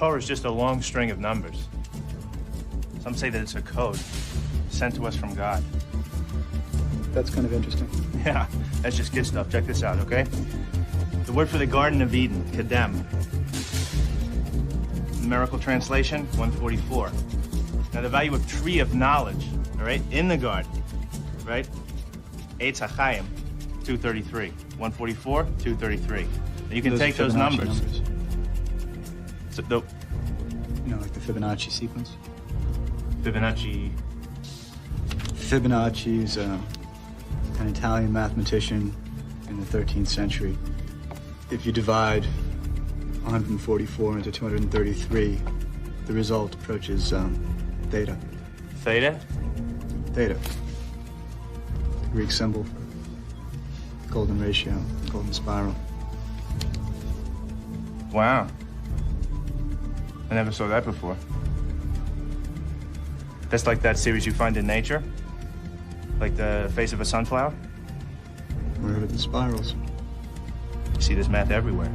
Torah is just a long string of numbers. Some say that it's a code sent to us from God. That's kind of interesting. Yeah, that's just good stuff. Check this out, okay? The word for the Garden of Eden, Kedem. Numerical translation, 144. Now the value of tree of knowledge, all right, in the garden, right? Eitz HaChaim, 233. 144, 233. And you can take those numbers. So you know, like the Fibonacci sequence? Fibonacci. Fibonacci is an Italian mathematician in the 13th century. If you divide 144 into 233, the result approaches theta. Theta? Theta. The Greek symbol. Golden ratio, golden spiral. Wow. I never saw that before. That's like that series you find in nature? Like the face of a sunflower? Wherever the spirals. You see this math everywhere.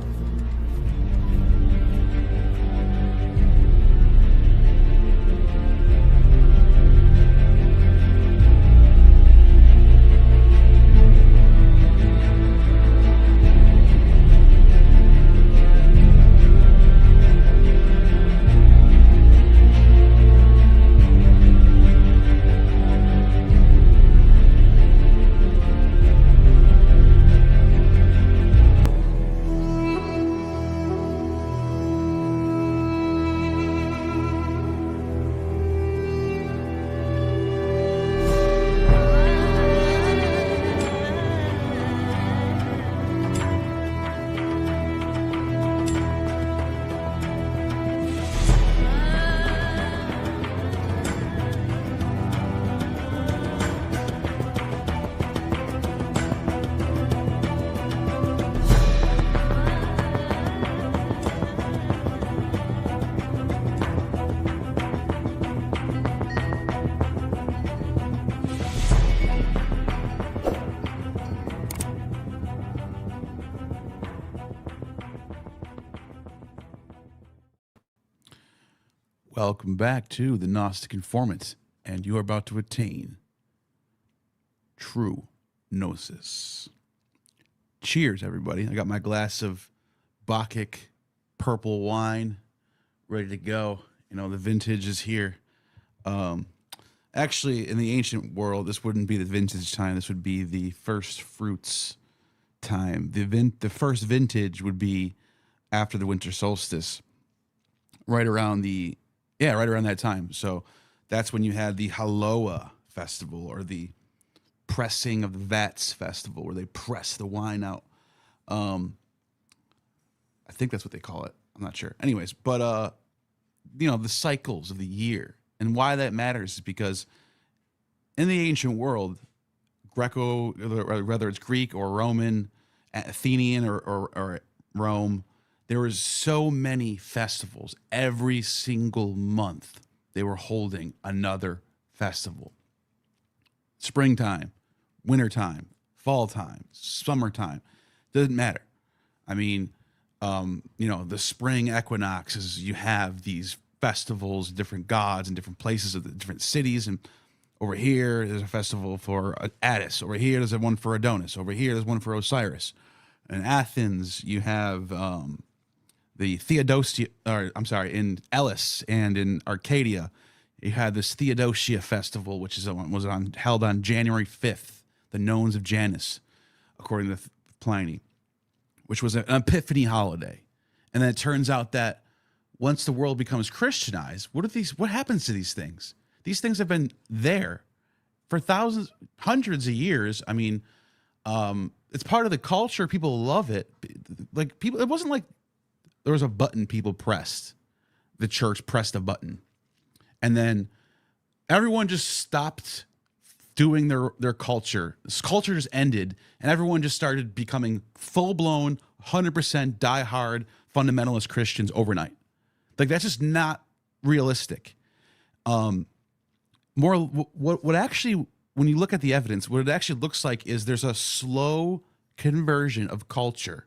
Welcome back to the Gnostic Informant, and you are about to attain true gnosis. Cheers, everybody. I got my glass of Bacchic purple wine ready to go. You know, the vintage is here. Actually, in the ancient world, this wouldn't be the vintage time. This would be the first fruits time. The first vintage would be after the winter solstice, right around that time. So that's when you had the Haloa festival, or the pressing of the vats festival, where they press the wine out. I think that's what they call it. I'm not sure. Anyways, but you know, the cycles of the year, and why that matters is because in the ancient world, whether it's Greek or Roman, Athenian or Rome, there was so many festivals. Every single month, they were holding another festival. Springtime, wintertime, fall time, summertime, doesn't matter. I mean, you know, the spring equinoxes, you have these festivals, different gods in different places of the different cities. And over here, there's a festival for Attis. Over here, there's one for Adonis. Over here, there's one for Osiris. In Athens, you have the Theodosia, in Elis and in Arcadia, you had this Theodosia festival, which held on January 5th, the Nones of Janus, according to Pliny, which was an Epiphany holiday. And then it turns out that once the world becomes Christianized, what happens to these things? These things have been there for thousands, hundreds of years. I mean, it's part of the culture. People love it. Like, people, it wasn't like there was a button people pressed. The church pressed a button, and then everyone just stopped doing their culture. This culture just ended, and everyone just started becoming full-blown, 100% diehard fundamentalist Christians overnight. Like, that's just not realistic. What actually, when you look at the evidence, what it actually looks like is there's a slow conversion of culture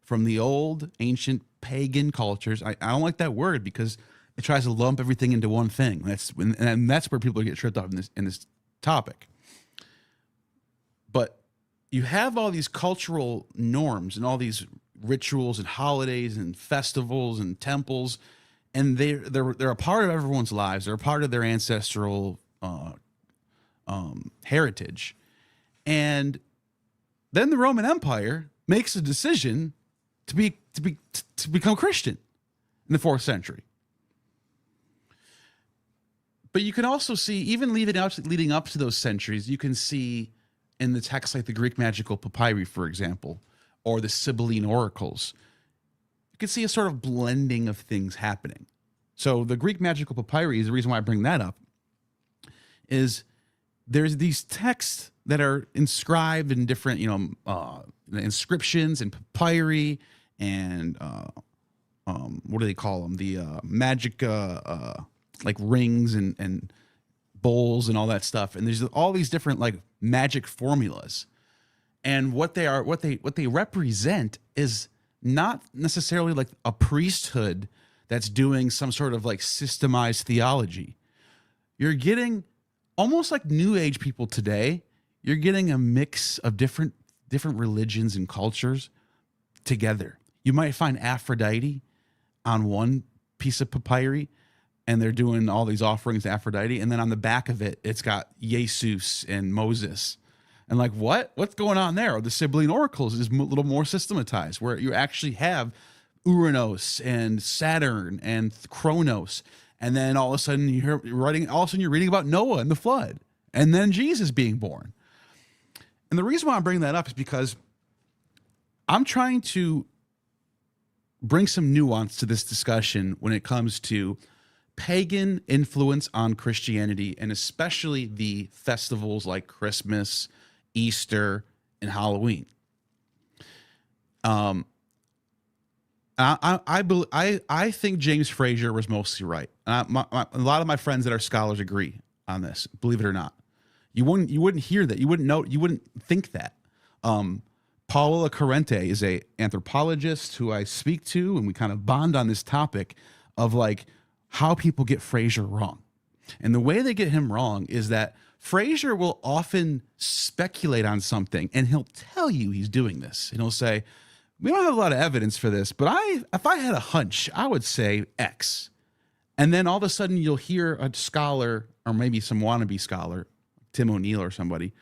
from the old ancient pagan cultures. I don't like that word because it tries to lump everything into one thing. And that's where people get tripped up in this topic. But you have all these cultural norms and all these rituals and holidays and festivals and temples, and they're a part of everyone's lives. They're a part of their ancestral heritage. And then the Roman Empire makes a decision to become Christian in the 4th century. But you can also see, even leading up to those centuries, you can see in the texts like the Greek magical papyri, for example, or the Sibylline oracles, you can see a sort of blending of things happening. So the Greek magical papyri is the reason why I bring that up, is there's these texts that are inscribed in different, inscriptions and papyri and what do they call them? The magic like rings and bowls and all that stuff. And there's all these different like magic formulas. And what they represent is not necessarily like a priesthood that's doing some sort of like systemized theology. You're getting almost like New Age people today. You're getting a mix of different religions and cultures together. You might find Aphrodite on one piece of papyri, and they're doing all these offerings to Aphrodite, and then on the back of it, it's got Jesus and Moses. And like, what's going on there? Or the Sibylline oracles is a little more systematized, where you actually have Uranus and Saturn and Kronos, and then all of a sudden you're reading about Noah and the flood, and then Jesus being born. And the reason why I'm bringing that up is because I'm trying to bring some nuance to this discussion when it comes to pagan influence on Christianity, and especially the festivals like Christmas, Easter, and Halloween. I think James Frazier was mostly right. A lot of my friends that are scholars agree on this. Believe it or not, you wouldn't hear that. You wouldn't think that. Paola Corrente is a anthropologist who I speak to, and we kind of bond on this topic of like how people get Frazier wrong. And the way they get him wrong is that Frazier will often speculate on something, and he'll tell you he's doing this. And he'll say, we don't have a lot of evidence for this, but if I had a hunch, I would say X. And then all of a sudden you'll hear a scholar, or maybe some wannabe scholar, Tim O'Neill or somebody,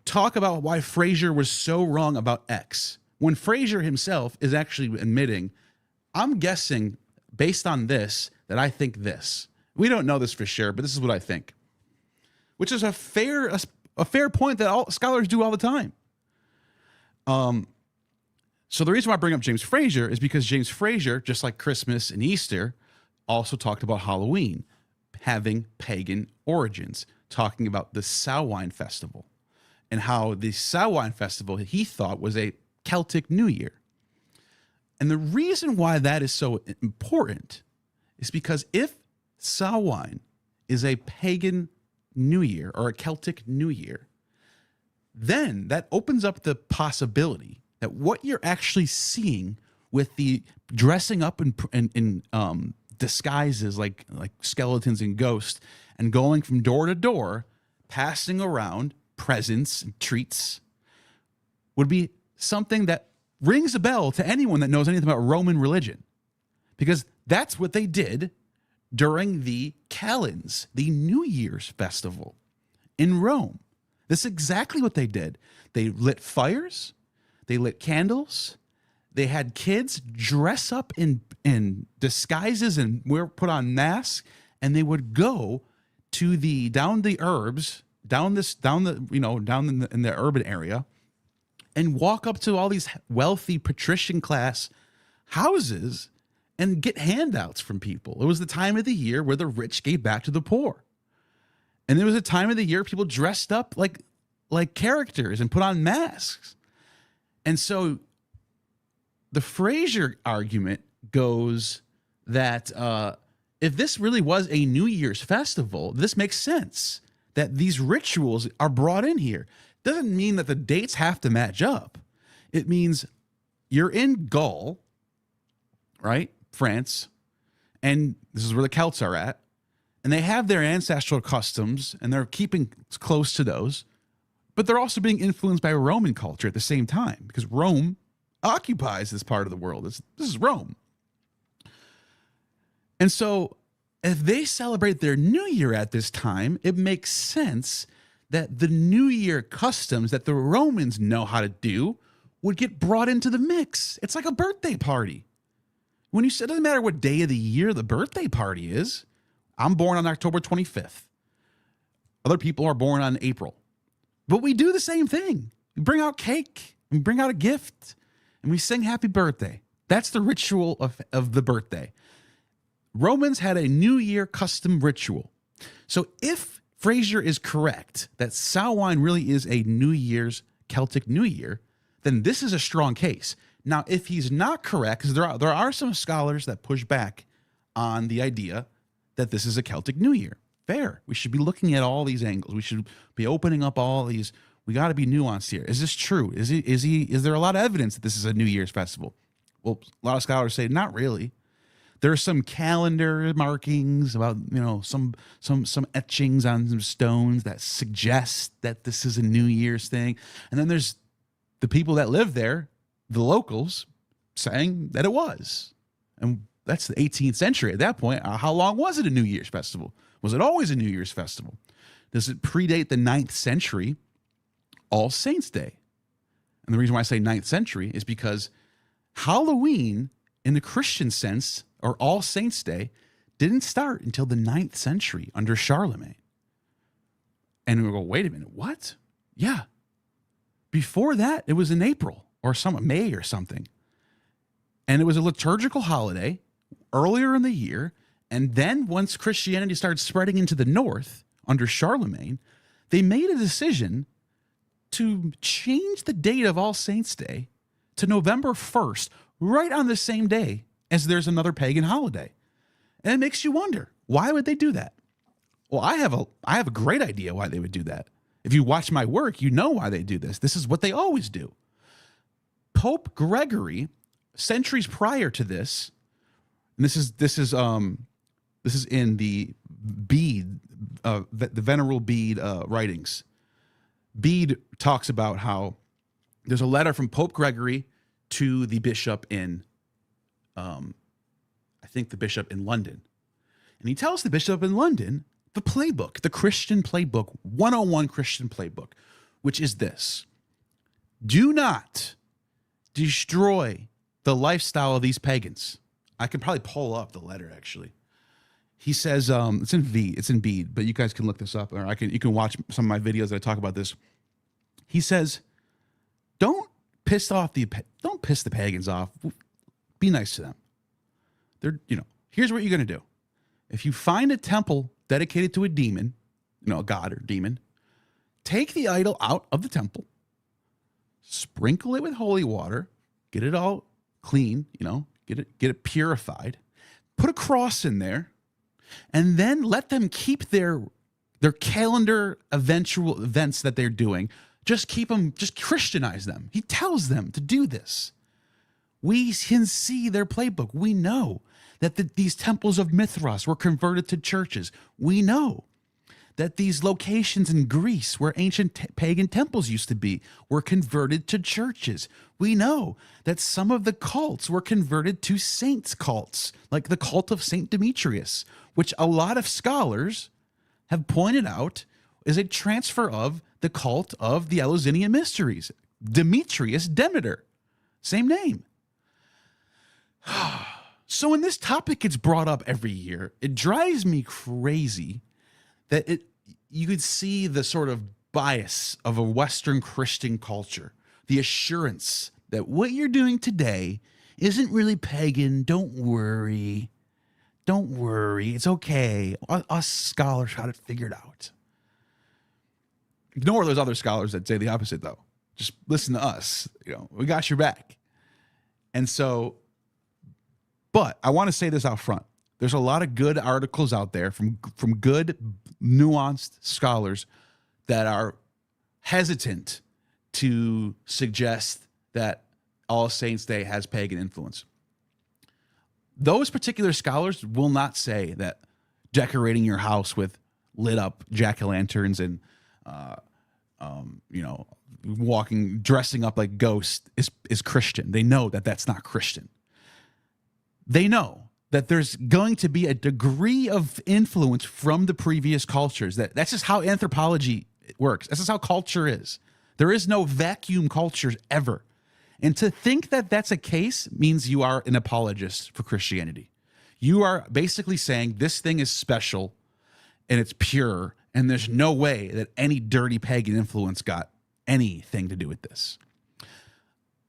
talk about why Frazier was so wrong about X, when Frazier himself is actually admitting, I'm guessing based on this that I think this. We don't know this for sure, but this is what I think. Which is a fair point that all scholars do all the time. So the reason why I bring up James Frazier is because James Frazier, just like Christmas and Easter, also talked about Halloween having pagan origins, talking about the Samhain festival and how the Samhain festival he thought was a Celtic New Year. And the reason why that is so important is because if Samhain is a pagan New Year or a Celtic New Year, then that opens up the possibility that what you're actually seeing with the dressing up in disguises like skeletons and ghosts and going from door to door, passing around presents and treats, would be something that rings a bell to anyone that knows anything about Roman religion, because that's what they did during the Calends, the New Year's festival in Rome. This is exactly what they did. They lit fires, they lit candles, they had kids dress up in disguises and put on masks, and they would go to down the urban area, and walk up to all these wealthy patrician class houses and get handouts from people. It was the time of the year where the rich gave back to the poor. And there was a time of the year people dressed up like characters and put on masks. And so the Frazier argument goes that if this really was a New Year's festival, this makes sense that these rituals are brought in here. Doesn't mean that the dates have to match up. It means you're in Gaul right? France. And this is where the Celts are at. And they have their ancestral customs, and they're keeping close to those. But they're also being influenced by Roman culture at the same time, because Rome occupies this part of the world. This is Rome. And so if they celebrate their New Year at this time, it makes sense that the New Year customs that the Romans know how to do would get brought into the mix. It's like a birthday party. When you say, it doesn't matter what day of the year the birthday party is. I'm born on October 25th. Other people are born on April. But we do the same thing. We bring out cake, we bring out a gift, and we sing happy birthday. That's the ritual of the birthday. Romans had a New Year custom ritual. So if Fraser is correct that Samhain really is a New Year's Celtic New Year, then this is a strong case. Now, if he's not correct, because there are some scholars that push back on the idea that this is a Celtic New Year. Fair. We should be looking at all these angles. We should be opening up all these. We got to be nuanced here. Is this true? Is there a lot of evidence that this is a New Year's festival? Well, a lot of scholars say not really. There are some calendar markings about, some etchings on some stones that suggest that this is a New Year's thing. And then there's the people that live there, the locals, saying that it was. And that's the 18th century. At that point, how long was it a New Year's festival? Was it always a New Year's festival? Does it predate the 9th century? All Saints' Day. And the reason why I say 9th century is because Halloween, in the Christian sense, or All Saints' Day, didn't start until the 9th century under Charlemagne. And we go, wait a minute, what? Yeah. Before that, it was in April or May or something. And it was a liturgical holiday earlier in the year. And then once Christianity started spreading into the north under Charlemagne, they made a decision to change the date of All Saints' Day to November 1st, right on the same day as there's another pagan holiday. And it makes you wonder, why would they do that? Well, I have a great idea why they would do that. If you watch my work, you know why they do this. This is what they always do. Pope Gregory, centuries prior to this, and this is in the Bede, the Venerable Bede writings. Bede talks about how there's a letter from Pope Gregory to the bishop in, I think the bishop in London. And he tells the bishop in London the playbook, the Christian playbook, 101 Christian playbook, which is this: do not destroy the lifestyle of these pagans. I can probably pull up the letter, actually. He says, it's in Bede, but you guys can look this up, or you can watch some of my videos that I talk about this. He says, don't piss the pagans off. Be nice to them. Here's what you're going to do. If you find a temple dedicated to a demon, a god or demon, take the idol out of the temple, sprinkle it with holy water, get it all clean, get it purified, put a cross in there, and then let them keep their calendar eventual events that they're doing. Just Christianize them. He tells them to do this. We can see their playbook. We know that these temples of Mithras were converted to churches. We know that these locations in Greece where ancient pagan temples used to be were converted to churches. We know that some of the cults were converted to saints cults, like the cult of Saint Demetrius, which a lot of scholars have pointed out is a transfer of the cult of the Eleusinian Mysteries. Demetrius, Demeter, same name. So when this topic gets brought up every year, it drives me crazy that you could see the sort of bias of a Western Christian culture, the assurance that what you're doing today isn't really pagan. Don't worry. It's okay. Us scholars got it figured out. Ignore those other scholars that say the opposite, though. Just listen to us. We got your back. And so, but I want to say this out front. There's a lot of good articles out there from good, nuanced scholars that are hesitant to suggest that All Saints' Day has pagan influence. those particular scholars will not say that decorating your house with lit up jack-o'-lanterns and dressing up like ghosts is Christian. They know that that's not Christian. They know that there's going to be a degree of influence from the previous cultures. That's just how anthropology works. That's just how culture is. There is no vacuum culture ever. And to think that that's a case means you are an apologist for Christianity. You are basically saying this thing is special and it's pure, and there's no way that any dirty pagan influence got anything to do with this.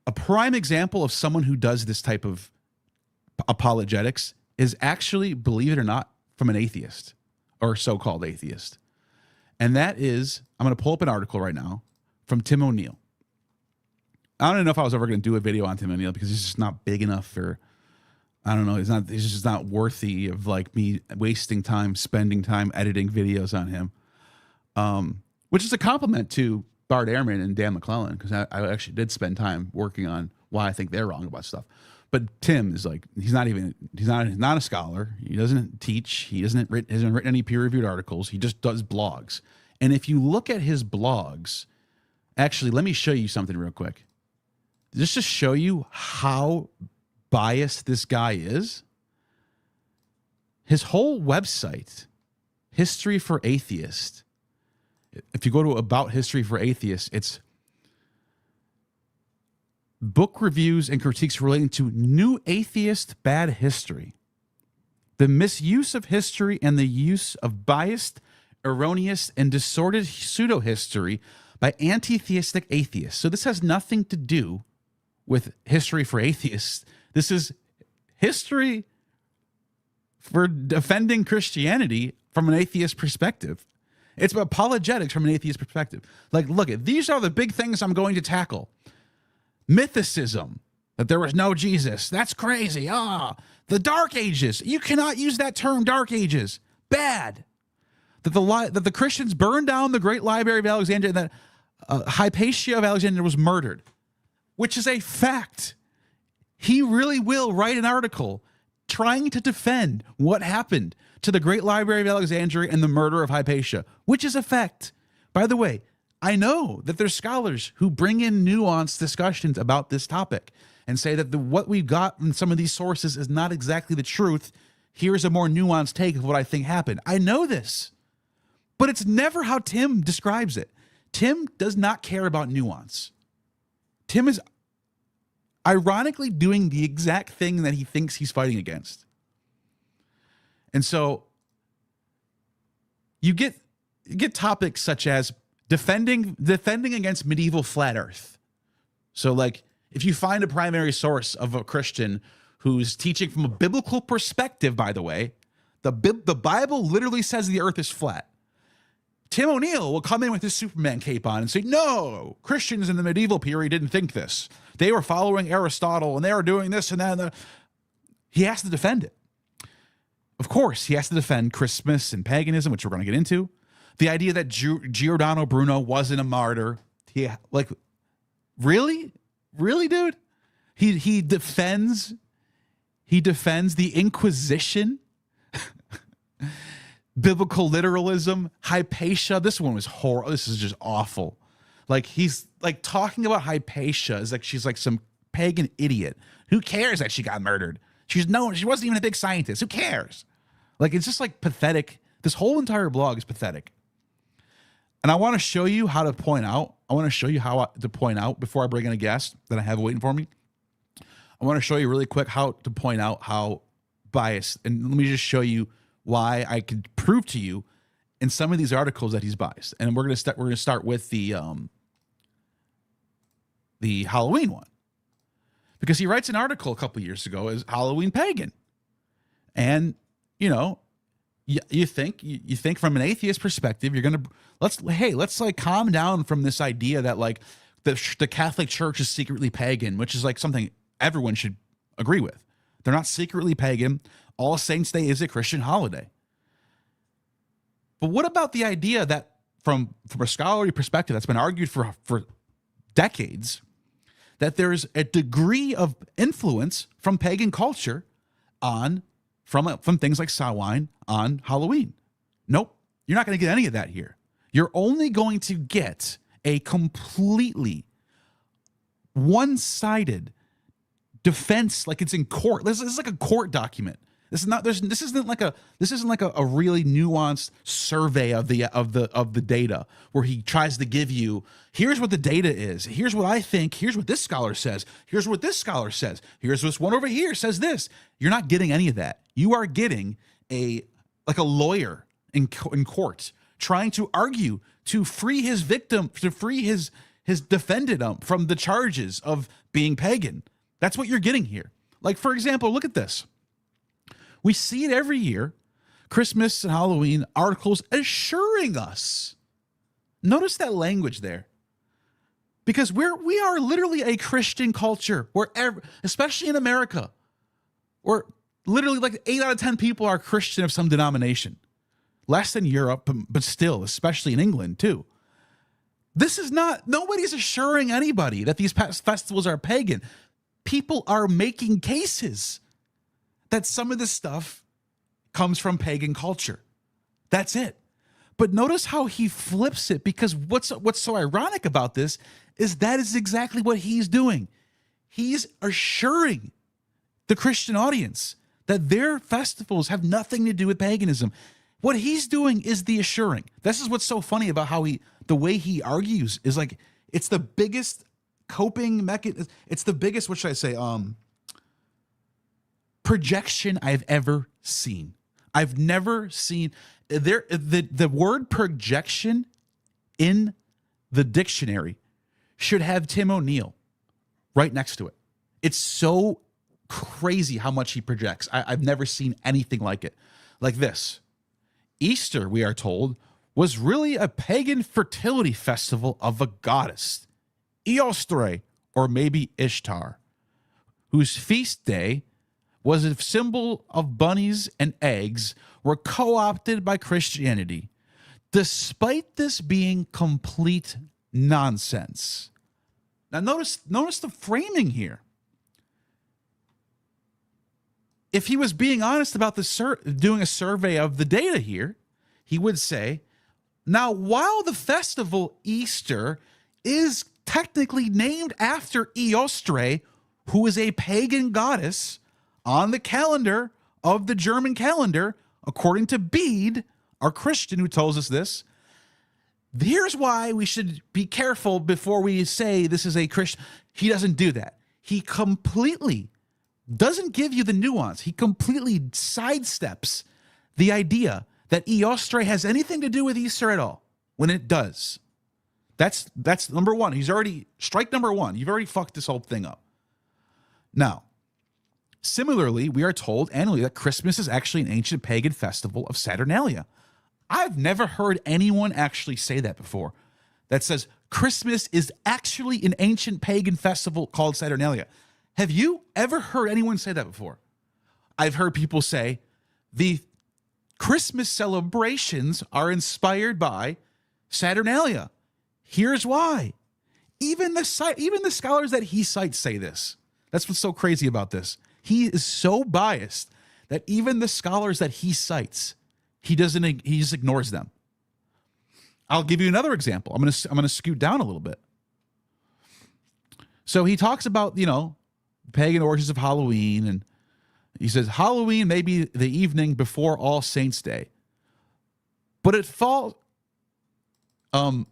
A prime example of someone who does this type of apologetics is actually, believe it or not, from an atheist or so-called atheist. And that is, I'm going to pull up an article right now from Tim O'Neill. I don't know if I was ever going to do a video on Tim O'Neill because he's just not big enough for, I don't know, he's just not worthy of like me wasting time, spending time editing videos on him. Which is a compliment to Bart Ehrman and Dan McClellan, because I actually did spend time working on why I think they're wrong about stuff. But Tim is like, he's not a scholar. He doesn't teach. He hasn't written any peer-reviewed articles. He just does blogs. And if you look at his blogs, actually, let me show you something real quick. Just to show you how biased this guy is. His whole website, History for Atheists. If you go to About History for Atheists, it's book reviews and critiques relating to new atheist bad history, the misuse of history and the use of biased, erroneous, and distorted pseudo-history by anti-theistic atheists. So this has nothing to do with History for Atheists. This is history for defending Christianity from an atheist perspective. It's apologetics from an atheist perspective. Like, look, these are the big things I'm going to tackle. Mythicism, that there was no Jesus. That's crazy. The Dark Ages. You cannot use that term, Dark Ages. Bad. That the Christians burned down the Great Library of Alexandria, and that Hypatia of Alexandria was murdered, which is a fact. He really will write an article trying to defend what happened to the Great Library of Alexandria and the murder of Hypatia, which is a fact. By the way, I know that there's scholars who bring in nuanced discussions about this topic and say that what we've got in some of these sources is not exactly the truth. Here's a more nuanced take of what I think happened. I know this, but it's never how Tim describes it. Tim does not care about nuance. Tim is ironically doing the exact thing that he thinks he's fighting against. And so you get topics such as defending against medieval flat earth. So like if you find a primary source of a Christian who's teaching from a biblical perspective, by the way, the Bible literally says the earth is flat. Tim O'Neill will come in with his Superman cape on and say, no, Christians in the medieval period didn't think this. They were following Aristotle and they were doing this and that. He has to defend it. Of course, he has to defend Christmas and paganism, which we're going to get into. The idea that Giordano Bruno wasn't a martyr. Really, dude? He defends the Inquisition, biblical literalism, Hypatia. This one was horrible. This is just awful. Like he's like talking about Hypatia as like she's like some pagan idiot. Who cares that she got murdered? She wasn't even a big scientist. Who cares? Like it's just like pathetic. This whole entire blog is pathetic. And I want to show you how to point out. Before I bring in a guest that I have waiting for me. I want to show you really quick how to point out how biased. And let me just show you why I could prove to you in some of these articles that he's biased. And we're going to start with the Halloween one, because he writes an article a couple years ago as Halloween pagan, and you think from an atheist perspective, you're gonna let's like calm down from this idea that like the Catholic Church is secretly pagan, which is like something everyone should agree with. They're not secretly pagan. All Saints Day is a Christian holiday. But what about the idea that from a scholarly perspective that's been argued for decades, that there's a degree of influence from pagan culture from things like Samhain on Halloween. Nope, you're not going to get any of that here. You're only going to get a completely one-sided defense, like it's in court. This is like a court document. This isn't like a really nuanced survey of the data where he tries to give you, here's what the data is, here's what I think, here's what this scholar says, here's what this scholar says, here's this one over here says this. You're not getting any of that. You are getting a lawyer in court trying to argue to free his victim, to free his defendant from the charges of being pagan. That's what you're getting here. Like, for example, look at this. We see it every year, Christmas and Halloween articles assuring us. Notice that language there. Because we are literally a Christian culture, wherever, especially in America, where literally like 8 out of 10 people are Christian of some denomination. Less than Europe, but still, especially in England too. This is not, nobody's assuring anybody that these festivals are pagan. People are making cases that some of this stuff comes from pagan culture. That's it. But notice how he flips it, because what's so ironic about this is that is exactly what he's doing. He's assuring the Christian audience that their festivals have nothing to do with paganism. What he's doing is the assuring. This is what's so funny about how the way he argues is like, it's the biggest coping mechanism. It's the biggest, what should I say? Projection I've ever seen. I've never seen the word projection in the dictionary should have Tim O'Neill right next to it. It's so crazy how much he projects. I've never seen anything like it. Like this. Easter, we are told, was really a pagan fertility festival of a goddess, Eostre, or maybe Ishtar, whose feast day was a symbol of bunnies and eggs, were co-opted by Christianity, despite this being complete nonsense. Now notice the framing here. If he was being honest about doing a survey of the data here, he would say, now while the festival Easter is technically named after Eostre, who is a pagan goddess, on the calendar of the German calendar, according to Bede, our Christian who tells us this, here's why we should be careful before we say this is a Christian. He doesn't do that. He completely doesn't give you the nuance. He completely sidesteps the idea that Eostre has anything to do with Easter at all, when it does. That's number one. He's already, strike number one. You've already fucked this whole thing up. Now, similarly, we are told annually that Christmas is actually an ancient pagan festival of Saturnalia. I've never heard anyone actually say that before. That says Christmas is actually an ancient pagan festival called Saturnalia. Have you ever heard anyone say that before? I've heard people say the Christmas celebrations are inspired by Saturnalia. Here's why. Even the scholars that he cites say this. That's what's so crazy about this. He is so biased that even the scholars that he cites, he just ignores them. I'll give you another example. I'm gonna scoot down a little bit. So he talks about, pagan origins of Halloween, and he says Halloween may be the evening before All Saints' Day, but it falls. I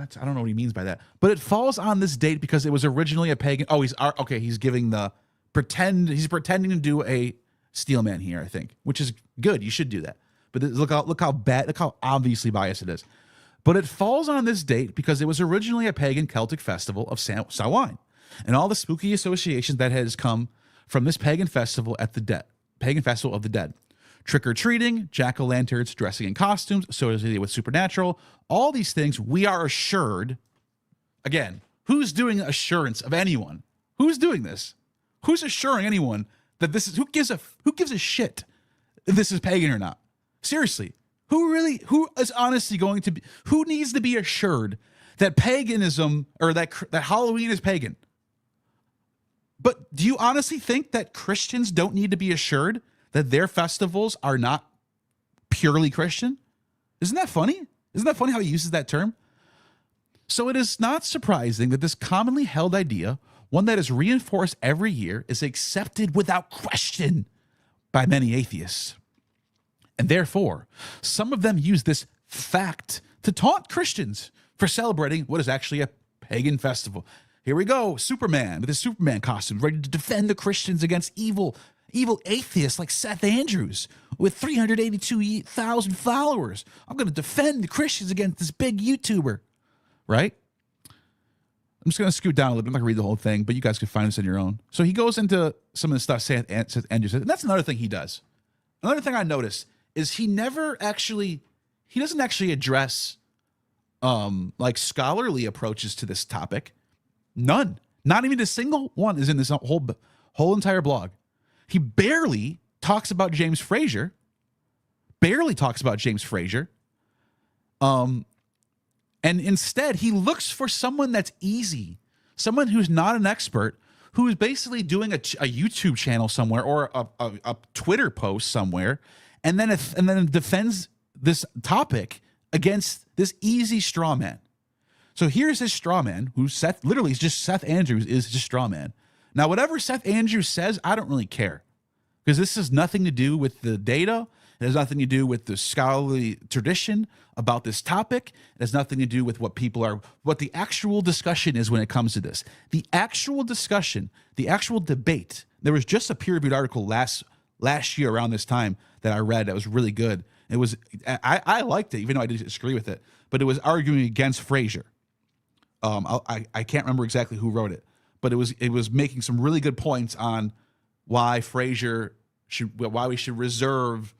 don't know what he means by that, but it falls on this date because it was originally a pagan. Oh, he's giving the pretend. He's pretending to do a steel man here, I think, which is good. You should do that. But look how obviously biased it is. But it falls on this date because it was originally a pagan Celtic festival of Samhain, and all the spooky associations that has come from this pagan festival of the dead. Trick-or-treating, jack-o'-lanterns, dressing in costumes associated with supernatural, all these things we are assured. Again, who's doing assurance of anyone? Who's doing this? Who's assuring anyone that this is, who gives a shit if this is pagan or not? Seriously, who is honestly who needs to be assured that paganism or that Halloween is pagan? But do you honestly think that Christians don't need to be assured that their festivals are not purely Christian? Isn't that funny? Isn't that funny how he uses that term? So it is not surprising that this commonly held idea, one that is reinforced every year, is accepted without question by many atheists. And therefore, some of them use this fact to taunt Christians for celebrating what is actually a pagan festival. Here we go, Superman with his Superman costume, ready to defend the Christians against evil atheists like Seth Andrews with 382,000 followers. I'm going to defend the Christians against this big YouTuber, right? I'm just going to scoot down a little bit. I'm not going to read the whole thing, but you guys can find this on your own. So he goes into some of the stuff Seth Andrews said, and that's another thing he does. Another thing I noticed is he doesn't actually address like scholarly approaches to this topic. None. Not even a single one is in this whole entire blog. He barely talks about James Frazier. And instead, he looks for someone that's easy, someone who's not an expert, who is basically doing a YouTube channel somewhere or a Twitter post somewhere, and then defends this topic against this easy straw man. So here's his straw man, who Seth Andrews is his straw man. Now, whatever Seth Andrews says, I don't really care, because this has nothing to do with the data. It has nothing to do with the scholarly tradition about this topic. It has nothing to do with what the actual discussion is when it comes to this. The actual discussion, the actual debate. There was just a peer-reviewed article last year around this time that I read that was really good. It was I liked it, even though I didn't disagree with it. But it was arguing against Frazier. I can't remember exactly who wrote it, but it was making some really good points on why we should reserve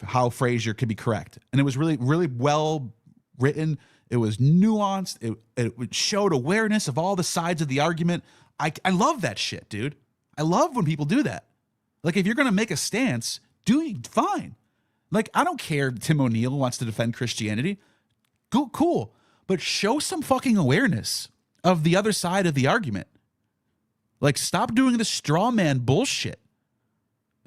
how Frazier could be correct. And it was really, really well written. It was nuanced. It showed awareness of all the sides of the argument. I love that shit, dude. I love when people do that. Like, if you're going to make a stance, fine. Like, I don't care if Tim O'Neill wants to defend Christianity. Cool. But show some fucking awareness of the other side of the argument. Like, stop doing the straw man bullshit.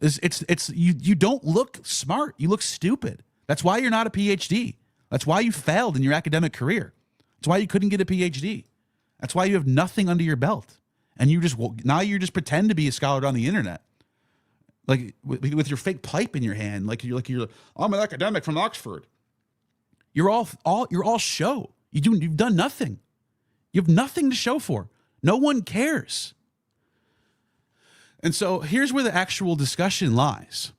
You don't look smart. You look stupid. That's why you're not a PhD. That's why you failed in your academic career. That's why you couldn't get a PhD. That's why you have nothing under your belt. And you just pretend to be a scholar on the internet. Like, with your fake pipe in your hand, like you're I'm an academic from Oxford. You're all show. You've done nothing. You have nothing to show for. No one cares. And so here's where the actual discussion lies.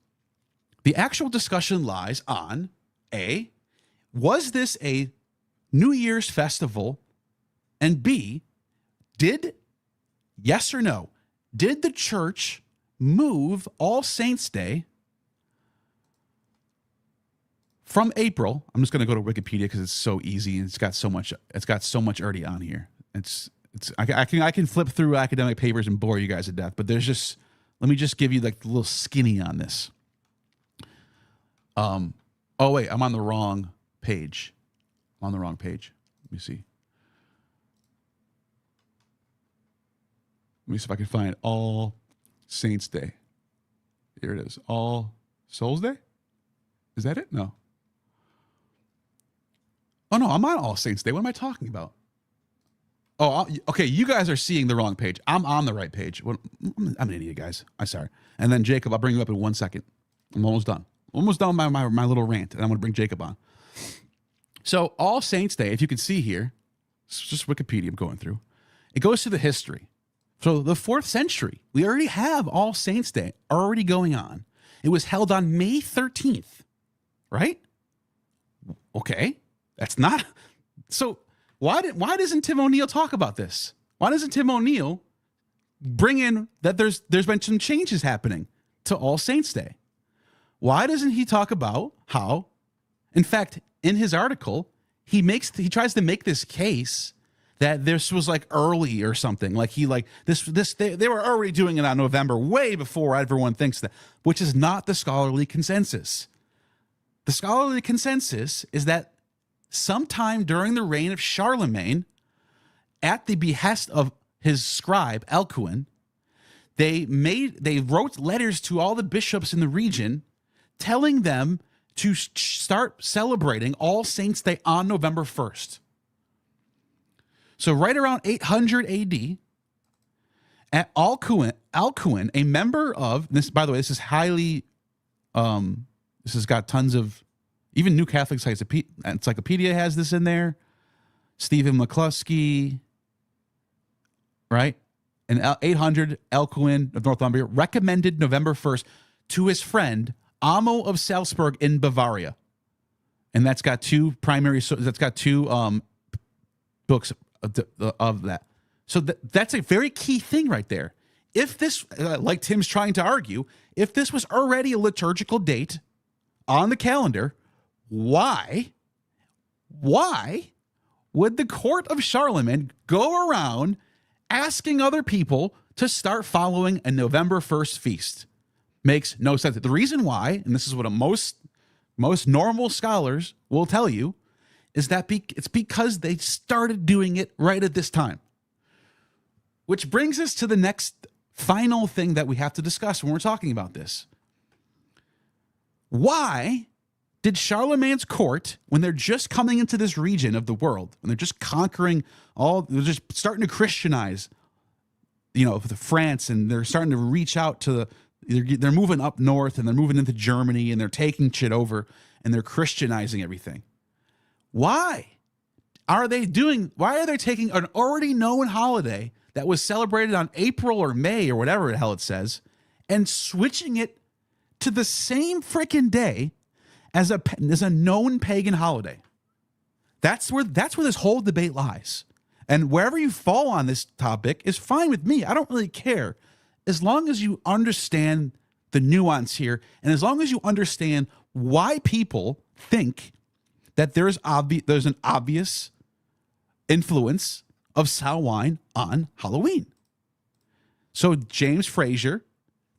The actual discussion lies on A, was this a New Year's festival? And B, yes or no, did the church move All Saints Day from April? I'm just going to go to Wikipedia because it's so easy and it's got so much already on here. I can flip through academic papers and bore you guys to death, but let me just give you like the little skinny on this. Oh wait, I'm on the wrong page. Let me see. Let me see if I can find All Saints Day. Here it is. All Souls Day? Is that it? No. Oh no, I'm on All Saints Day. What am I talking about? Oh, okay. You guys are seeing the wrong page. I'm on the right page. I'm an idiot, guys. I'm sorry. And then Jacob, I'll bring you up in 1 second. I'm almost done. Almost done with my little rant, and I'm going to bring Jacob on. So All Saints Day, if you can see here, it's just Wikipedia I'm going through. It goes to the history. So the 4th century, we already have All Saints Day already going on. It was held on May 13th, right? Okay. That's not... So... Why doesn't Tim O'Neill talk about this? Why doesn't Tim O'Neill bring in that there's been some changes happening to All Saints Day? Why doesn't he talk about how, in fact, in his article, he tries to make this case that this was like early or something. Like they were already doing it on November way before everyone thinks that, which is not the scholarly consensus. The scholarly consensus is that sometime during the reign of Charlemagne, at the behest of his scribe, Alcuin, they wrote letters to all the bishops in the region telling them to start celebrating All Saints' Day on November 1st. So right around 800 AD, at Alcuin, a member of this, by the way, this is highly, this has got tons of, even New Catholic Encyclopedia has this in there. Stephen McCluskey, right? And 800 Alcuin of Northumbria recommended November 1st to his friend Amo of Salzburg in Bavaria, and that's got two books of that. So that's a very key thing right there. If this, like Tim's trying to argue, if this was already a liturgical date on the calendar, why would the court of Charlemagne go around asking other people to start following a November 1st feast? Makes no sense. The reason why, and this is what most normal scholars will tell you, is that it's because they started doing it right at this time. Which brings us to the next final thing that we have to discuss when we're talking about this. Why did Charlemagne's court, when they're just coming into this region of the world, when they're just conquering they're just starting to Christianize, the France, and they're starting to reach out to they're moving up north, and they're moving into Germany, and they're taking shit over, and they're Christianizing everything. Why are they taking an already known holiday that was celebrated on April or May or whatever the hell it says, and switching it to the same freaking day as a known pagan holiday? That's where this whole debate lies. And wherever you fall on this topic is fine with me. I don't really care, as long as you understand the nuance here, and as long as you understand why people think that there's an obvious influence of Samhain on Halloween. So James Fraser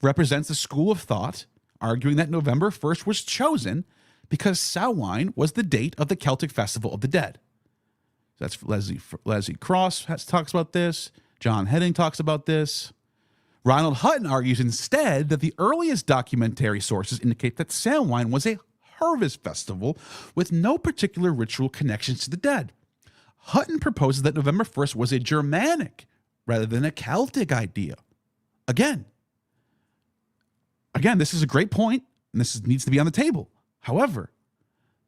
represents the school of thought arguing that November 1st was chosen because Samhain was the date of the Celtic Festival of the Dead. That's Leslie Cross talks about this. John Heading talks about this. Ronald Hutton argues instead that the earliest documentary sources indicate that Samhain was a harvest festival with no particular ritual connections to the dead. Hutton proposes that November 1st was a Germanic rather than a Celtic idea. Again, this is a great point, and this needs to be on the table. However,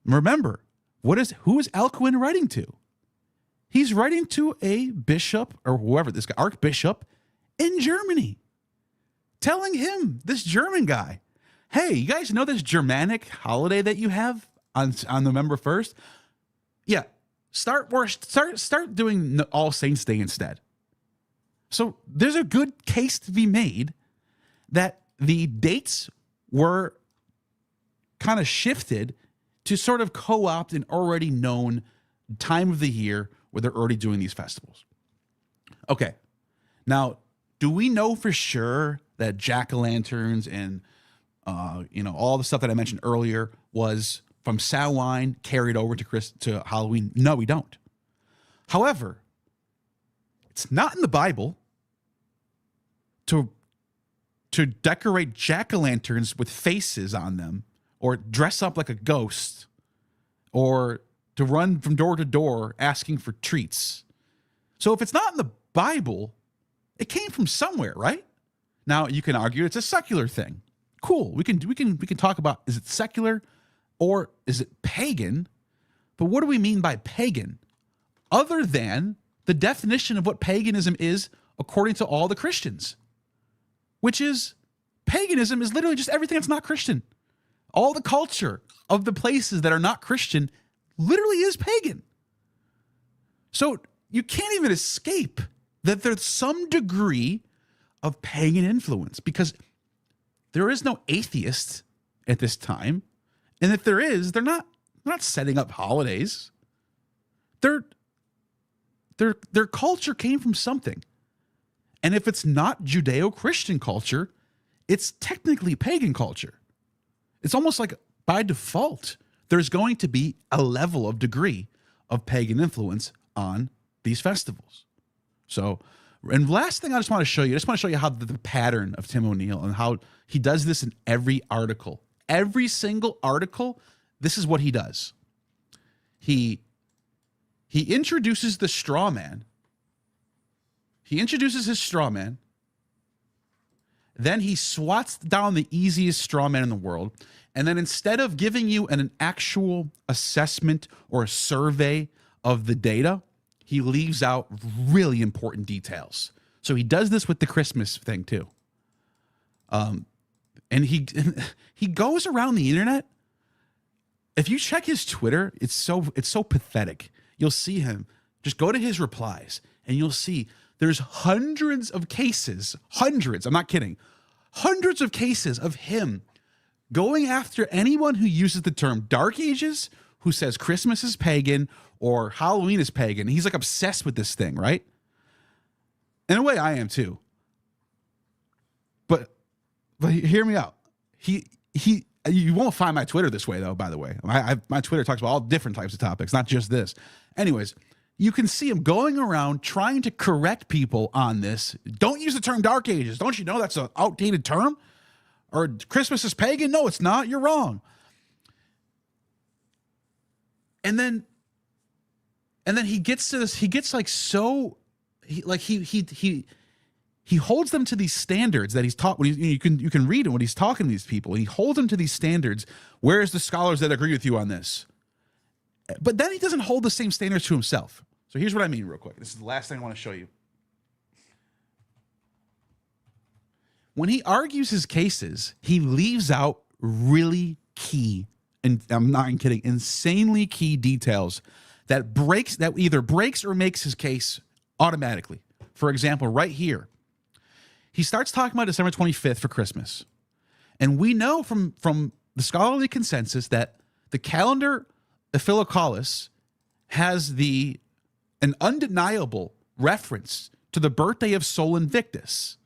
remember, who is Alcuin writing to? He's writing to a bishop, or whoever, this guy, archbishop in Germany, telling him, this German guy, hey, you guys know this Germanic holiday that you have on November 1st? Yeah, start doing All Saints' Day instead. So there's a good case to be made that the dates were kind of shifted to sort of co-opt an already known time of the year where they're already doing these festivals. Okay, now, do we know for sure that jack-o'-lanterns and all the stuff that I mentioned earlier was from Samhain carried over to Halloween? No, we don't. However, it's not in the Bible to decorate jack-o'-lanterns with faces on them, or dress up like a ghost, or to run from door to door asking for treats. So if it's not in the Bible, it came from somewhere, right? Now you can argue it's a secular thing. Cool. We can talk about, is it secular or is it pagan? But what do we mean by pagan? Other than the definition of what paganism is according to all the Christians, which is paganism is literally just everything that's not Christian. All the culture of the places that are not Christian literally is pagan. So you can't even escape that there's some degree of pagan influence, because there is no atheist at this time. And if there is, they're not setting up holidays. Their culture came from something. And if it's not Judeo-Christian culture, it's technically pagan culture. It's almost like by default, there's going to be a level of degree of pagan influence on these festivals. So And last thing I just want to show you, how the pattern of Tim O'Neill and how he does this in every article. Every single article, this is what he does. He introduces the straw man. He introduces his straw man. Then he swats down the easiest straw man in the world. And then instead of giving you an actual assessment or a survey of the data, he leaves out really important details. So he does this with the Christmas thing too. And he goes around the internet. If you check his Twitter, it's so pathetic. You'll see him. Just go to his replies and you'll see there's hundreds of cases, I'm not kidding, hundreds of cases of him going after anyone who uses the term Dark Ages, who says Christmas is pagan or Halloween is pagan. He's like obsessed with this thing, right? In a way, I am too. But hear me out. You won't find my Twitter this way, though, by the way. My Twitter talks about all different types of topics, not just this. Anyways, you can see him going around trying to correct people on this. Don't use the term Dark Ages. Don't you know that's an outdated term? Or Christmas is pagan? No, it's not. You're wrong. And then he gets to this. He gets like so. He holds them to these standards that he's taught. When you can read it when he's talking to these people. He holds them to these standards. Where's the scholars that agree with you on this? But then he doesn't hold the same standards to himself. So here's what I mean real quick. This is the last thing I want to show you. When he argues his cases, he leaves out really key, and I'm not kidding, insanely key details that either breaks or makes his case automatically. For example, right here, he starts talking about December 25th for Christmas. And we know from the scholarly consensus that the calendar of Philokalis has an undeniable reference to the birthday of Sol Invictus.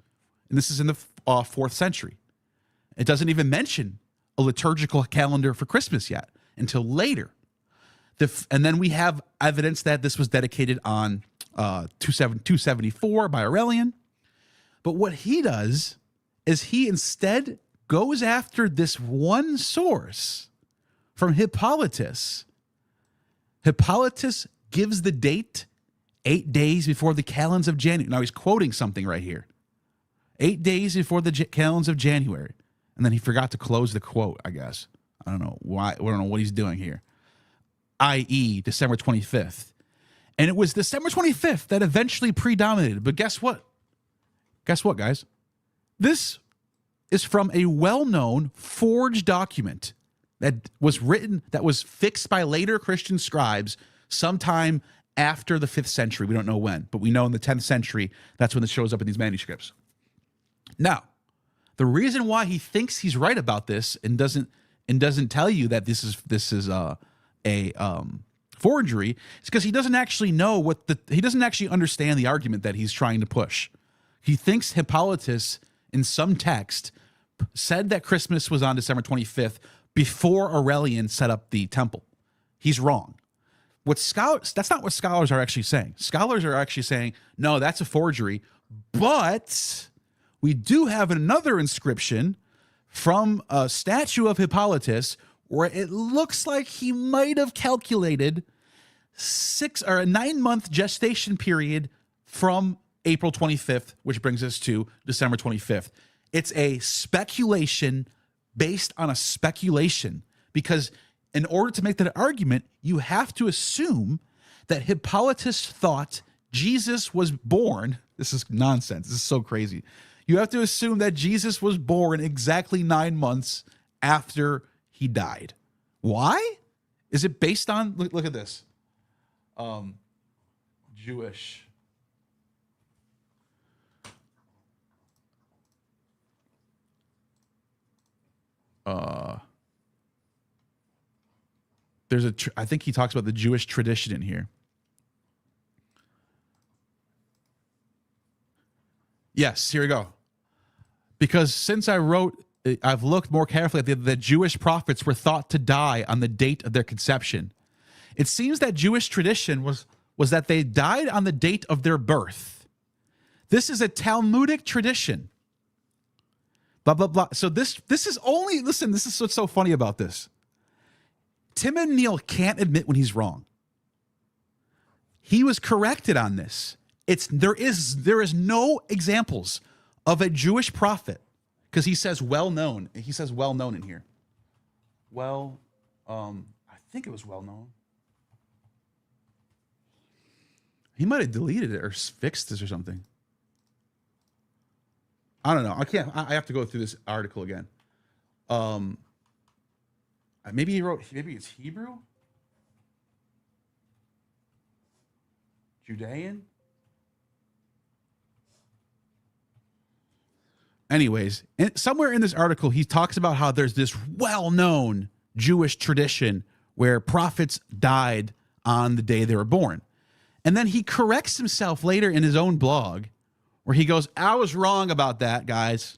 And this is in the 4th century. It doesn't even mention a liturgical calendar for Christmas yet until later. And then we have evidence that this was dedicated on 274 by Aurelian. But what he does is he instead goes after this one source from Hippolytus. Hippolytus gives the date 8 days before the calends of January. Now he's quoting something right here. 8 days before the calends of January. And then he forgot to close the quote, I guess. I don't know why. I don't know what he's doing here. i.e. December 25th. And it was December 25th that eventually predominated. But guess what? Guess what, guys? This is from a well-known forged document that was written, that was fixed by later Christian scribes sometime after the 5th century. We don't know when, but we know in the 10th century, that's when it shows up in these manuscripts. Now, the reason why he thinks he's right about this and doesn't tell you that this is a forgery is because he doesn't actually know he doesn't actually understand the argument that he's trying to push. He thinks Hippolytus in some text said that Christmas was on December 25th before Aurelian set up the temple. He's wrong. That's not what scholars are actually saying. Scholars are actually saying, no, that's a forgery, but we do have another inscription from a statue of Hippolytus where it looks like he might have calculated a 9-month gestation period from April 25th, which brings us to December 25th. It's a speculation based on a speculation, because in order to make that argument, you have to assume that Hippolytus thought Jesus was born. This is nonsense. This is so crazy. You have to assume that Jesus was born exactly 9 months after he died. Why? Is it based on, look at this. Jewish. I think he talks about the Jewish tradition in here. Yes, here we go. Because since I've looked more carefully at the Jewish prophets were thought to die on the date of their conception. It seems that Jewish tradition was that they died on the date of their birth. This is a Talmudic tradition. Blah, blah, blah. So this is only, listen, this is what's so funny about this. Tim and Neil can't admit when he's wrong. He was corrected on this. There is no examples of a Jewish prophet, because he says well known. He says well known in here. Well, I think it was well known. He might have deleted it or fixed this or something. I don't know. I can't. I have to go through this article again. Maybe he wrote. Maybe it's Hebrew, Judean. Anyways, somewhere in this article, he talks about how there's this well-known Jewish tradition where prophets died on the day they were born. And then he corrects himself later in his own blog where he goes, I was wrong about that, guys.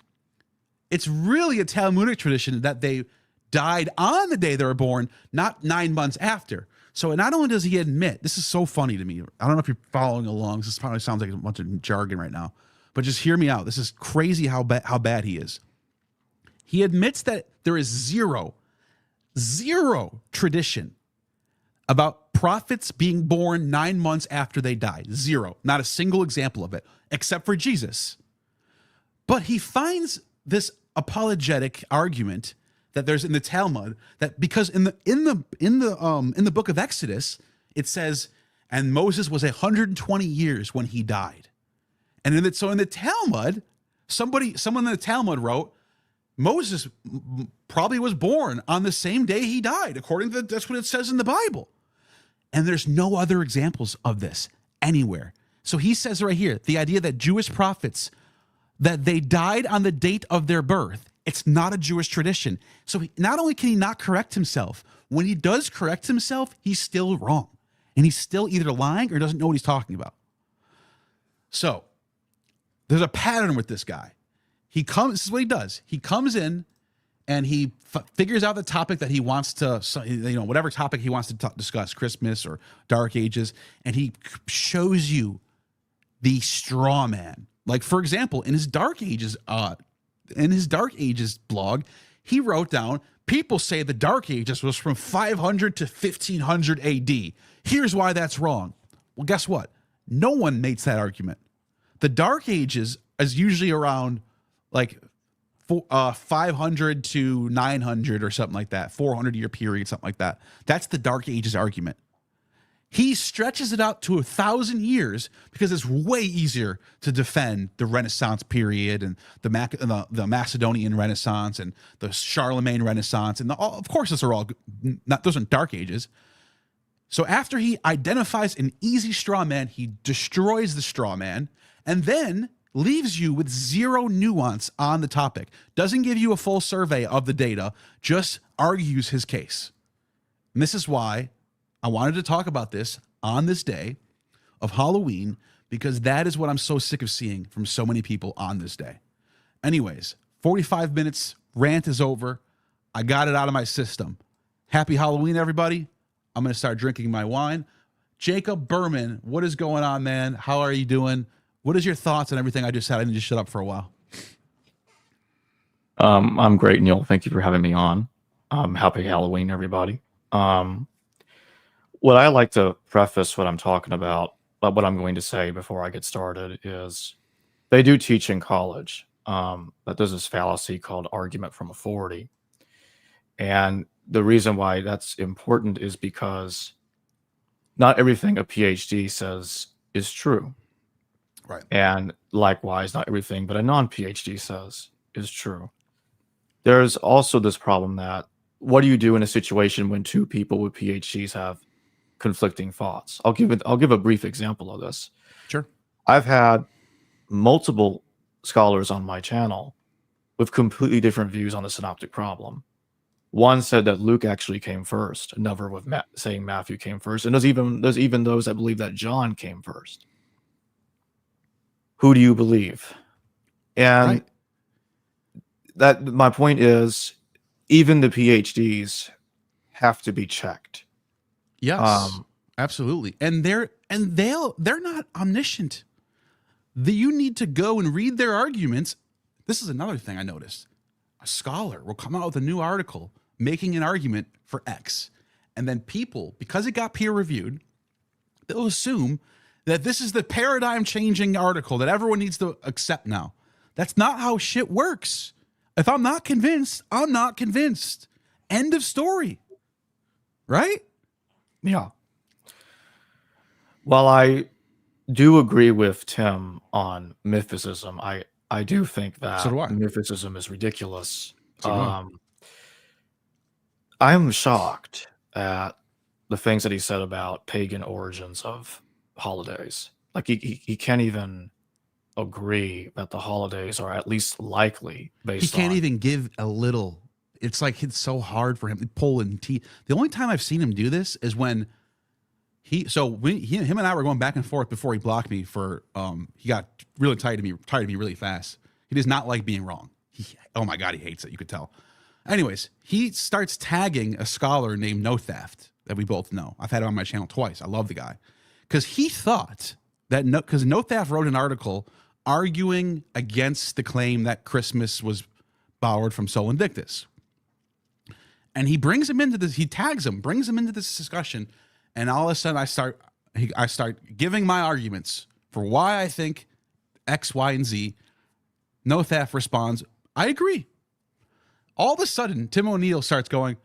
It's really a Talmudic tradition that they died on the day they were born, not 9 months after. So not only does he admit, this is so funny to me. I don't know if you're following along. This probably sounds like a bunch of jargon right now, but just hear me out. This is crazy how bad he is. He admits that there is zero tradition about prophets being born 9 months after they die. Zero. Not a single example of it, except for Jesus. But he finds this apologetic argument that there's in the Talmud, that because in the book of Exodus, it says, and Moses was 120 years when he died. And in the Talmud, someone in the Talmud wrote, Moses probably was born on the same day he died, according to that's what it says in the Bible. And there's no other examples of this anywhere. So he says right here, the idea that Jewish prophets, that they died on the date of their birth, it's not a Jewish tradition. So not only can he not correct himself, when he does correct himself, he's still wrong. And he's still either lying or doesn't know what he's talking about. So there's a pattern with this guy. This is what he does. He comes in and he figures out the topic that he wants to, whatever topic he wants to discuss, Christmas or Dark Ages, and he shows you the straw man. Like, for example, in his Dark Ages blog, he wrote down, people say the Dark Ages was from 500 to 1500 AD. Here's why that's wrong. Well, guess what? No one makes that argument. The Dark Ages is usually around like 500 to 900 or something like that, 400-year period, something like that. That's the Dark Ages argument. He stretches it out to 1,000 years because it's way easier to defend the Renaissance period and the Macedonian Renaissance and the Charlemagne Renaissance. And of course, those aren't Dark Ages. So after he identifies an easy straw man, he destroys the straw man and then leaves you with zero nuance on the topic. Doesn't give you a full survey of the data, just argues his case. And this is why I wanted to talk about this on this day of Halloween, because that is what I'm so sick of seeing from so many people on this day. Anyways, 45 minutes, rant is over. I got it out of my system. Happy Halloween, everybody. I'm going to start drinking my wine. Jacob Berman, what is going on, man? How are you doing? What is your thoughts on everything I just said? I need to shut up for a while. I'm great, Neil. Thank you for having me on. Happy Halloween, everybody. What I like to preface what I'm talking about, what I'm going to say before I get started, is they do teach in college that there's this fallacy called argument from authority. And the reason why that's important is because not everything a PhD says is true. Right. And likewise, not everything but a non-PhD says is true. There's also this problem that what do you do in a situation when two people with PhDs have conflicting thoughts? I'll give a brief example of this. Sure. I've had multiple scholars on my channel with completely different views on the synoptic problem. One said that Luke actually came first, another with saying Matthew came first, and there's even those that believe that John came first. Who do you believe? And right. that my point is, even the PhDs have to be checked. Yes, absolutely. And they're not omniscient. you need to go and read their arguments. This is another thing I noticed. A scholar will come out with a new article making an argument for X. And then people, because it got peer reviewed, they'll assume that this is the paradigm changing article that everyone needs to accept now. That's not how shit works. If I'm not convinced, I'm not convinced. End of story. Right? Yeah. While I do agree with Tim on mythicism, I do think that So do I. mythicism is ridiculous. So do I. I'm shocked at the things that he said about pagan origins of holidays. Like he can't even agree that the holidays are at least likely based He can't on even give a little. It's like it's so hard for him to pull and teeth. The only time I've seen him do this is when him and I were going back and forth before he blocked me for he got really tired of me really fast. He does not like being wrong. Oh my God, he hates it. You could tell. Anyways, he starts tagging a scholar named No Theft that we both know. I've had him on my channel twice. I love the guy because he thought that because No Theft wrote an article arguing against the claim that Christmas was borrowed from Sol Invictus. And he brings him into this, he tags him, brings him into this discussion. And all of a sudden I start giving my arguments for why I think X, Y, and Z. No Theft responds, I agree. All of a sudden, Tim O'Neill starts going,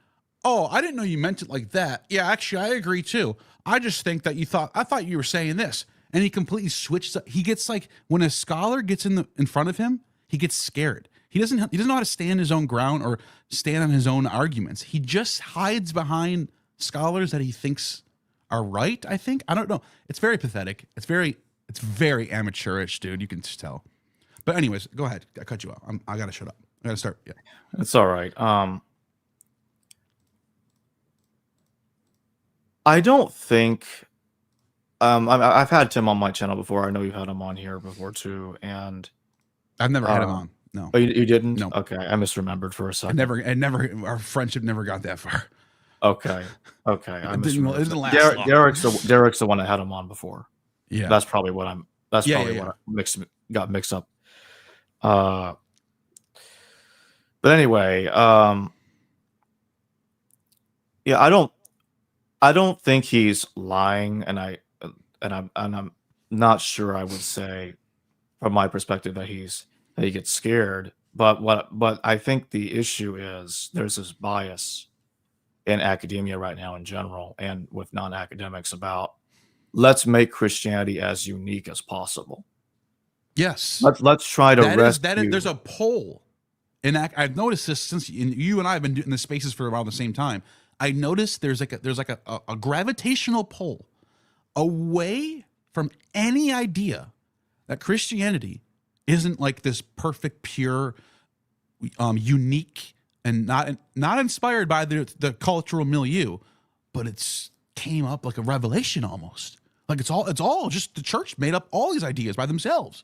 oh, I didn't know you meant it like that. Yeah, actually, I agree too. I just think that I thought you were saying this. And he completely switches up. He gets like, when a scholar gets in front of him, he gets scared. He doesn't know how to stand his own ground or stand on his own arguments. He just hides behind scholars that he thinks are right, I think. I don't know. It's very pathetic. It's very amateurish, dude. You can just tell. But anyways, go ahead. I cut you off. I got to shut up. I got to start. Yeah. It's all right. I don't think I've had Tim on my channel before. I know you've had him on here before too, and I've never had him on. No. Oh, you didn't? No. Okay, I misremembered for a second. Our friendship never got that far. Okay. I misremembered. Derek's the one that had him on before. Yeah. That's probably what what I got mixed up. But anyway, yeah, I don't think he's lying, and I'm not sure I would say from my perspective that he gets scared. But I think the issue is there's this bias in academia right now in general and with non-academics about let's make Christianity as unique as possible. Yes. Let's try to rescue. There's a poll. And I've noticed this since you and I have been doing the spaces for around the same time. I noticed there's like a gravitational pull away from any idea that Christianity isn't like this perfect, pure, unique, and not inspired by the cultural milieu, but it's came up like a revelation almost. Like it's all just the church made up all these ideas by themselves.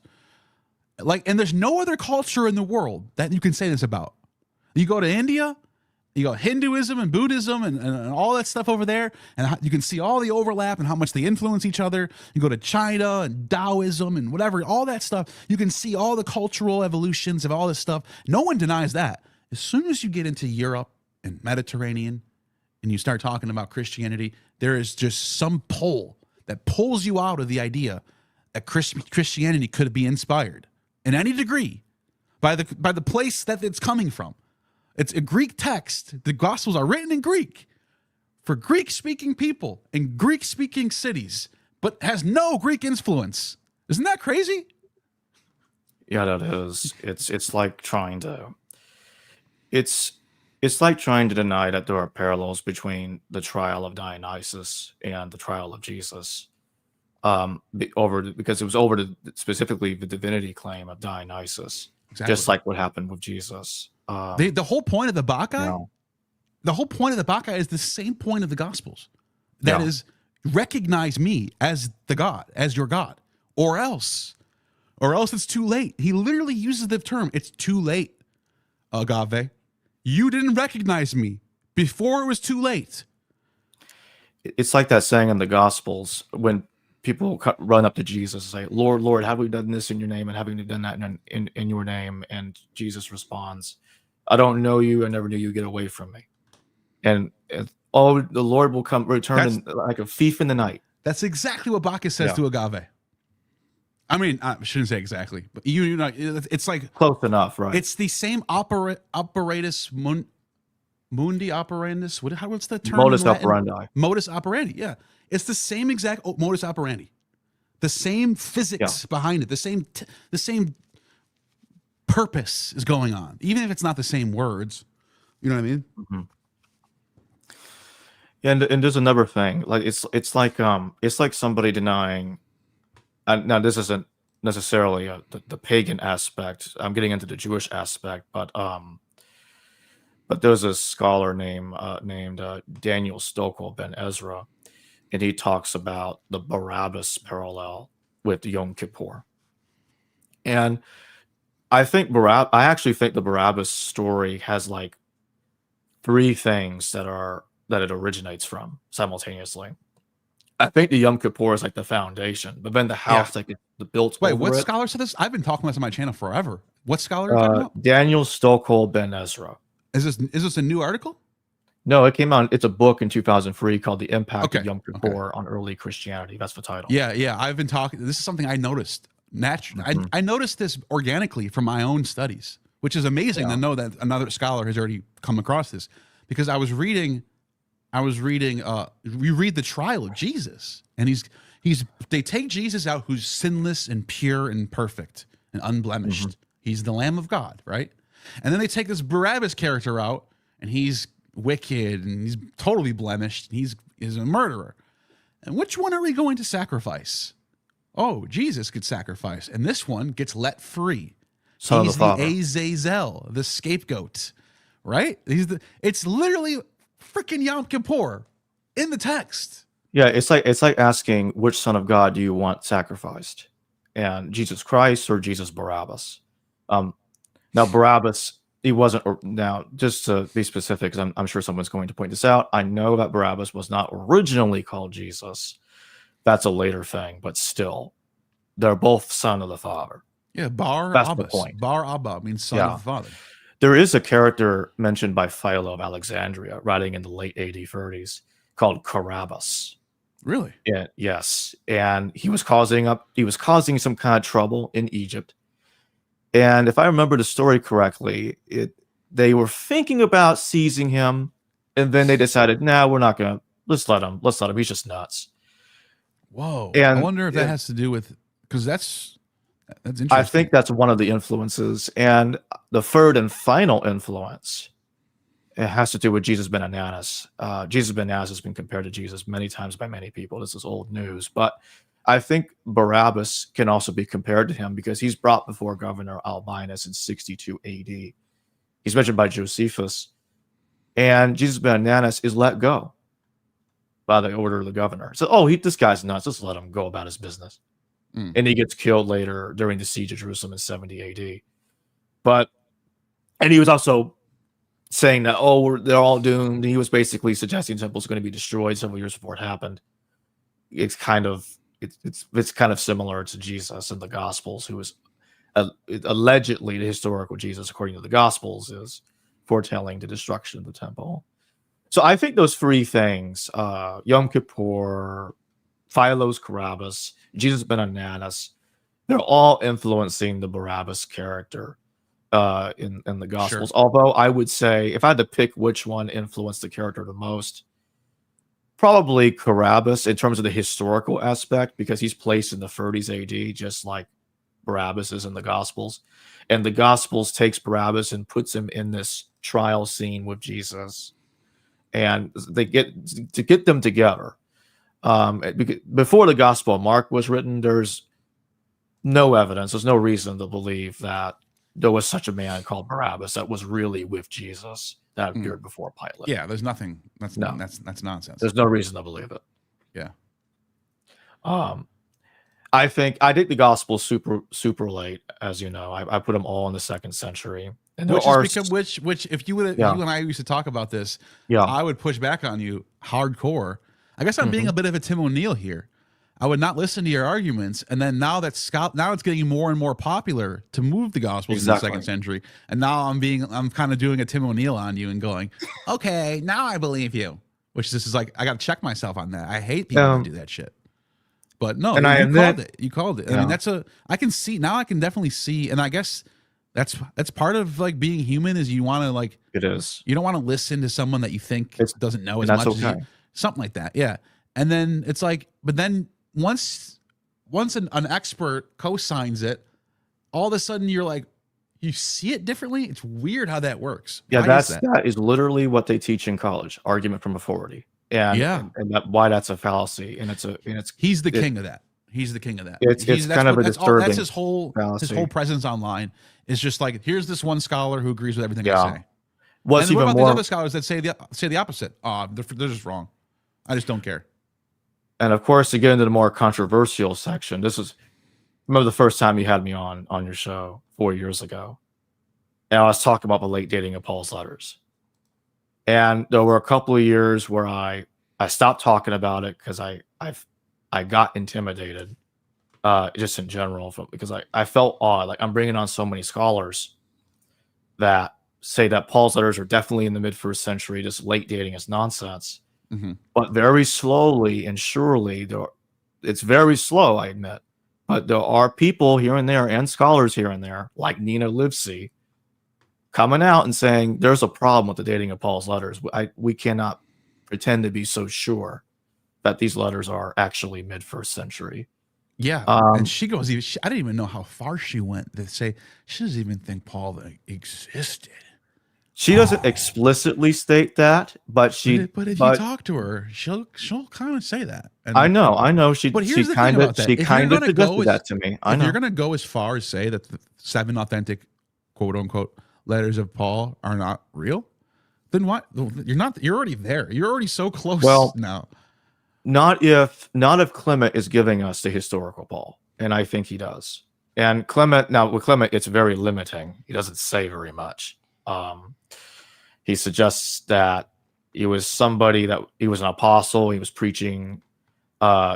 Like, and there's no other culture in the world that you can say this about. You go to India, you go Hinduism and Buddhism and all that stuff over there, and you can see all the overlap and how much they influence each other. You go to China and Taoism and whatever, all that stuff. You can see all the cultural evolutions of all this stuff. No one denies that. As soon as you get into Europe and Mediterranean and you start talking about Christianity, there is just some pull that pulls you out of the idea that Christianity could be inspired in any degree by the place that it's coming from. It's a Greek text. The Gospels are written in Greek for Greek-speaking people in Greek-speaking cities, but has no Greek influence. Isn't that crazy? Yeah, that is. It's like trying to. It's like trying to deny that there are parallels between the trial of Dionysus and the trial of Jesus. Because it was over specifically the divinity claim of Dionysus, Exactly. just like what happened with Jesus. The whole point of the Bacchae, No. the whole point of the Bacchae is the same point of the Gospels. That Yeah. is, recognize me as the God, as your God, or else it's too late. He literally uses the term, it's too late, agave. You didn't recognize me before it was too late. It's like that saying in the Gospels when people run up to Jesus and say, Lord, Lord, have we done this in your name and having done that in your name? And Jesus responds, I don't know you. I never knew you. Get away from me. And the Lord will return like a thief in the night. That's exactly what Bacchus says to Agave. I mean, I shouldn't say exactly, but you know, it's like close enough, right? It's the same operatus mundi operandus. What's the term? Modus operandi. Modus operandi. Yeah, it's the same exact modus operandi. The same physics behind it. The same purpose is going on, even if it's not the same words. You know what I mean? Mm-hmm. And there's another thing. Like it's like somebody denying. Now this isn't necessarily the pagan aspect. I'm getting into the Jewish aspect, but there's a scholar named Daniel Stokel Ben Ezra, and he talks about the Barabbas parallel with Yom Kippur. And I actually think the Barabbas story has like three things that it originates from simultaneously. I think the Yom Kippur is like the foundation, but then the house like the built. Wait, what scholar said this? I've been talking about this on my channel forever. What scholar are you talking about? Daniel Stokel Ben Ezra. Is this a new article? No, it came out. It's a book in 2003 called "The Impact of Yom Kippur on Early Christianity." That's the title. Yeah. I've been talking. This is something I noticed naturally. I noticed this organically from my own studies, which is amazing to know that another scholar has already come across this. Because I was reading. We read the trial of Jesus, and they take Jesus out, who's sinless and pure and perfect and unblemished. He's the Lamb of God, right? And then they take this Barabbas character out, and he's wicked and he's totally blemished. And he's a murderer. And which one are we going to sacrifice? Oh, Jesus could sacrifice, and this one gets let free. He's the Azazel, the scapegoat, right? It's literally freaking Yom Kippur in the text. Yeah, it's like asking which son of God do you want sacrificed, and Jesus Christ or Jesus Barabbas. Now Barabbas, he wasn't. Now, just to be specific, because I'm sure someone's going to point this out. I know that Barabbas was not originally called Jesus. That's a later thing, but still, they're both son of the Father. Yeah, Bar That's Abbas. the point. Bar Abba means son of the Father. There is a character mentioned by Philo of Alexandria, writing in the late AD 30s, called Carabbas. Really? Yeah. Yes, and he was causing some kind of trouble in Egypt. And if I remember the story correctly, they were thinking about seizing him, and then they decided, we're not gonna. Let's let him. He's just nuts. Whoa! And I wonder if that has to do with, because that's interesting. I think that's one of the influences, and the third and final influence, it has to do with Jesus ben Ananus. Jesus ben Ananus has been compared to Jesus many times by many people. This is old news, but I think Barabbas can also be compared to him because he's brought before Governor Albinus in 62 AD. He's mentioned by Josephus, and Jesus ben Ananus is let go by the order of the governor. So, this guy's nuts. Let's let him go about his business. And he gets killed later during the siege of Jerusalem in 70 AD. And he was also saying that, they're all doomed. He was basically suggesting the temple's going to be destroyed several years before it happened. It's kind of similar to Jesus in the Gospels, who is allegedly the historical Jesus, according to the Gospels, is foretelling the destruction of the temple. So I think those three things, Yom Kippur, Philo's Carabbas, Jesus ben Ananus, they're all influencing the Barabbas character in the Gospels. Sure. Although I would say, if I had to pick which one influenced the character the most, probably Carabbas in terms of the historical aspect, because he's placed in the 30s AD, just like Barabbas is in the Gospels. And the Gospels takes Barabbas and puts him in this trial scene with Jesus. And they get them together. Before the Gospel of Mark was written, there's no evidence. There's no reason to believe that there was such a man called Barabbas that was really with Jesus that appeared before Pilate. Yeah, there's nothing. That's nonsense. There's no reason to believe it. Yeah. I think the Gospel's super late, as you know. I put them all in the 2nd century. And which if you and I used to talk about this, I would push back on you hardcore. I guess I'm being a bit of a Tim O'Neill here. I would not listen to your arguments. And then now now it's getting more and more popular to move the Gospels in the second century. And now I'm kind of doing a Tim O'Neill on you and going, okay, now I believe you. Which this is like, I got to check myself on that. I hate people that do that shit. But no, and you called it. I mean, I can see now. I can definitely see, and I guess that's part of like being human is you want to like. It is. You don't want to listen to someone that you think doesn't know as much as you. Something like that, yeah. And then it's like, but then once an expert co-signs it, all of a sudden you're like, you see it differently. It's weird how that works. Yeah, that is literally what they teach in college. Argument from authority. And why that's a fallacy, and he's the king of that. He's the king of that. It's kind of a disturbing. That's his whole presence online is just like, here's this one scholar who agrees with everything I say. Well, and what about these other scholars that say the opposite? They're just wrong. I just don't care. And of course, to get into the more controversial section, remember the first time you had me on your show 4 years ago, and I was talking about the late dating of Paul's letters. And there were a couple of years where I stopped talking about it because I got intimidated, just in general, because I felt odd. Like I'm bringing on so many scholars that say that Paul's letters are definitely in the mid-first century. Just late dating is nonsense. Mm-hmm. But very slowly and surely, it's very slow, I admit. But there are people here and there and scholars here and there, like Nina Livesey, coming out and saying there's a problem with the dating of Paul's letters. We cannot pretend to be so sure that these letters are actually mid-first century. Yeah, and she goes, I didn't even know how far she went to say she doesn't even think Paul existed. She doesn't explicitly state that, but if you talk to her, she'll kind of say that. And I know. She kind of suggested that to me. If you're gonna go as far as say that the 7 authentic, quote unquote, letters of Paul are not real, then what? You're already there. You're already so close. Well, now, not if Clement is giving us the historical Paul, and I think he does. And with Clement, it's very limiting. He doesn't say very much. He suggests that he was he was an apostle. He was preaching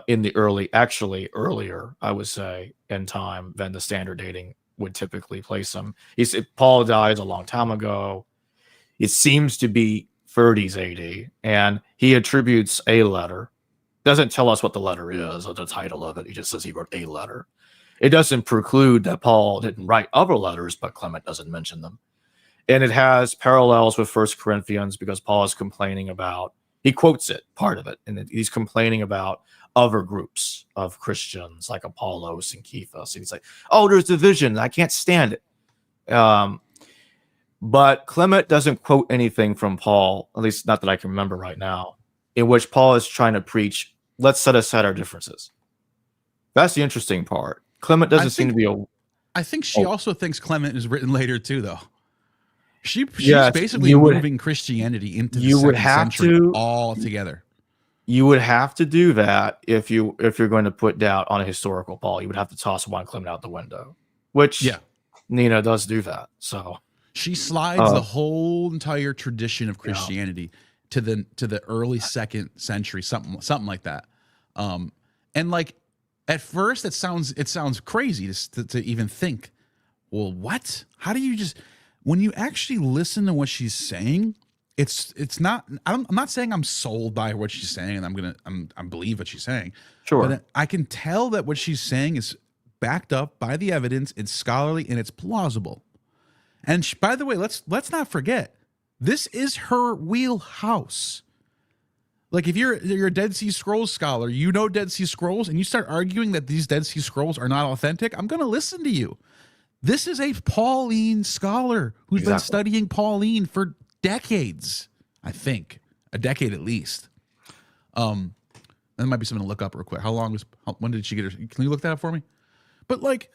in the earlier, I would say, in time than the standard dating would typically place him. He said Paul died a long time ago. It seems to be 30s AD, and he attributes a letter. Doesn't tell us what the letter is or the title of it. He just says he wrote a letter. It doesn't preclude that Paul didn't write other letters, but Clement doesn't mention them. And it has parallels with 1 Corinthians because Paul is complaining about, he quotes it, part of it, and he's complaining about other groups of Christians like Apollos and Cephas. And he's like, oh, there's division. I can't stand it. But Clement doesn't quote anything from Paul, at least not that I can remember right now, in which Paul is trying to preach, let's set aside our differences. That's the interesting part. Clement doesn't seem to be I think she also thinks Clement is written later too, though. She's basically moving Christianity into the second century altogether. You would have to do that if you're going to put doubt on a historical Paul. You would have to toss one Clement out the window, which Nina does do that. So she slides the whole entire tradition of Christianity to the early second century, something like that. And like at first it sounds crazy to even think, well, what? How do you just, when you actually listen to what she's saying, it's not, I'm not saying I'm sold by what she's saying and I believe what she's saying. Sure. But I can tell that what she's saying is backed up by the evidence, it's scholarly, and it's plausible. And by the way, let's not forget, this is her wheelhouse. Like if you're a Dead Sea Scrolls scholar, you know Dead Sea Scrolls, and you start arguing that these Dead Sea Scrolls are not authentic, I'm going to listen to you. This is a Pauline scholar who's been studying Pauline for decades, I think. A decade at least. That might be something to look up real quick. When did she get her? Can you look that up for me? But like,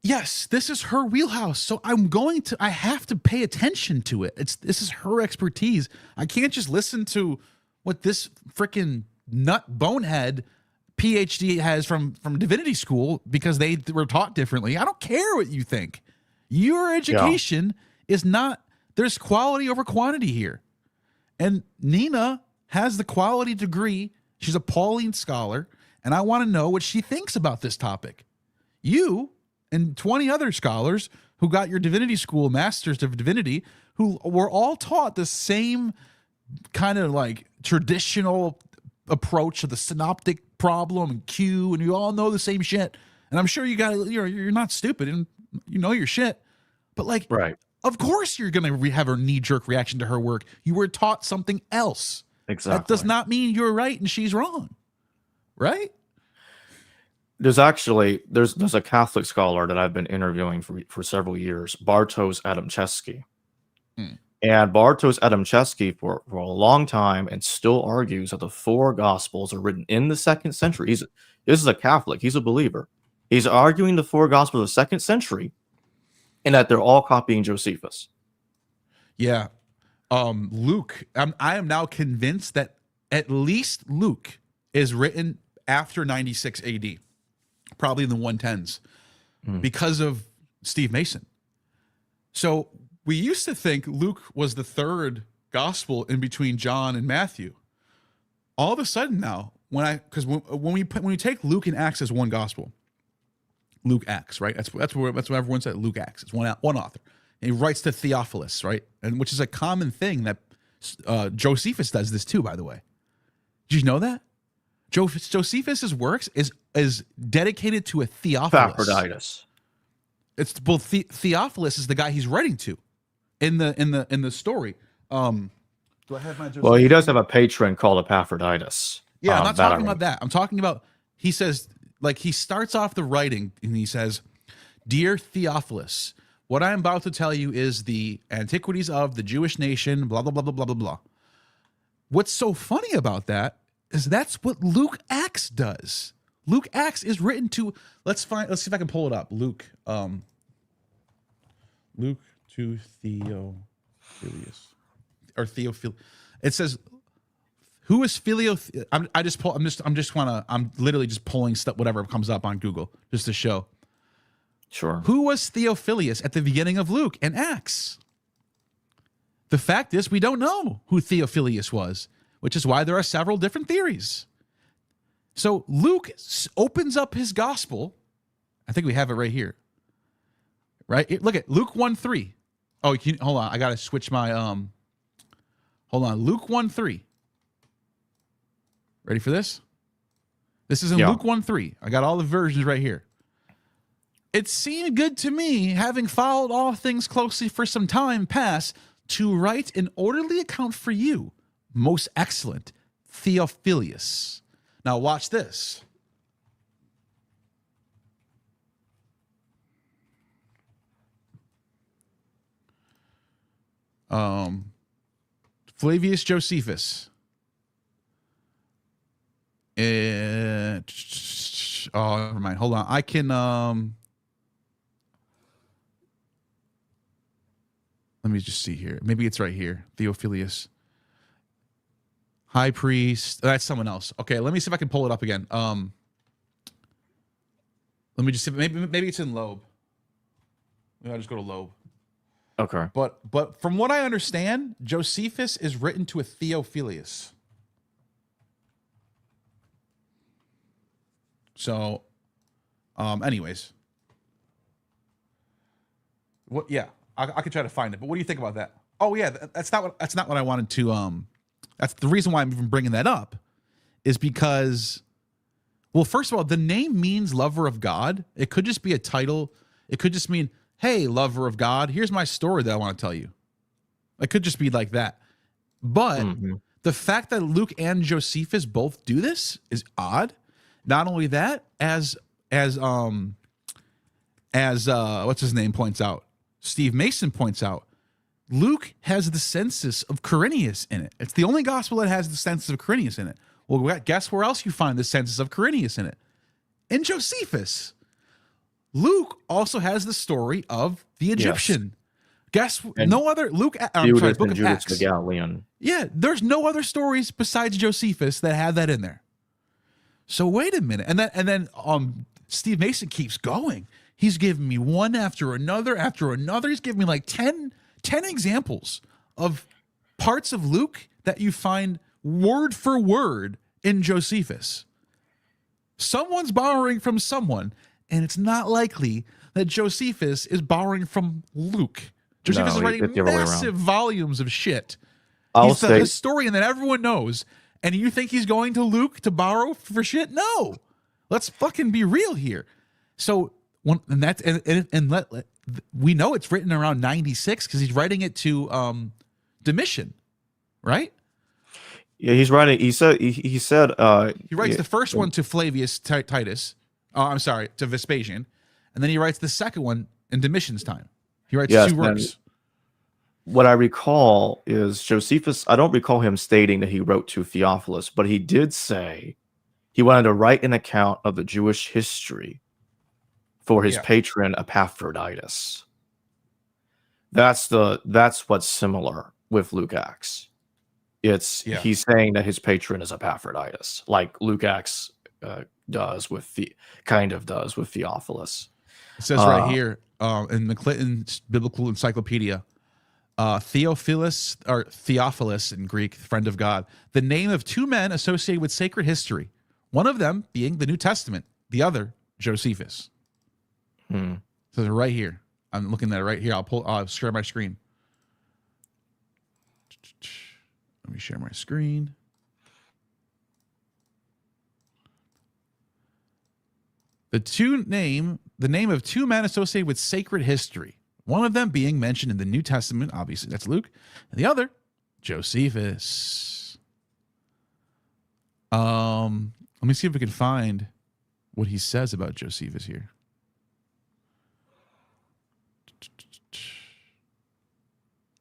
yes, this is her wheelhouse. So I have to pay attention to it. This is her expertise. I can't just listen to what this freaking nut bonehead PhD has from divinity school because they were taught differently. I don't care what you think. Your education is not, there's quality over quantity here. And Nina has the quality degree. She's a Pauline scholar, and I want to know what she thinks about this topic. You and 20 other scholars who got your divinity school masters of divinity, who were all taught the same kind of like traditional approach to the synoptic problem and Q, and you all know the same shit. And I'm sure you're not stupid and you know your shit. But like, Right. of course you're going to have a knee-jerk reaction to her work. You were taught something else. Exactly. That does not mean you're right and she's wrong. Right? There's a Catholic scholar that I've been interviewing for several years, Bartosz Adamczewski. And Bartosz Adamczewski for a long time and still argues that the 4 Gospels are written in the 2nd century. This is a Catholic. He's a believer. He's arguing the 4 Gospels of the 2nd century and that they're all copying Josephus. Yeah. Luke, I am now convinced that at least Luke is written after 96 AD, probably in the 110s, because of Steve Mason. So we used to think Luke was the 3rd gospel in between John and Matthew. All of a sudden now, when we take Luke and Acts as one gospel, Luke Acts, right? That's what everyone said. Luke Acts. It's one author. And he writes to Theophilus, right? And which is a common thing that Josephus does this too, by the way. Did you know that? Josephus's works is dedicated to a Theophilus. Epaphroditus. It's Theophilus is the guy he's writing to in the story. Do I have my Josephus? Well, he does have a patron called Epaphroditus. Yeah, I'm not talking about that. I'm talking about, he says, like, he starts off the writing and he says, "Dear Theophilus, what I am about to tell you is the antiquities of the Jewish nation, blah, blah, blah, blah, blah, blah, blah." What's so funny about that is that's what Luke Acts does. Luke Acts is written to, let's see if I can pull it up. Luke to Theophilus. Or Theophil. It says, who is Filio? I'm literally just pulling stuff, whatever comes up on Google, just to show. Sure. Who was Theophilus at the beginning of Luke and Acts? The fact is, we don't know who Theophilus was, which is why there are several different theories. So Luke opens up his gospel. I think we have it right here. Right? Look at Luke 1:3. Oh, hold on. I got to switch my, hold on. Luke 1:3. Ready for this? This is in Luke 1:3. I got all the versions right here. "It seemed good to me, having followed all things closely for some time past, to write an orderly account for you, most excellent Theophilus." Now watch this. Flavius Josephus. Oh, never mind. Hold on. I can let me just see here. Maybe it's right here. Theophilus. High priest. That's someone else. Okay, let me see if I can pull it up again. Let me just see. Maybe it's in Loeb. Maybe I'll just go to Loeb. Okay. But from what I understand, Josephus is written to a Theophilus. So, anyways, what? Yeah, I could try to find it. But what do you think about that? Oh yeah, that's not what I wanted to. That's the reason why I'm even bringing that up, is because, well, first of all, the name means lover of God. It could just be a title. It could just mean, hey, lover of God, here's my story that I want to tell you. It could just be like that. But the fact that Luke and Josephus both do this is odd. Not only that, as what's his name points out, Steve Mason points out, Luke has the census of Quirinius in it. It's the only gospel that has the census of Quirinius in it. Well, guess where else you find the census of Quirinius in it? In Josephus. Luke also has the story of the Egyptian. Yes. No other Luke. I'm sorry, Book of Acts. The Galilean. Yeah, there's no other stories besides Josephus that have that in there. So wait a minute, and then Steve Mason keeps going. He's giving me one after another. He's giving me like 10 examples of parts of Luke that you find word for word in Josephus. Someone's borrowing from someone, and it's not likely that Josephus is borrowing from Luke. Josephus is writing it's the other way around. massive volumes of shit. I'll He's the say- historian that everyone knows, and you think he's going to Luke to borrow for shit? No. Let's fucking be real here. So we know it's written around 96 because he's writing it to Domitian, right? Yeah, he's writing. He said. He writes the first one to Flavius Titus. I'm sorry, to Vespasian, and then he writes the second one in Domitian's time. He writes two works. What I recall is Josephus. I don't recall him stating that he wrote to Theophilus, but he did say he wanted to write an account of the Jewish history for his patron Epaphroditus. That's what's similar with Luke Acts. He's saying that his patron is Epaphroditus, like Luke Acts does with Theophilus. It says right here in the Clinton Biblical Encyclopedia, Theophilus or Theophilus in Greek, friend of God, the name of two men associated with sacred history. One of them being the New Testament, the other Josephus. So they're right here. I'm looking at it right here. I'll share my screen. Let me share my screen. The name of two men associated with sacred history. One of them being mentioned in the New Testament, obviously that's Luke, and the other, Josephus. Let me see if we can find what he says about Josephus here.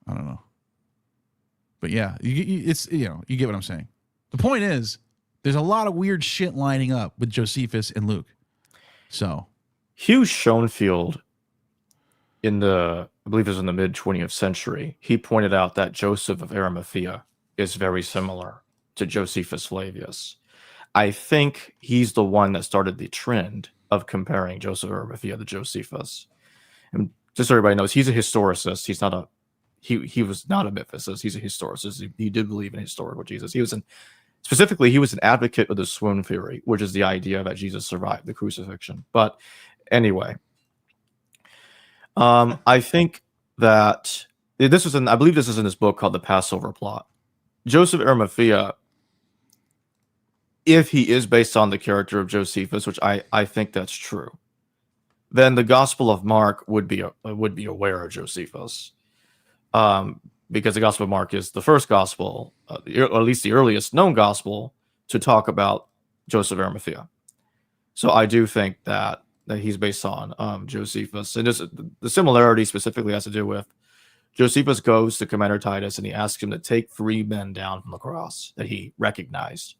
I don't know. But yeah, you get what I'm saying. The point is, there's a lot of weird shit lining up with Josephus and Luke. So, Hugh Schoenfield, I believe it was in the mid 20th century, he pointed out that Joseph of Arimathea is very similar to Josephus Flavius. I think he's the one that started the trend of comparing Joseph of Arimathea to Josephus. And just so everybody knows, he's a historicist. He's not a he was not a mythicist. He's a historicist. He did believe in historical Jesus. He was an advocate of the swoon theory, which is the idea that Jesus survived the crucifixion. But anyway, I think that I believe this is in this book called The Passover Plot. Joseph of Arimathea, if he is based on the character of Josephus, which I think that's true, then the Gospel of Mark would be aware of Josephus. Because the Gospel of Mark is the first gospel, or at least the earliest known gospel, to talk about Joseph of Arimathea. So I do think that he's based on Josephus. And the similarity specifically has to do with Josephus goes to Commander Titus and he asks him to take 3 men down from the cross that he recognized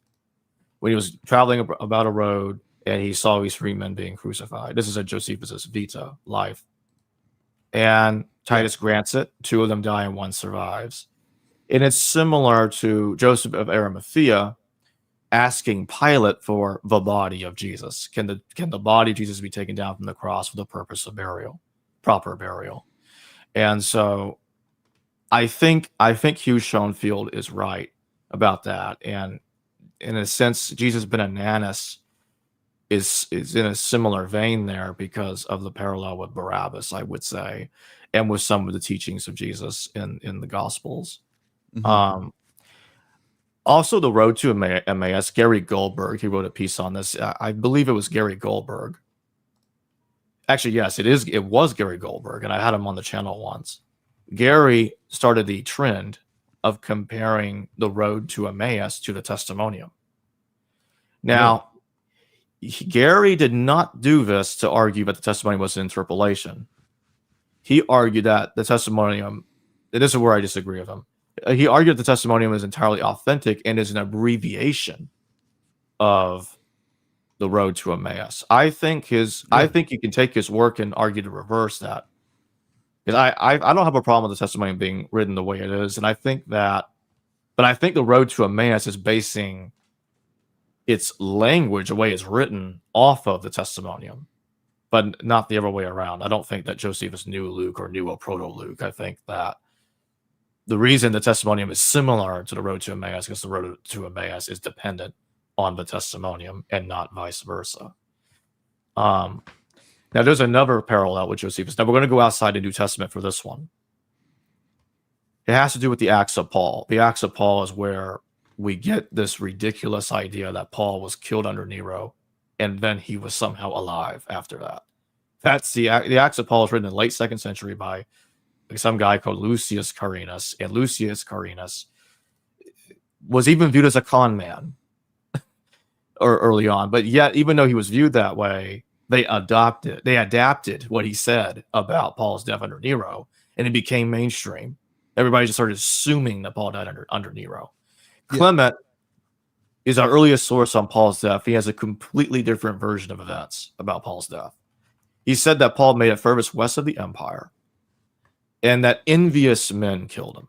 when he was traveling about a road and he saw these 3 men being crucified. This is at Josephus's Vita, life. And Titus grants it. 2 of them die and 1 survives. And it's similar to Joseph of Arimathea asking Pilate for the body of Jesus. Can the body of Jesus be taken down from the cross for the purpose of burial, proper burial? And so I think Hugh Schoenfield is right about that. And in a sense, Jesus Benananis is in a similar vein there because of the parallel with Barabbas, I would say, and with some of the teachings of Jesus in the Gospels. Mm-hmm. Also, the road to Emmaus, Gary Goldberg, he wrote a piece on this. I believe it was Gary Goldberg. Actually, yes, it was Gary Goldberg, and I had him on the channel once. Gary started the trend of comparing the road to Emmaus to the Testimonium. Now, Gary did not do this to argue that the Testimonium was an interpolation. He argued that the Testimonium, and this is where I disagree with him, he argued that the Testimonium is entirely authentic and is an abbreviation of the road to Emmaus. I think you can take his work and argue to reverse that. Because I don't have a problem with the Testimonium being written the way it is, and I think the road to Emmaus is basing its language, the way it's written, off of the Testimonium, but not the other way around. I don't think that Josephus knew Luke or knew a proto-Luke. I think that the reason the testimonium is similar to the road to Emmaus because the road to Emmaus is dependent on the testimonium and not vice versa. Now, there's another parallel with Josephus. Now, we're going to go outside the New Testament for this one. It has to do with the Acts of Paul. The Acts of Paul is where we get this ridiculous idea that Paul was killed under Nero, and then he was somehow alive after that. That's the Acts of Paul is written in the late 2nd century by some guy called Lucius Carinus, and Lucius Carinus was even viewed as a con man or early on. But yet, even though he was viewed that way, they adapted what he said about Paul's death under Nero, and it became mainstream. Everybody just started assuming that Paul died under Nero. Yeah. Clement is our earliest source on Paul's death. He has a completely different version of events about Paul's death. He said that Paul made it furthest west of the empire, and that envious men killed him.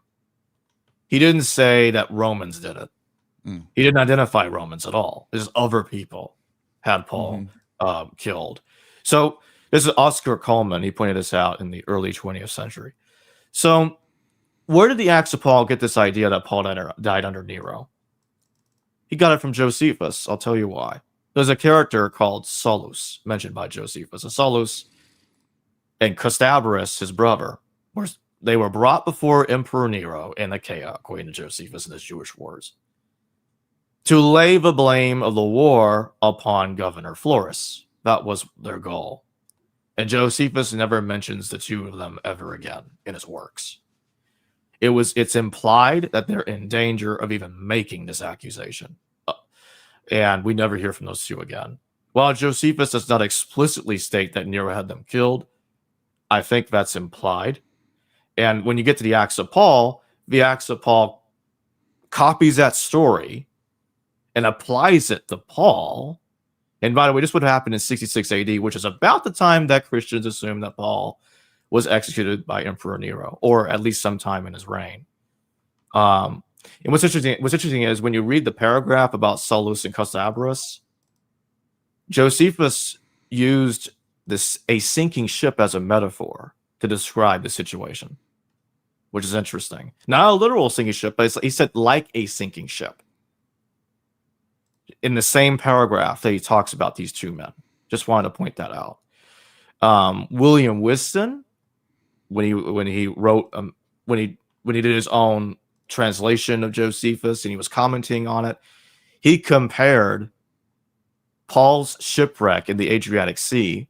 He didn't say that Romans did it. He didn't identify Romans at all. Just other people had Paul killed. So this is Oscar Coleman. He pointed this out in the early 20th century. So where did the Acts of Paul get this idea that Paul died under Nero? He got it from Josephus. I'll tell you why. There's a character called Solus, mentioned by Josephus. And Solus and Costabarus, his brother, they were brought before Emperor Nero in Achaia, according to Josephus in his Jewish Wars, to lay the blame of the war upon Governor Florus. That was their goal. And Josephus never mentions the two of them ever again in his works. It's implied that they're in danger of even making this accusation. And we never hear from those two again. While Josephus does not explicitly state that Nero had them killed, I think that's implied. And when you get to the Acts of Paul, the Acts of Paul copies that story and applies it to Paul. And by the way, this would happen in 66 AD, which is about the time that Christians assumed that Paul was executed by Emperor Nero, or at least sometime in his reign. And what's interesting is when you read the paragraph about Solus and Costabarus, Josephus used a sinking ship as a metaphor to describe the situation, which is interesting. Not a literal sinking ship, but he said like a sinking ship. In the same paragraph that he talks about these two men. Just wanted to point that out. William Whiston, when he did his own translation of Josephus and he was commenting on it, he compared Paul's shipwreck in the Adriatic Sea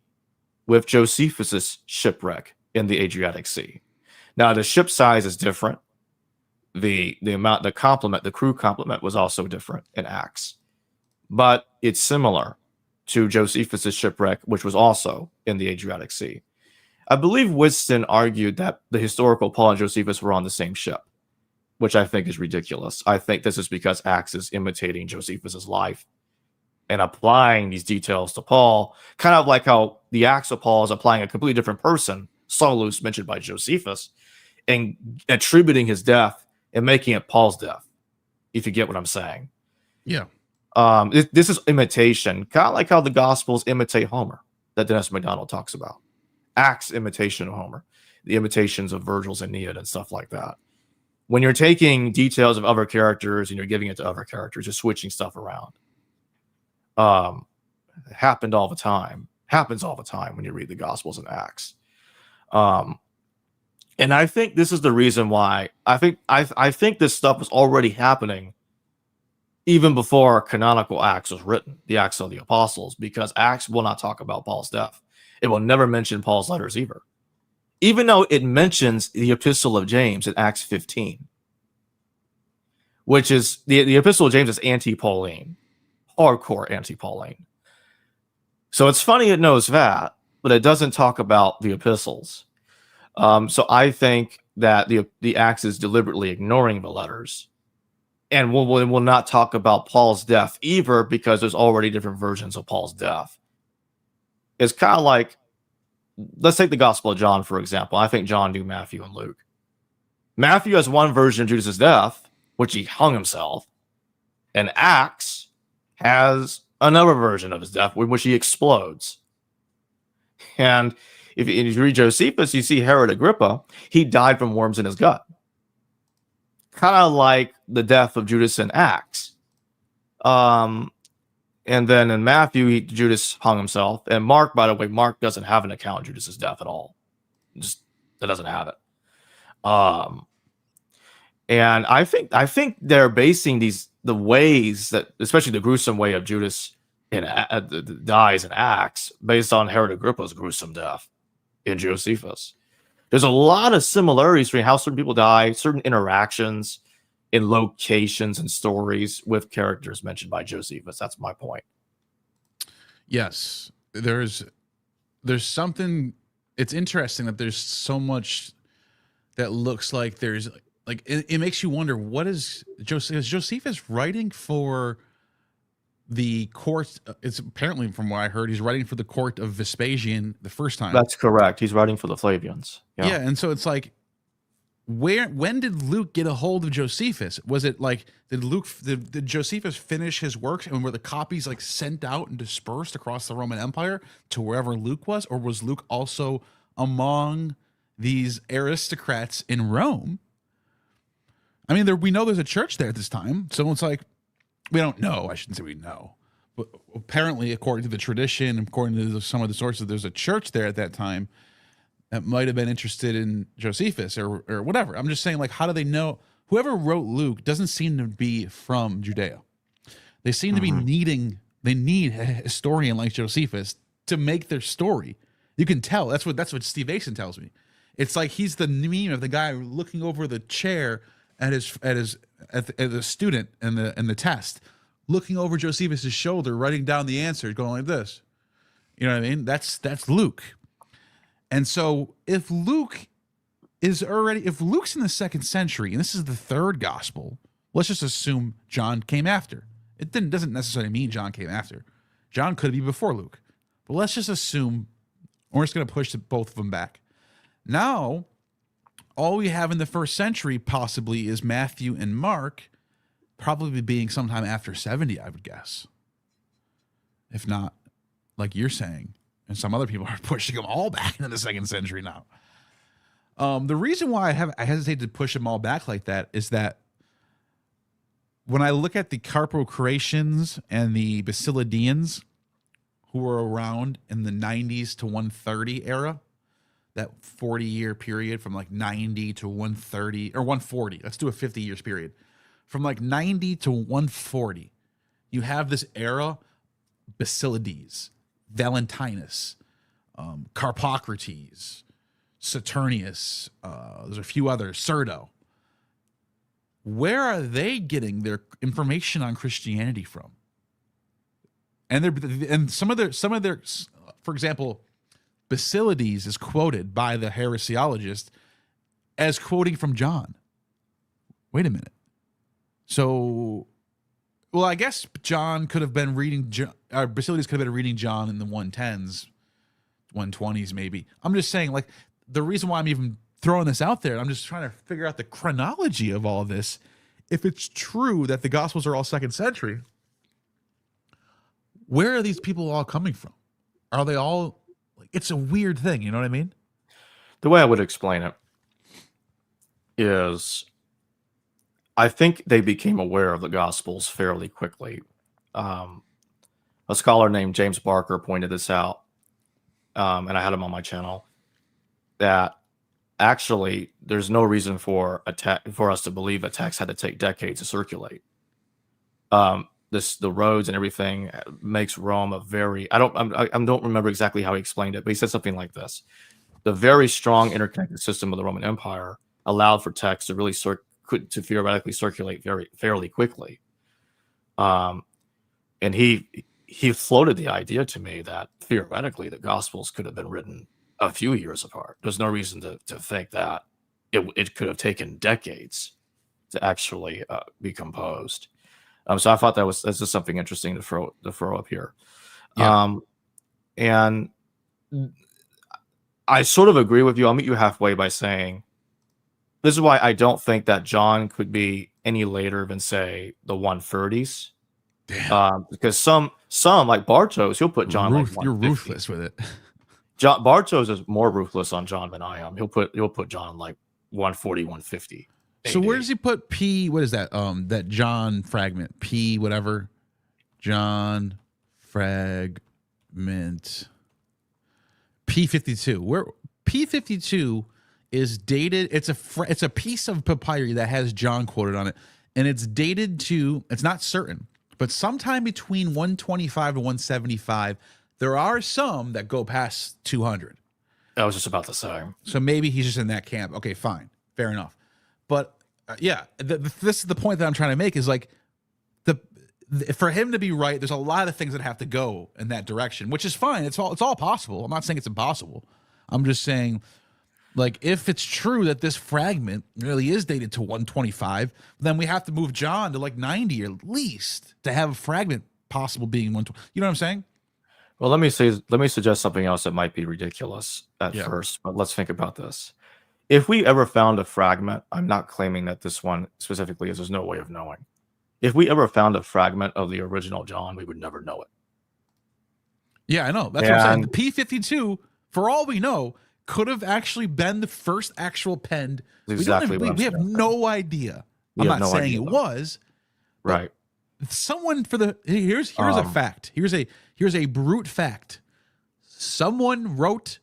with Josephus's shipwreck in the Adriatic Sea. Now the ship size is different. The crew complement was also different in Acts, but it's similar to Josephus's shipwreck, which was also in the Adriatic Sea. I believe Whiston argued that the historical Paul and Josephus were on the same ship, which I think is ridiculous. I think this is because Acts is imitating Josephus's life and applying these details to Paul, kind of like how the Acts of Paul is applying a completely different person, Solus, mentioned by Josephus, and attributing his death and making it Paul's death, if you get what I'm saying. Yeah. This is imitation, kind of like how the Gospels imitate Homer, that Dennis MacDonald talks about. Acts imitation of Homer, the imitations of Virgil's Aeneid and stuff like that. When you're taking details of other characters and you're giving it to other characters, you're switching stuff around. It happens all the time when you read the Gospels and Acts. And I think this is the reason why I think this stuff was already happening even before canonical Acts was written, the Acts of the Apostles, because Acts will not talk about Paul's death. It will never mention Paul's letters either, even though it mentions the Epistle of James in Acts 15, which is the Epistle of James is anti-Pauline, hardcore anti-Pauline. So it's funny it knows that, but it doesn't talk about the epistles. So I think that the Acts is deliberately ignoring the letters, and will not talk about Paul's death either, because there's already different versions of Paul's death. It's kind of like, let's take the Gospel of John, for example. I think John knew Matthew and Luke. Matthew has one version of Judas' death, which he hung himself, and Acts has another version of his death, in which he explodes. And if you read Josephus, you see Herod Agrippa, he died from worms in his gut. kind of like the death of Judas in Acts. And then in Matthew, Judas hung himself. And Mark, by the way, Mark doesn't have an account of Judas's death at all. Just that doesn't have it. And I think they're basing the ways that, especially the gruesome way of Judas dies in Acts, based on Herod Agrippa's gruesome death in Josephus. There's a lot of similarities between how certain people die, certain interactions in locations and stories with characters mentioned by Josephus. That's my point. Yes, there's something. It's interesting that there's so much that looks like there's like it makes you wonder, what is Josephus writing for the court? It's apparently, from what I heard, he's writing for the court of Vespasian the first time. That's correct. He's writing for the Flavians. Yeah, and so it's like, when did Luke get a hold of Josephus? Was it like, did Josephus finish his works and were the copies like sent out and dispersed across the Roman Empire to wherever Luke was? Or was Luke also among these aristocrats in Rome? I mean, we know there's a church there at this time. So it's like, we don't know. I shouldn't say we know. But apparently, according to the tradition, according to some of the sources, there's a church there at that time that might have been interested in Josephus or whatever. I'm just saying, like, how do they know? Whoever wrote Luke doesn't seem to be from Judea. They seem to be they need a historian like Josephus to make their story. You can tell. That's what Steve Asen tells me. It's like he's the meme of the guy looking over the chair at the student in the test, looking over Josephus's shoulder, writing down the answer, going like this. You know what I mean? That's Luke. And so if Luke's in the 2nd century, and this is the 3rd gospel, let's just assume John came after. It doesn't necessarily mean John came after. John could be before Luke. But let's just assume, we're just going to push both of them back. Now, all we have in the 1st century possibly is Matthew and Mark, probably being sometime after 70, I would guess. If not, like you're saying, and some other people are pushing them all back into the 2nd century now. The reason why I hesitate to push them all back like that is that when I look at the Carpocratians and the Basilidians, who were around in the 90s to 130 era, that 40-year period from like 90 to 130 or 140. Let's do a 50 years period. From like 90 to 140, you have this era, Basilides, Valentinus, Carpocrates, Saturnius, there's a few others, Serdo. Where are they getting their information on Christianity from? And some of their, for example, Basilides is quoted by the heresiologist as quoting from John. Wait a minute. So, well, I guess John could have been reading, Basilides could have been reading John in the 110s, 120s maybe. I'm just saying, like, the reason why I'm even throwing this out there, I'm just trying to figure out the chronology of all of this. If it's true that the Gospels are all 2nd century, where are these people all coming from? Are they all, like, it's a weird thing, you know what I mean? The way I would explain it is, I think they became aware of the Gospels fairly quickly. A scholar named James Barker pointed this out, and I had him on my channel, that actually there's no reason for us to believe a text had to take decades to circulate. The roads and everything makes Rome a very, I don't remember exactly how he explained it, but he said something like this: the very strong interconnected system of the Roman Empire allowed for text to really to theoretically circulate fairly quickly. And he floated the idea to me that theoretically the Gospels could have been written a few years apart. There's no reason to think that it could have taken decades to actually be composed. So I thought that's just something interesting to throw up here. Yeah. And I sort of agree with you. I'll meet you halfway by saying this is why I don't think that John could be any later than, say, the 130s. Because some like Bartos, he'll put John like 150. You're ruthless with it. Bartos is more ruthless on John than I am. He'll put John like 140, 150. So where AD. does he put P? What is that? That John fragment. P whatever. John fragment. P52. Where P52 is dated. It's a piece of papyri that has John quoted on it, and it's dated to. It's not certain, but sometime between 125 and 175. There are some that go past 200. I was just about to say. So maybe he's just in that camp. Okay, fine, fair enough. But yeah, this is the point that I'm trying to make. Is like for him to be right, there's a lot of things that have to go in that direction, which is fine. It's all possible. I'm not saying it's impossible. I'm just saying, like, if it's true that this fragment really is dated to 125, then we have to move John to like 90 or at least to have a fragment possible being 120. You know what I'm saying? Well, let me suggest something else that might be ridiculous at Yeah. first, but let's think about this. If we ever found a fragment, I'm not claiming that this one specifically is. There's no way of knowing. If we ever found a fragment of the original John, we would never know it. Yeah, I know. That's what I'm saying. The P52, for all we know, could have actually been the first actual penned. Exactly what I'm we have saying. no idea. We I'm have not no saying idea. it was. Right. Someone here's a fact. Here's a brute fact. Someone wrote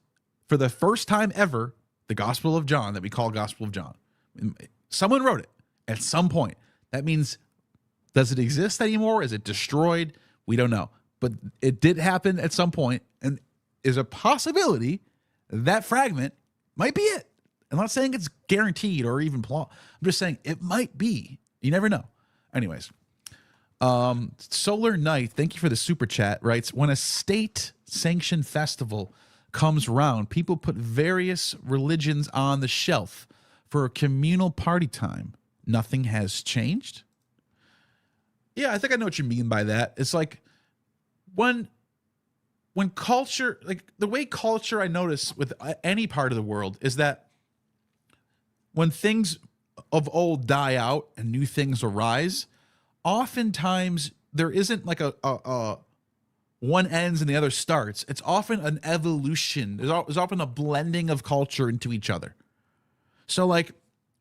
for the first time ever the Gospel of John that we call Gospel of John. Someone wrote it at some point. That means, does it exist anymore? Is it destroyed? We don't know. But it did happen at some point, and is a possibility that fragment might be it. I'm not saying it's guaranteed or even I'm just saying it might be. You never know. Anyways. Solar Knight, thank you for the super chat, writes, when a state-sanctioned festival comes round, people put various religions on the shelf for a communal party time. Nothing has changed? Yeah, I think I know what you mean by that. It's like when culture, like the way culture I notice with any part of the world is that when things of old die out and new things arise, oftentimes there isn't like a one ends and the other starts. It's often an evolution. There's often a blending of culture into each other. So, like,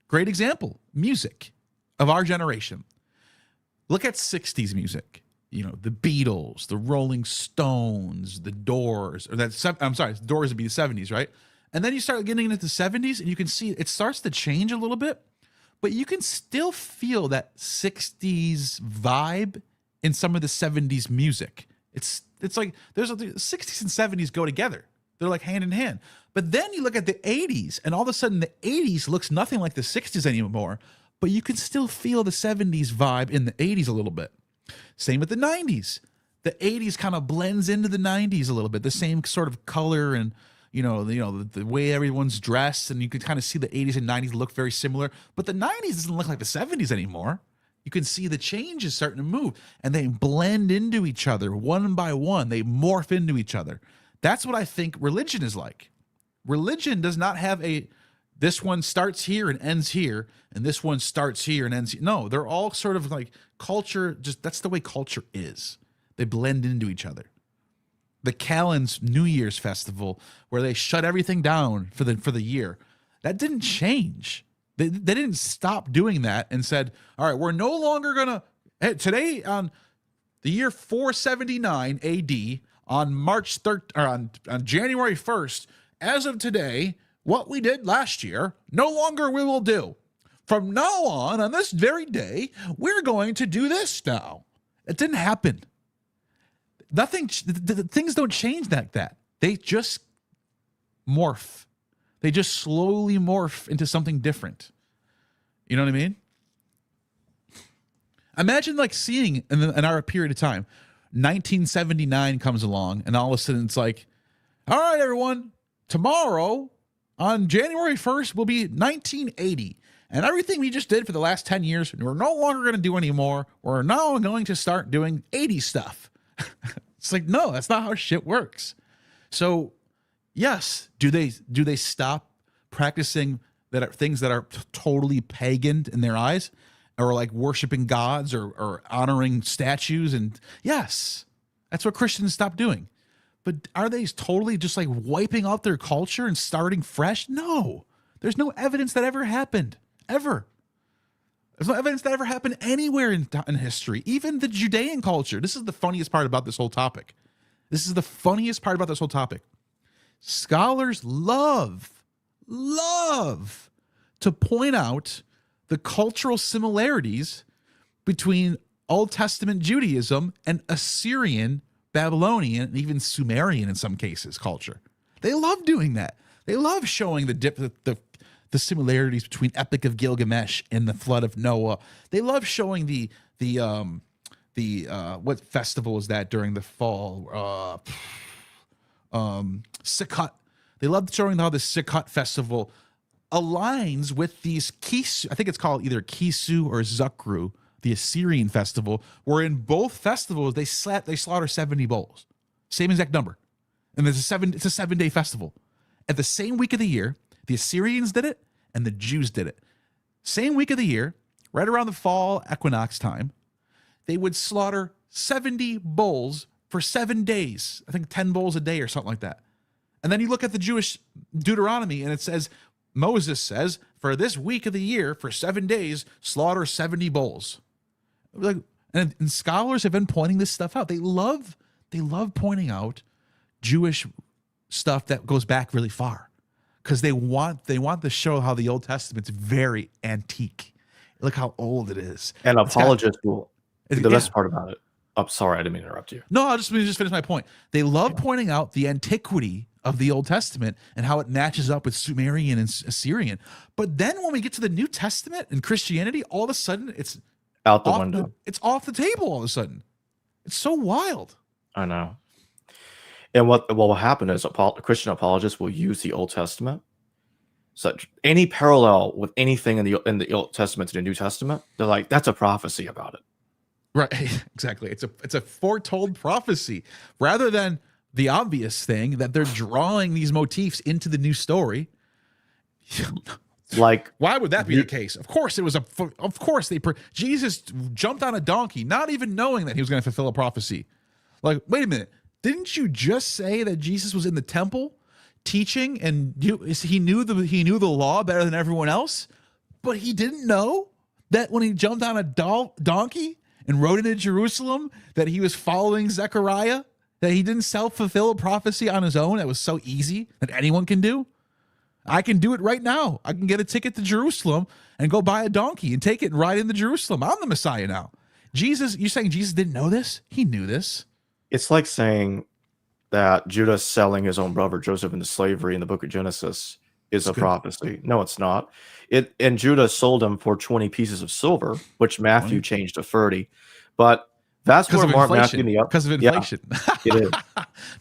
great example, music of our generation. Look at 60s music. You know, the Beatles, the Rolling Stones, the Doors, the Doors would be the 70s, right? And then you start getting into the 70s and you can see it starts to change a little bit, but you can still feel that 60s vibe in some of the 70s music. It's like the 60s and 70s go together. They're like hand in hand. But then you look at the 80s and all of a sudden the 80s looks nothing like the 60s anymore, but you can still feel the 70s vibe in the 80s a little bit. Same with the 90s. The 80s kind of blends into the 90s a little bit. The same sort of color and the way everyone's dressed, and you can kind of see the 80s and 90s look very similar. But the 90s doesn't look like the 70s anymore. You can see the changes starting to move, and they blend into each other one by one. They morph into each other. That's what I think religion is like. Religion does not have this one starts here and ends here, and this one starts here and ends here. No, they're all sort of like culture. Just that's the way culture is. They blend into each other. The Callan's New Year's festival, where they shut everything down for the year, that didn't change. They didn't stop doing that and said, all right, we're no longer going to, today on the year 479 AD, on March 3rd, or on January 1st, as of today, what we did last year, no longer we will do. From now on this very day, we're going to do this now. It didn't happen. Things don't change like that. They just morph. They just slowly morph into something different. You know what I mean? Imagine like seeing in our period of time, 1979 comes along, and all of a sudden it's like, all right, everyone, tomorrow on January 1st will be 1980. And everything we just did for the last 10 years, we're no longer going to do anymore. We're now going to start doing 80 stuff. It's like, no, that's not how shit works. So, yes, do they stop practicing things that are totally pagan in their eyes, or like worshiping gods or honoring statues? And yes, that's what Christians stop doing. But are they totally just like wiping out their culture and starting fresh? No, there's no evidence that ever happened, ever. There's no evidence that ever happened anywhere in history, even the Judean culture. This is the funniest part about this whole topic. Scholars love to point out the cultural similarities between Old Testament Judaism and Assyrian, Babylonian, and even Sumerian in some cases culture. They love doing that. They love showing the similarities between Epic of Gilgamesh and the flood of Noah. They love showing the what festival is that during the fall? Sukkot. They love showing how the Sukkot festival aligns with these Kisu. I think it's called either Kisu or Zukru, the Assyrian festival, where in both festivals they slaughter 70 bulls, same exact number, and it's a 7-day festival. At the same week of the year, the Assyrians did it and the Jews did it. Same week of the year, right around the fall equinox time, they would slaughter 70 bulls for 7 days. I think 10 bulls a day or something like that. And then you look at the Jewish Deuteronomy and it says, Moses says, for this week of the year, for 7 days, slaughter 70 bulls. Like, and scholars have been pointing this stuff out. They love pointing out Jewish stuff that goes back really far, because they want to show how the Old Testament's very antique. Look how old it is. And apologists will. The best part about it. I'm sorry, I didn't mean to interrupt you. No, I'll just finish my point. They love pointing out the antiquity of the Old Testament and how it matches up with Sumerian and Assyrian. But then when we get to the New Testament and Christianity, all of a sudden it's out the window. It's off the table all of a sudden. It's so wild. I know. And what will happen is Christian apologists will use the Old Testament. So any parallel with anything in the Old Testament to the New Testament, they're like, that's a prophecy about it. Right, exactly. It's a foretold prophecy rather than the obvious thing that they're drawing these motifs into the new story. Like, why would that be the case? Of course, Jesus jumped on a donkey, not even knowing that he was going to fulfill a prophecy. Like, wait a minute, didn't you just say that Jesus was in the temple teaching and he knew the law better than everyone else, but he didn't know that when he jumped on a donkey and rode into Jerusalem that he was following Zechariah, that he didn't self-fulfill a prophecy on his own that was so easy that anyone can do? I can do it right now. I can get a ticket to Jerusalem and go buy a donkey and take it and ride into Jerusalem. I'm the Messiah now. Jesus, you're saying Jesus didn't know this? He knew this. It's like saying that Judah selling his own brother Joseph into slavery in the book of Genesis is a prophecy. No, it's not. And Judah sold him for 20 pieces of silver, which Matthew changed to 30. But that's where Mark, Matthew, and the because of inflation. Yeah, it is.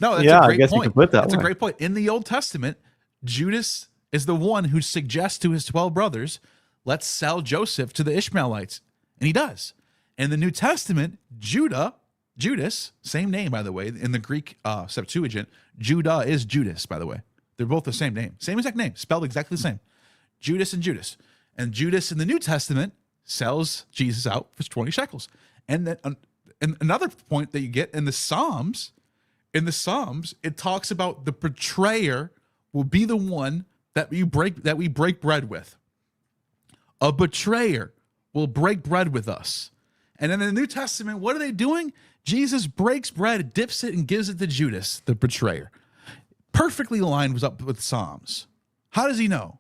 No, that's a great I guess point. You could put that that's way. A great point. In the Old Testament, Judas is the one who suggests to his 12 brothers, let's sell Joseph to the Ishmaelites. And he does. In the New Testament, Judas, same name, by the way, in the Greek Septuagint, Judah is Judas, by the way. They're both the same name. Same exact name, spelled exactly the same. Judas and Judas. And Judas in the New Testament sells Jesus out for 20 shekels. And then and another point that you get in the Psalms, it talks about the betrayer will be the one that we break bread with. A betrayer will break bread with us. And in the New Testament, what are they doing? Jesus breaks bread, dips it, and gives it to Judas, the betrayer. Perfectly aligned up with Psalms. How does he know?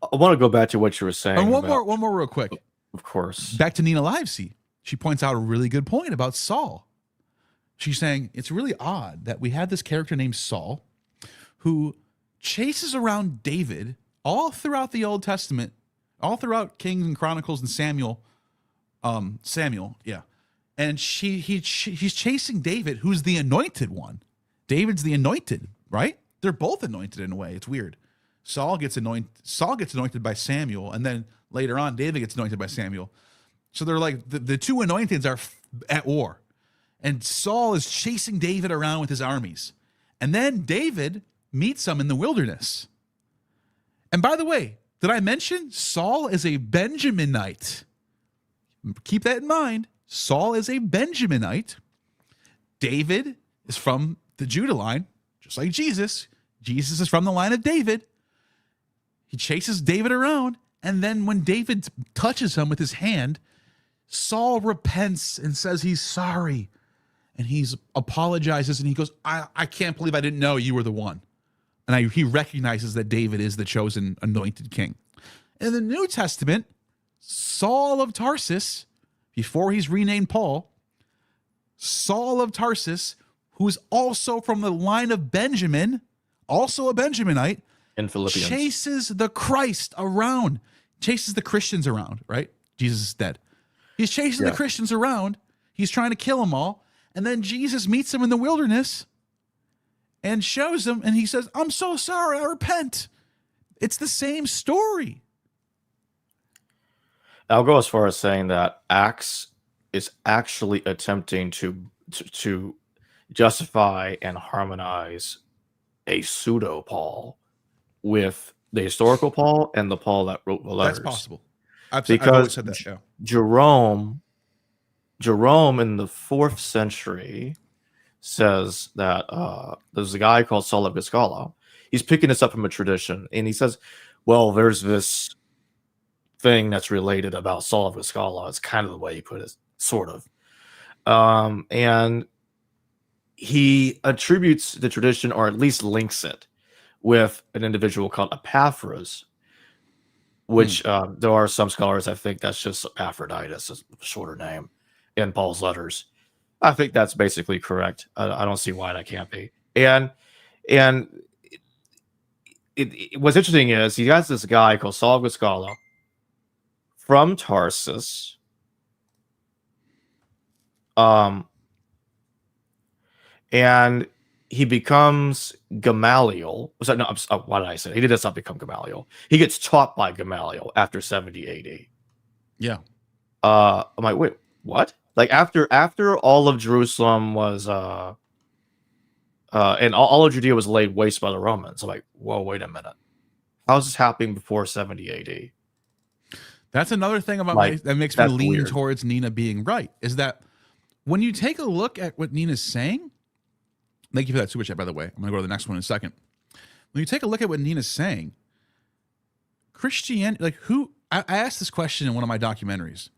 I want to go back to what you were saying. And one more real quick. Of course. Back to Nina Livesey. She points out a really good point about Saul. She's saying it's really odd that we have this character named Saul who chases around David all throughout the Old Testament, all throughout Kings and Chronicles and Samuel. And he's chasing David, who's the anointed one. David's the anointed, right? They're both anointed in a way. It's weird. Saul gets anointed by Samuel, and then later on, David gets anointed by Samuel. So they're like the two anointeds are at war, and Saul is chasing David around with his armies, and then David meets him in the wilderness. And by the way, did I mention Saul is a Benjaminite? Keep that in mind. Saul is a Benjaminite. David is from the Judah line, just like Jesus. Jesus is from the line of David. He chases David around, And then when David touches him with his hand, Saul repents and says he's sorry. And he apologizes and he goes, I can't believe I didn't know you were the one. And he recognizes that David is the chosen anointed king. In the New Testament, Saul of Tarsus, before he's renamed Paul, Saul of Tarsus, who's also from the line of Benjamin, also a Benjaminite, In Philippians. chases the Christ around, chases the Christians around, right? Jesus is dead. He's chasing the Christians around. He's trying to kill them all. And then Jesus meets him in the wilderness and shows him, and he says, I'm so sorry, I repent. It's the same story. I'll go as far as saying that Acts is actually attempting to justify and harmonize a pseudo Paul with the historical Paul and the Paul that wrote the letters. That's possible. Because I've always said that, yeah. Jerome in the 4th century says that there's a guy called Saul of Giscala. He's picking this up from a tradition, and he says, well, there's this thing that's related about Saul of Giscala. It's kind of the way he put it, sort of. And he attributes the tradition, or at least links it, with an individual called Epaphras, which there are some scholars that think that's just Epaphroditus, a shorter name, in Paul's letters. I think that's basically correct. I don't see why that can't be. And what's interesting is he has this guy called Saul of Giscala from Tarsus, and he becomes Gamaliel. Why did I say that? He does not become Gamaliel. He gets taught by Gamaliel after 70 AD. Yeah. I'm like, wait, what? Like after all of Jerusalem was and all of Judea was laid waste by the Romans. I'm like, whoa, wait a minute. How is this happening before 70 AD? That's another thing about that makes me lean towards Nina being right, is that when you take a look at what Nina's saying, thank you for that super chat, by the way. I'm going to go to the next one in a second. When you take a look at what Nina's saying, Christianity, I asked this question in one of my documentaries.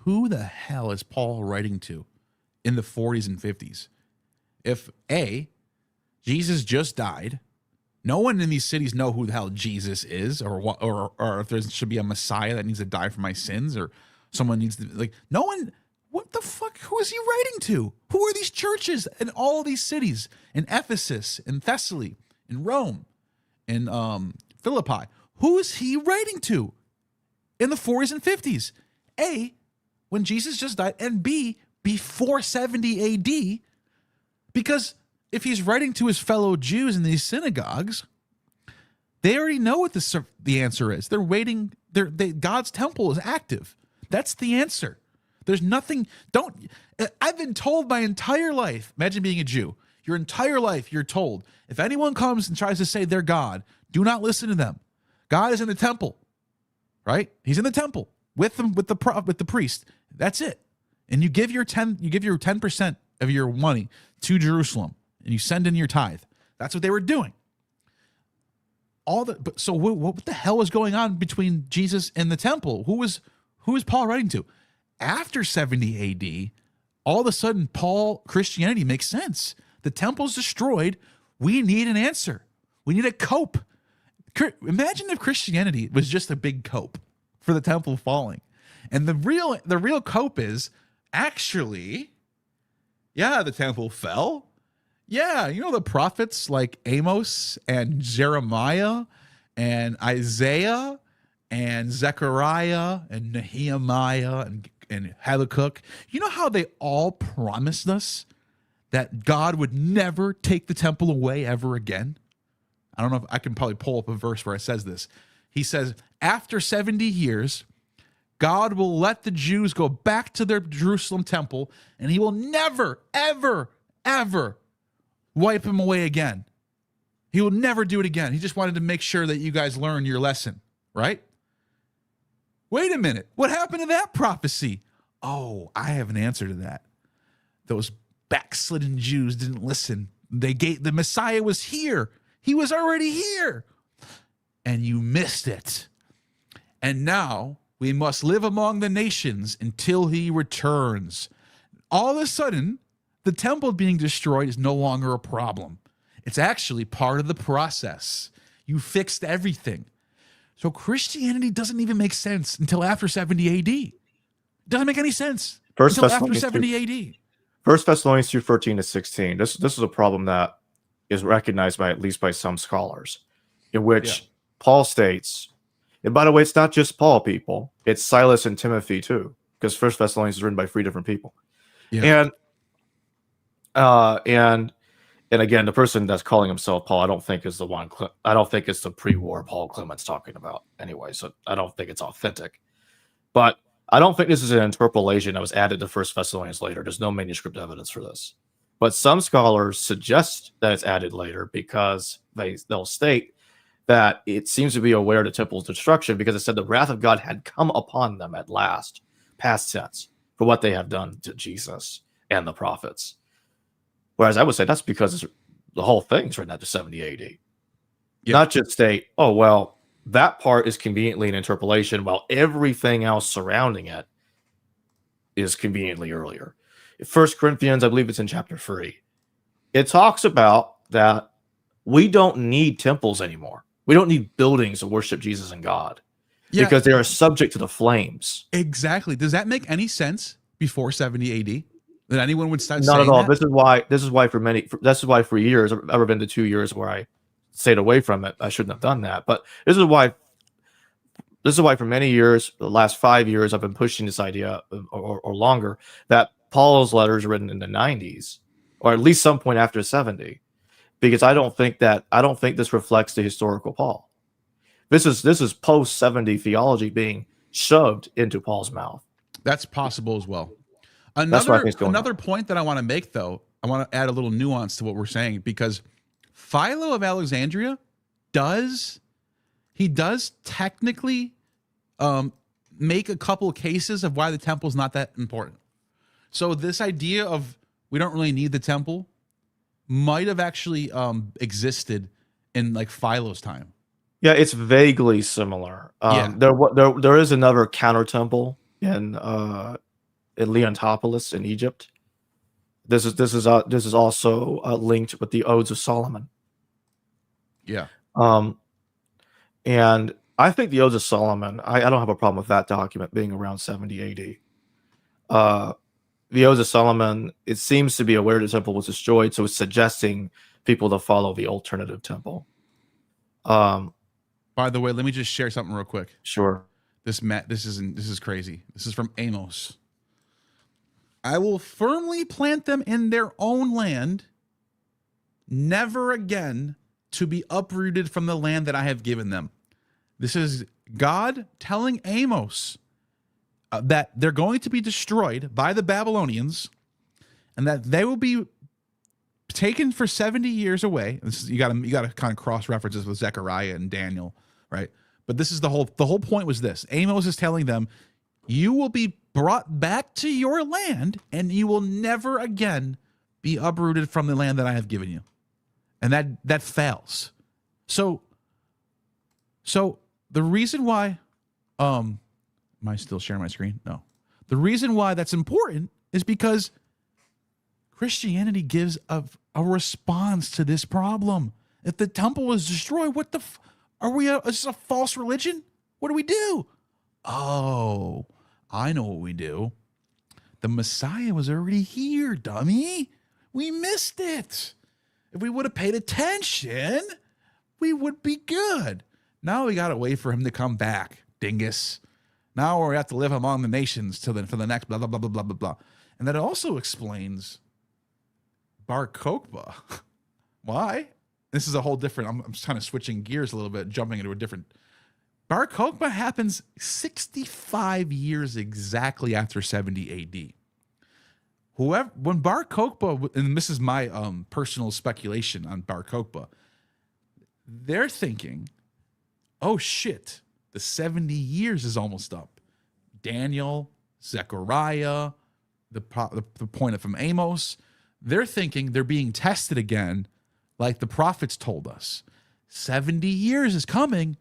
Who the hell is Paul writing to in the 40s and 50s? If A, Jesus just died, no one in these cities know who the hell Jesus is, or if there should be a Messiah that needs to die for my sins, or someone needs to, no one, what the fuck, who is he writing to? Who are these churches in all these cities? In Ephesus, in Thessaly, in Rome, in Philippi. Who is he writing to in the 40s and 50s? A, when Jesus just died, and B, before 70 AD, because if he's writing to his fellow Jews in these synagogues, they already know what the answer is. They're waiting. God's temple is active. That's the answer. There's nothing. I've been told my entire life, imagine being a Jew, your entire life you're told, if anyone comes and tries to say they're God, do not listen to them. God is in the temple, right? He's in the temple with them, with the priest. That's it. And you give your 10% of your money to Jerusalem, and you send in your tithe. That's what they were doing. So what the hell was going on between Jesus and the temple? Who was Paul writing to? After 70 AD, all of a sudden, Christianity makes sense. The temple's destroyed. We need an answer. We need a cope. Imagine if Christianity was just a big cope for the temple falling. And the real cope is actually, yeah, the temple fell. Yeah, the prophets like Amos and Jeremiah and Isaiah and Zechariah and Nehemiah and Habakkuk. You know how they all promised us that God would never take the temple away ever again? I don't know if I can probably pull up a verse where it says this. He says, after 70 years, God will let the Jews go back to their Jerusalem temple, and he will never, ever, ever wipe them away again. He will never do it again. He just wanted to make sure that you guys learn your lesson, right? Wait a minute. What happened to that prophecy? Oh, I have an answer to that. Those backslidden Jews didn't listen. The Messiah was here. He was already here. And you missed it. And now we must live among the nations until he returns. All of a sudden, the temple being destroyed is no longer a problem. It's actually part of the process. You fixed everything. So Christianity doesn't even make sense until after 70 AD. It doesn't make any sense until after 70 AD. 1 Thessalonians 2:13-16. This is a problem that is recognized by at least by some scholars, in which Paul states, and by the way, it's not just Paul, people. It's Silas and Timothy too, because 1 Thessalonians is written by 3 different people. Yeah. And again, the person that's calling himself Paul, I don't think is the one. I don't think it's the pre-war Paul Clement's talking about anyway. So I don't think it's authentic. But I don't think this is an interpolation that was added to 1 Thessalonians later. There's no manuscript evidence for this. But some scholars suggest that it's added later because they'll state that it seems to be aware of the temple's destruction because it said the wrath of God had come upon them at last, past tense, for what they have done to Jesus and the prophets. Whereas I would say that's because the whole thing's written after 70 AD. Yep. Not just state, oh, well, that part is conveniently an interpolation while everything else surrounding it is conveniently earlier. 1 Corinthians, I believe it's in chapter 3. It talks about that we don't need temples anymore. We don't need buildings to worship Jesus and God because they are subject to the flames. Exactly. Does that make any sense before 70 AD? That anyone would start not saying at all. That? This is why for years, I've ever been to 2 years where I stayed away from it. I shouldn't have done that. But this is why for many years, the last 5 years, I've been pushing this idea or longer that Paul's letters written in the 90s, or at least some point after 70, because I don't think this reflects the historical Paul. This is post 70 theology being shoved into Paul's mouth. That's possible as well. Another point that I want to make, though, I want to add a little nuance to what we're saying, because Philo of Alexandria does technically make a couple of cases of why the temple is not that important. So this idea of we don't really need the temple might have actually existed in like Philo's time. Yeah, it's vaguely similar. There is another counter temple in Leontopolis in Egypt. This is also linked with the Odes of Solomon. Yeah. And I think the Odes of Solomon, I don't have a problem with that document being around 70 AD. The Odes of Solomon, it seems to be aware the temple was destroyed, so it's suggesting people to follow the alternative temple. By the way, let me just share something real quick. Sure. This is crazy. This is from Amos. I will firmly plant them in their own land, never again to be uprooted from the land that I have given them. This is God telling Amos that they're going to be destroyed by the Babylonians and that they will be taken for 70 years away. This is, you got to kind of cross references with Zechariah and Daniel, right? But this is the whole point was this. Amos is telling them, you will be brought back to your land and you will never again be uprooted from the land that I have given you. And that fails. So the reason why, am I still sharing my screen? No. The reason why that's important is because Christianity gives a response to this problem. If the temple was destroyed, what the are we? Is this a false religion? What do? Oh, I know what we do. The Messiah was already here, dummy. We missed it. If we would have paid attention, we would be good. Now we got to wait for him to come back, dingus. Now we have to live among the nations for the next blah, blah, blah, blah, blah, blah, blah. And that also explains Bar Kokhba. Why? This is a whole different, I'm kind of switching gears a little bit, jumping into a different. Bar Kokhba happens 65 years exactly after 70 AD. When Bar Kokhba, and this is my personal speculation on Bar Kokhba, they're thinking, oh shit, the 70 years is almost up. Daniel, Zechariah, the point from Amos, they're thinking they're being tested again like the prophets told us. 70 years is coming.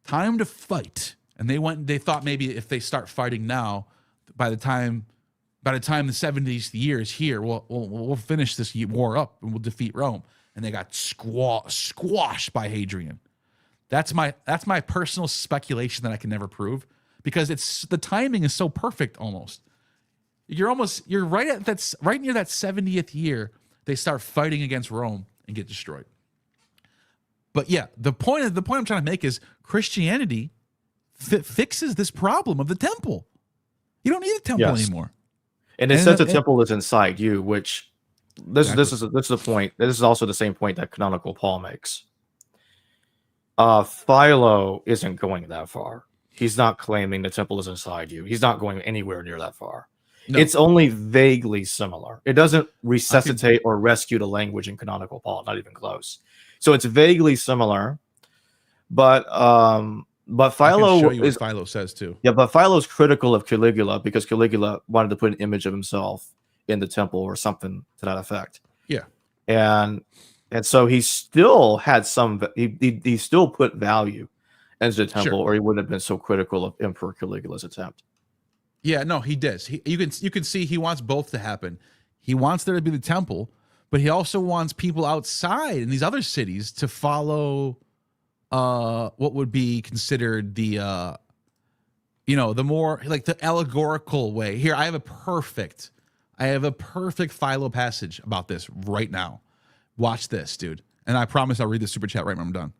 Time to fight. And they thought maybe if they start fighting now, by the time the 70th year is here, we'll finish this war up and we'll defeat Rome. And they got squashed by Hadrian. That's my personal speculation that I can never prove, because the timing is so perfect almost. You're right near that 70th year, they start fighting against Rome and get destroyed. But yeah, the point I'm trying to make is Christianity fixes this problem of the temple. You don't need a temple anymore. And it says the temple is inside you, which this is the point. This is also the same point that canonical Paul makes. Philo isn't going that far. He's not claiming the temple is inside you. He's not going anywhere near that far. No. It's only vaguely similar. It doesn't resuscitate or rescue the language in canonical Paul, not even close. So it's vaguely similar, but Philo I can show you what Philo says too. Yeah, but Philo's critical of Caligula because Caligula wanted to put an image of himself in the temple or something to that effect. Yeah, and so he still had some. He still put value into the temple, or he wouldn't have been so critical of Emperor Caligula's attempt. Yeah, no, he does. You can see he wants both to happen. He wants there to be the temple, but he also wants people outside in these other cities to follow what would be considered the the more like the allegorical way. Here, I have a perfect Philo passage about this right now. Watch this, dude. And I promise I'll read the super chat right when I'm done.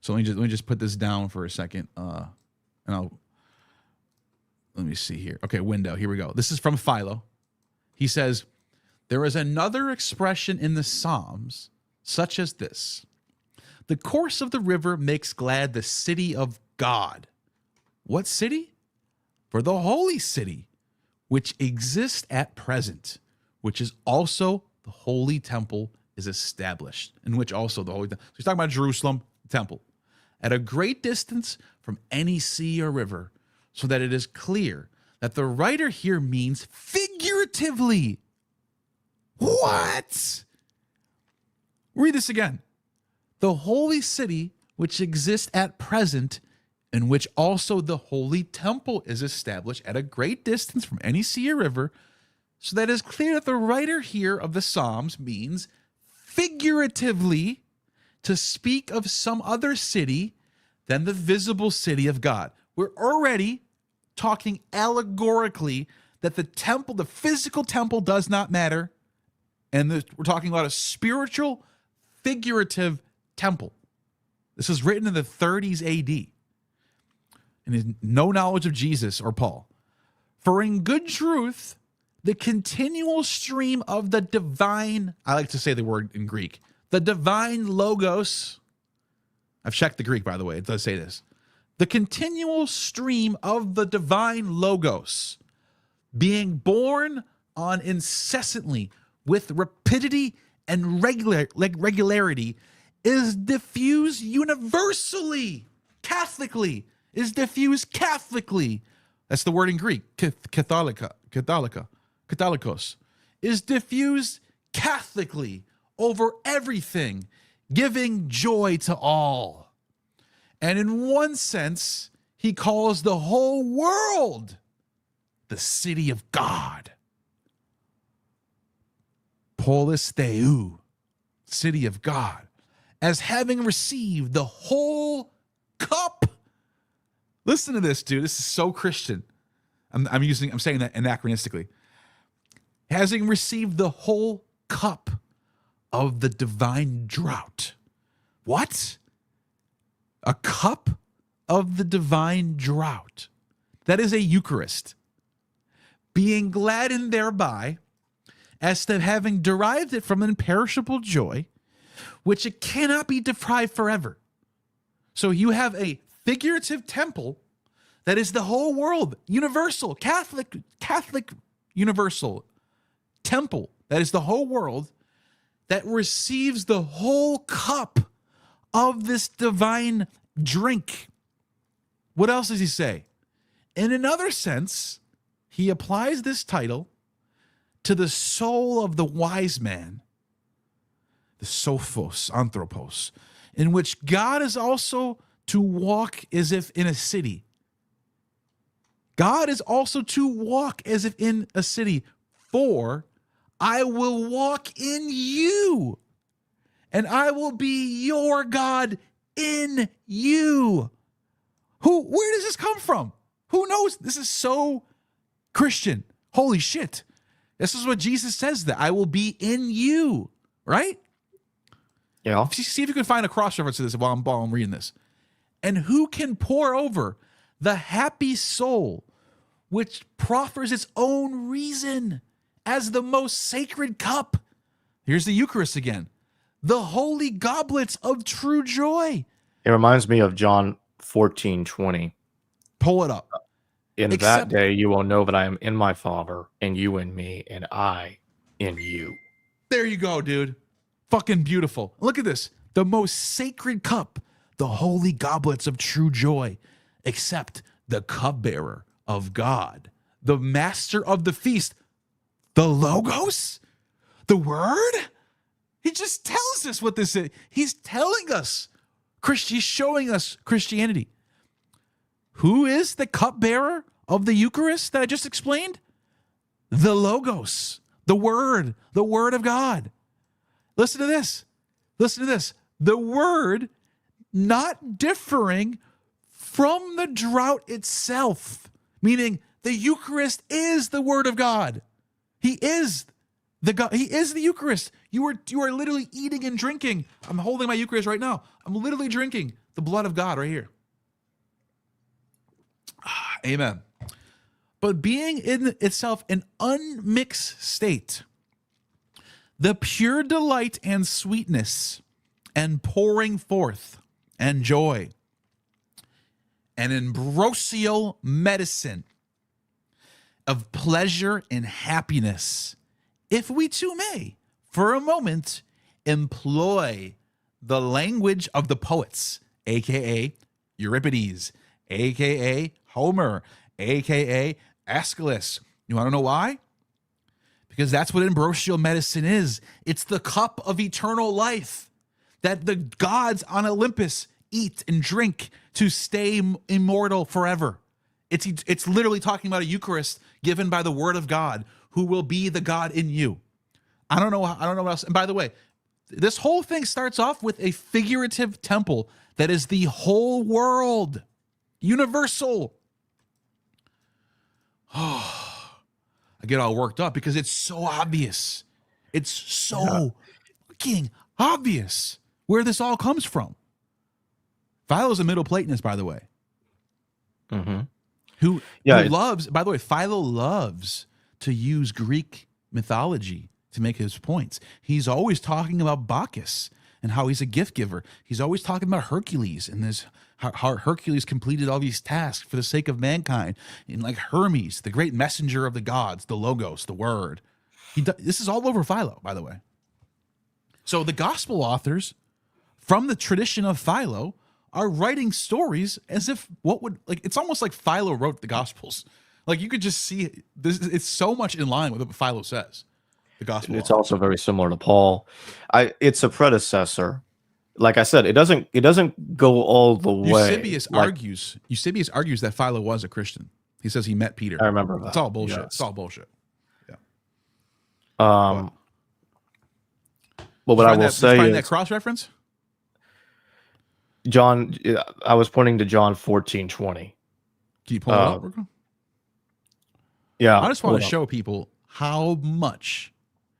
So let me just put this down for a second. And let me see here. Okay, window. Here we go. This is from Philo. He says, there is another expression in the Psalms, such as this. The course of the river makes glad the city of God. What city? For the holy city, which exists at present, which is also the holy temple is established, in which also the holy temple. So he's talking about Jerusalem, temple, at a great distance from any sea or river, so that it is clear that the writer here means figuratively. What? Read this again. The holy city, which exists at present, in which also the holy temple is established at a great distance from any sea or river, so that it is clear that the writer here of the Psalms means figuratively to speak of some other city than the visible city of God. We're already talking allegorically that the temple, the physical temple, does not matter. And we're talking about a spiritual, figurative temple. This was written in the 30s AD. And there's no knowledge of Jesus or Paul. For in good truth, the continual stream of the divine, I like to say the word in Greek, the divine logos. I've checked the Greek, by the way. It does say this. The continual stream of the divine logos being borne on incessantly with rapidity and regularity is diffused universally, Catholically, is diffused Catholically. That's the word in Greek, Catholicos, is diffused Catholically over everything, giving joy to all. And in one sense, he calls the whole world the city of God. Polis Theou, city of God, as having received the whole cup. Listen to this, dude. This is so Christian. I'm saying that anachronistically. Having received the whole cup of the divine drought. What? A cup of the divine drought. That is a Eucharist. Being gladdened thereby, as to having derived it from an imperishable joy, which it cannot be deprived forever. So you have a figurative temple that is the whole world, universal, Catholic universal temple that is the whole world that receives the whole cup of this divine drink. What else does he say? In another sense, he applies this title to the soul of the wise man, the sophos, anthropos, in which God is also to walk as if in a city, God is also to walk as if in a city, for I will walk in you, and I will be your God in you. Where does this come from? Who knows? This is so Christian. Holy shit. This is what Jesus says, that I will be in you, right? Yeah. See if you can find a cross-reference to this while I'm reading this. And who can pour over the happy soul which proffers its own reason as the most sacred cup? Here's the Eucharist again. The holy goblets of true joy. It reminds me of John 14:20. Pull it up. In that day you will know that I am in my Father, and you in me, and I in you. There you go, dude. Fucking beautiful. Look at this. The most sacred cup, the holy goblets of true joy, except the cupbearer of God, the master of the feast, the Logos, the Word. He just tells us what this is. He's telling us. He's showing us Christianity. Who is the cupbearer of the Eucharist that I just explained? The Logos, the Word of God. Listen to this. Listen to this. The Word not differing from the drought itself, meaning the Eucharist is the Word of God. He is the God. He is the Eucharist. You are literally eating and drinking. I'm holding my Eucharist right now. I'm literally drinking the blood of God right here. Amen. But being in itself an unmixed state, the pure delight and sweetness and pouring forth and joy, an ambrosial medicine of pleasure and happiness, if we too may, for a moment, employ the language of the poets, aka Euripides, aka Homer, aka Aeschylus. You want to know why? Because that's what ambrosial medicine is. It's the cup of eternal life that the gods on Olympus eat and drink to stay immortal forever. It's literally talking about a Eucharist given by the Word of God, who will be the God in you. I don't know what else. And by the way, this whole thing starts off with a figurative temple that is the whole world, universal. Oh, I get all worked up because it's so obvious. It's so fucking obvious where this all comes from. Philo's a Middle Platonist, by the way. Mm-hmm. Who loves, by the way, Philo loves to use Greek mythology to make his points. He's always talking about Bacchus and how he's a gift giver. He's always talking about Hercules and how Hercules completed all these tasks for the sake of mankind. And like Hermes, the great messenger of the gods, the Logos, the Word. This is all over Philo, by the way. So the gospel authors from the tradition of Philo are writing stories as if it's almost like Philo wrote the Gospels. Like you could just see this. It's so much in line with what Philo says. The gospel. It's also very similar to Paul. It's a predecessor. Like I said, it doesn't go all the way. Eusebius argues that Philo was a Christian. He says he met Peter. I remember that. It's all bullshit. Yes. It's all bullshit. Yeah. Well, what I will say is, find that cross reference. John, I was pointing to John 14:20. Can you pull it up? Yeah. I just want to show people how much.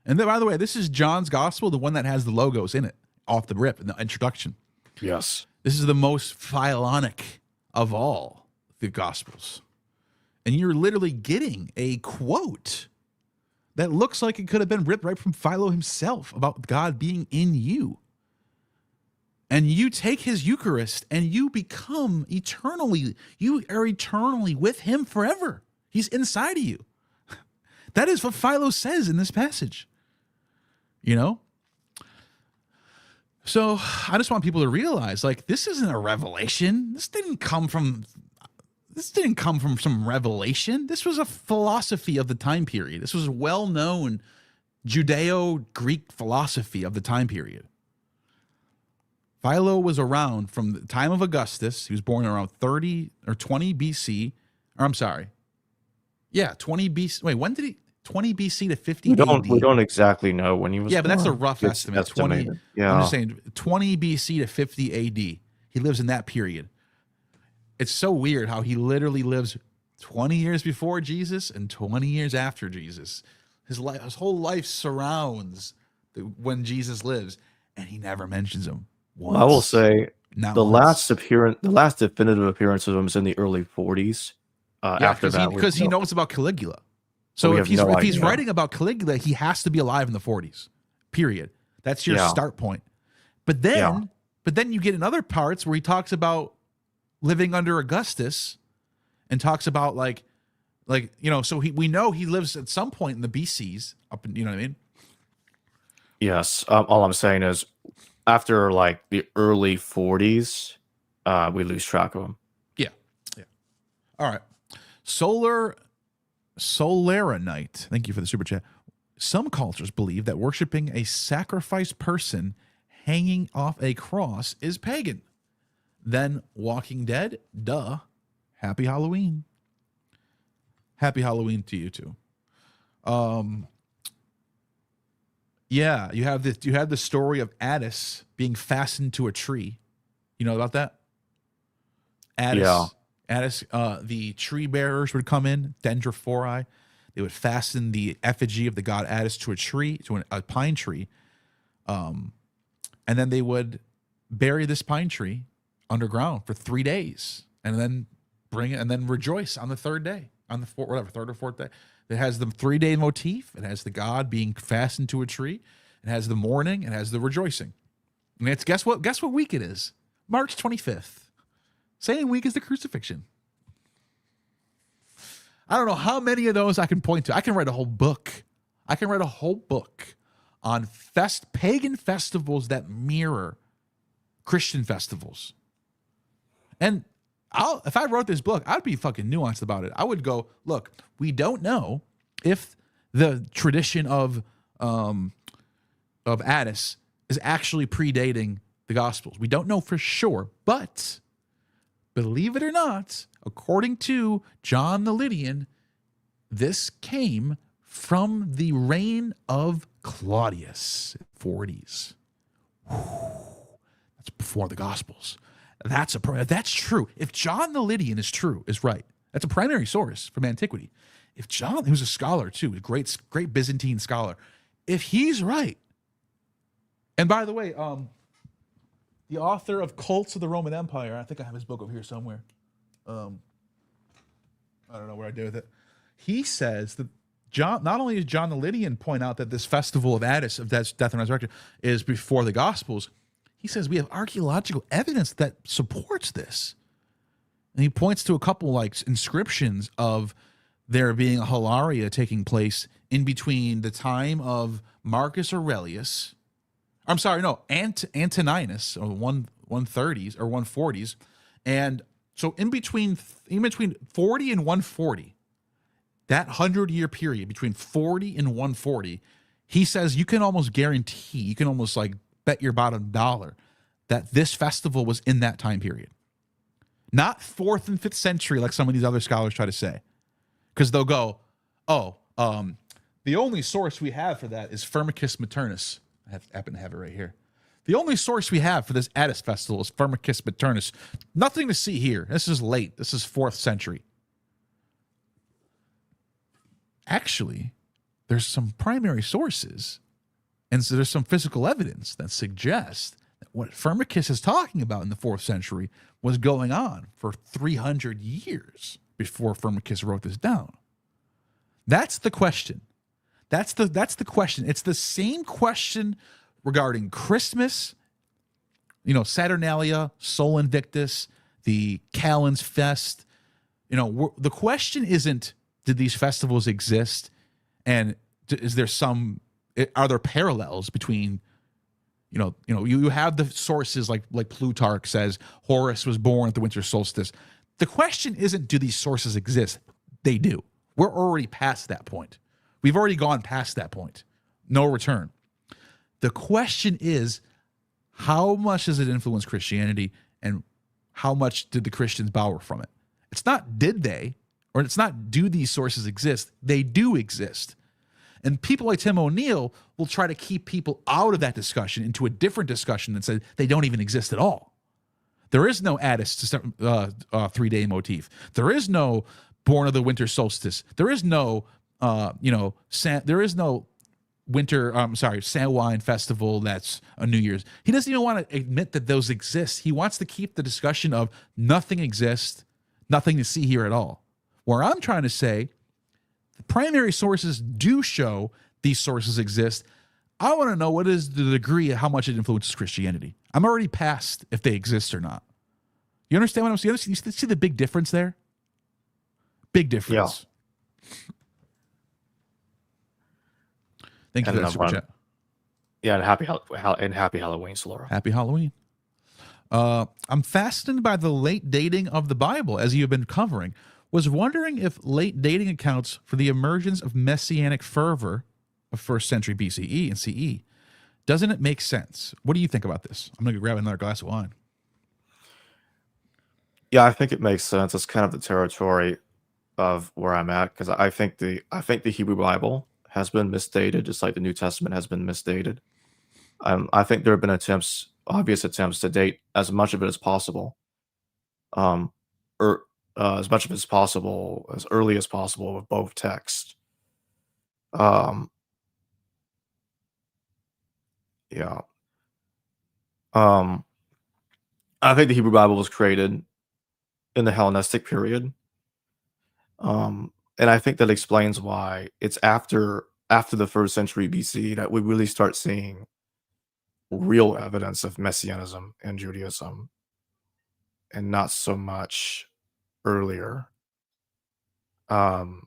And then, by the way, this is John's gospel, the one that has the logos in it, off the rip in the introduction. Yes. This is the most Philonic of all the gospels. And you're literally getting a quote that looks like it could have been ripped right from Philo himself about God being in you. And you take his Eucharist and you become eternally, you are eternally with him forever. He's inside of you. That is what Philo says in this passage. You know? So I just want people to realize, like, this isn't a revelation. This didn't come from some revelation. This was a philosophy of the time period. This was a well-known Judeo-Greek philosophy of the time period. Philo was around from the time of Augustus. He was born around 30 or 20 BC. Or I'm sorry, Yeah, 20 BC. Wait, when did he? 20 BC to 50 We AD. don't exactly know when he was Yeah, but that's a born. rough It's estimate. 20. estimated. I'm just Yeah. saying 20 BC to 50 AD. He lives in that period. It's so weird how he literally lives 20 years before Jesus and 20 years after Jesus. His whole life surrounds when Jesus lives, and he never mentions him once. I will say Not the once. the last definitive appearance of him is in the early 40s. Yeah, After that, because he knows about Caligula. So we if have no he's idea. writing about Caligula, he has to be alive in the 40s. Period. That's your Yeah. start point. But then you get in other parts where he talks about living under Augustus and talks about like so we know he lives at some point in the BCs up in, you know what I mean? Yes. All I'm saying is, after like the early 40s, we lose track of him. Yeah. All right. Solara Night. Thank you for the super chat. Some cultures believe that worshiping a sacrificed person hanging off a cross is pagan. Then Walking Dead, duh. Happy Halloween. Happy Halloween to you too. Yeah, you have the story of Addis being fastened to a tree. You know about that? Addis. Yeah. Addis, the tree bearers would come in, Dendrophori. They would fasten the effigy of the god Addis to a tree, to a pine tree. And then they would bury this pine tree underground for 3 days and then bring it and then rejoice on the third day, on the third or fourth day. It has the 3-day motif. It has the god being fastened to a tree. It has the mourning. It has the rejoicing. And it's guess what week it is? March 25th. Same week as the crucifixion. I don't know how many of those I can point to. I can write a whole book. On pagan festivals that mirror Christian festivals. And if I wrote this book, I'd be fucking nuanced about it. I would go, look, we don't know if the tradition of Addis is actually predating the Gospels. We don't know for sure, but believe it or not, according to John the Lydian, this came from the reign of Claudius, 40s. That's before the Gospels. That's true. If John the Lydian is right, that's a primary source from antiquity. If John, he was a scholar too, a great Byzantine scholar, if he's right, and by the way, the author of Cults of the Roman Empire, I think I have his book over here somewhere. I don't know what I did with it. He says that not only does John the Lydian point out that this festival of Addis, of death and resurrection, is before the Gospels, he says we have archaeological evidence that supports this. And he points to a couple like inscriptions of there being a hilaria taking place in between the time of Marcus Aurelius. I'm sorry, no, Antoninus, or 130s or 140s. And so in between 40 and 140, that 100-year period between 40 and 140, he says you can almost guarantee, you can almost like bet your bottom dollar that this festival was in that time period. Not 4th and 5th century like some of these other scholars try to say. Because they'll go, the only source we have for that is Firmicus Maternus. I happen to have it right here. The only source we have for this Addis festival is Firmicus Maternus. Nothing to see here. This is late. This is 4th century. Actually, there's some primary sources, and so there's some physical evidence that suggests that what Firmicus is talking about in the 4th century was going on for 300 years before Firmicus wrote this down. That's the question. That's the question. It's the same question regarding Christmas, Saturnalia, Sol Invictus, the Calends Fest. The question isn't, did these festivals exist, and are there parallels between, you have the sources like Plutarch says Horus was born at the winter solstice. The question isn't, do these sources exist? They do. We're already past that point. We've already gone past that point. No return. The question is, how much does it influence Christianity, and how much did the Christians borrow from it? It's not did they, or it's not do these sources exist? They do exist. And people like Tim O'Neill will try to keep people out of that discussion into a different discussion and say they don't even exist at all. There is no Addis to 3-day motif. There is no Born of the Winter Solstice. There is no, there is no Samhain festival that's a New Year's. He doesn't even want to admit that those exist. He wants to keep the discussion of nothing exists, nothing to see here at all. Where I'm trying to say, the primary sources do show these sources exist. I want to know what is the degree of how much it influences Christianity. I'm already past if they exist or not. You understand what I'm saying? You see the big difference there? Big difference. Yeah. Thank you for that super chat. Yeah, and happy Halloween, Solora. Happy Halloween. I'm fascinated by the late dating of the Bible, as you've been covering. Was wondering if late dating accounts for the emergence of messianic fervor of 1st century BCE and CE. Doesn't it make sense? What do you think about this? I'm going to grab another glass of wine. Yeah, I think it makes sense. It's kind of the territory of where I'm at, because I think the Hebrew Bible has been misdated, just like the New Testament has been misdated. I think there have been obvious attempts to date as much of it as possible, as much of it as possible, as early as possible with both texts. Yeah. I think the Hebrew Bible was created in the Hellenistic period. And I think that explains why it's after the 1st century BC that we really start seeing real evidence of messianism in Judaism, and not so much earlier. So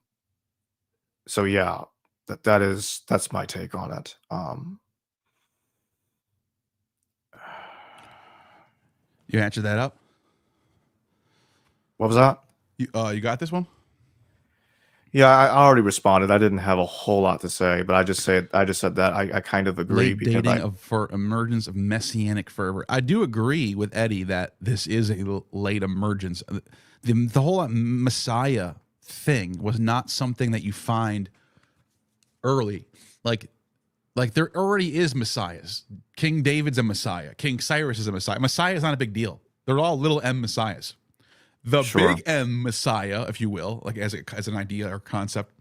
yeah, that's my take on it. You answered that up? What was that? You got this one? Yeah, I already responded. I didn't have a whole lot to say, but I just said that I kind of agree. Late dating for emergence of messianic fervor. I do agree with Eddie that this is a late emergence. The whole Messiah thing was not something that you find early. Like there already is messiahs. King David's a messiah. King Cyrus is a messiah. Messiah is not a big deal. They're all little M messiahs. The big M Messiah, if you will, like as an idea or concept,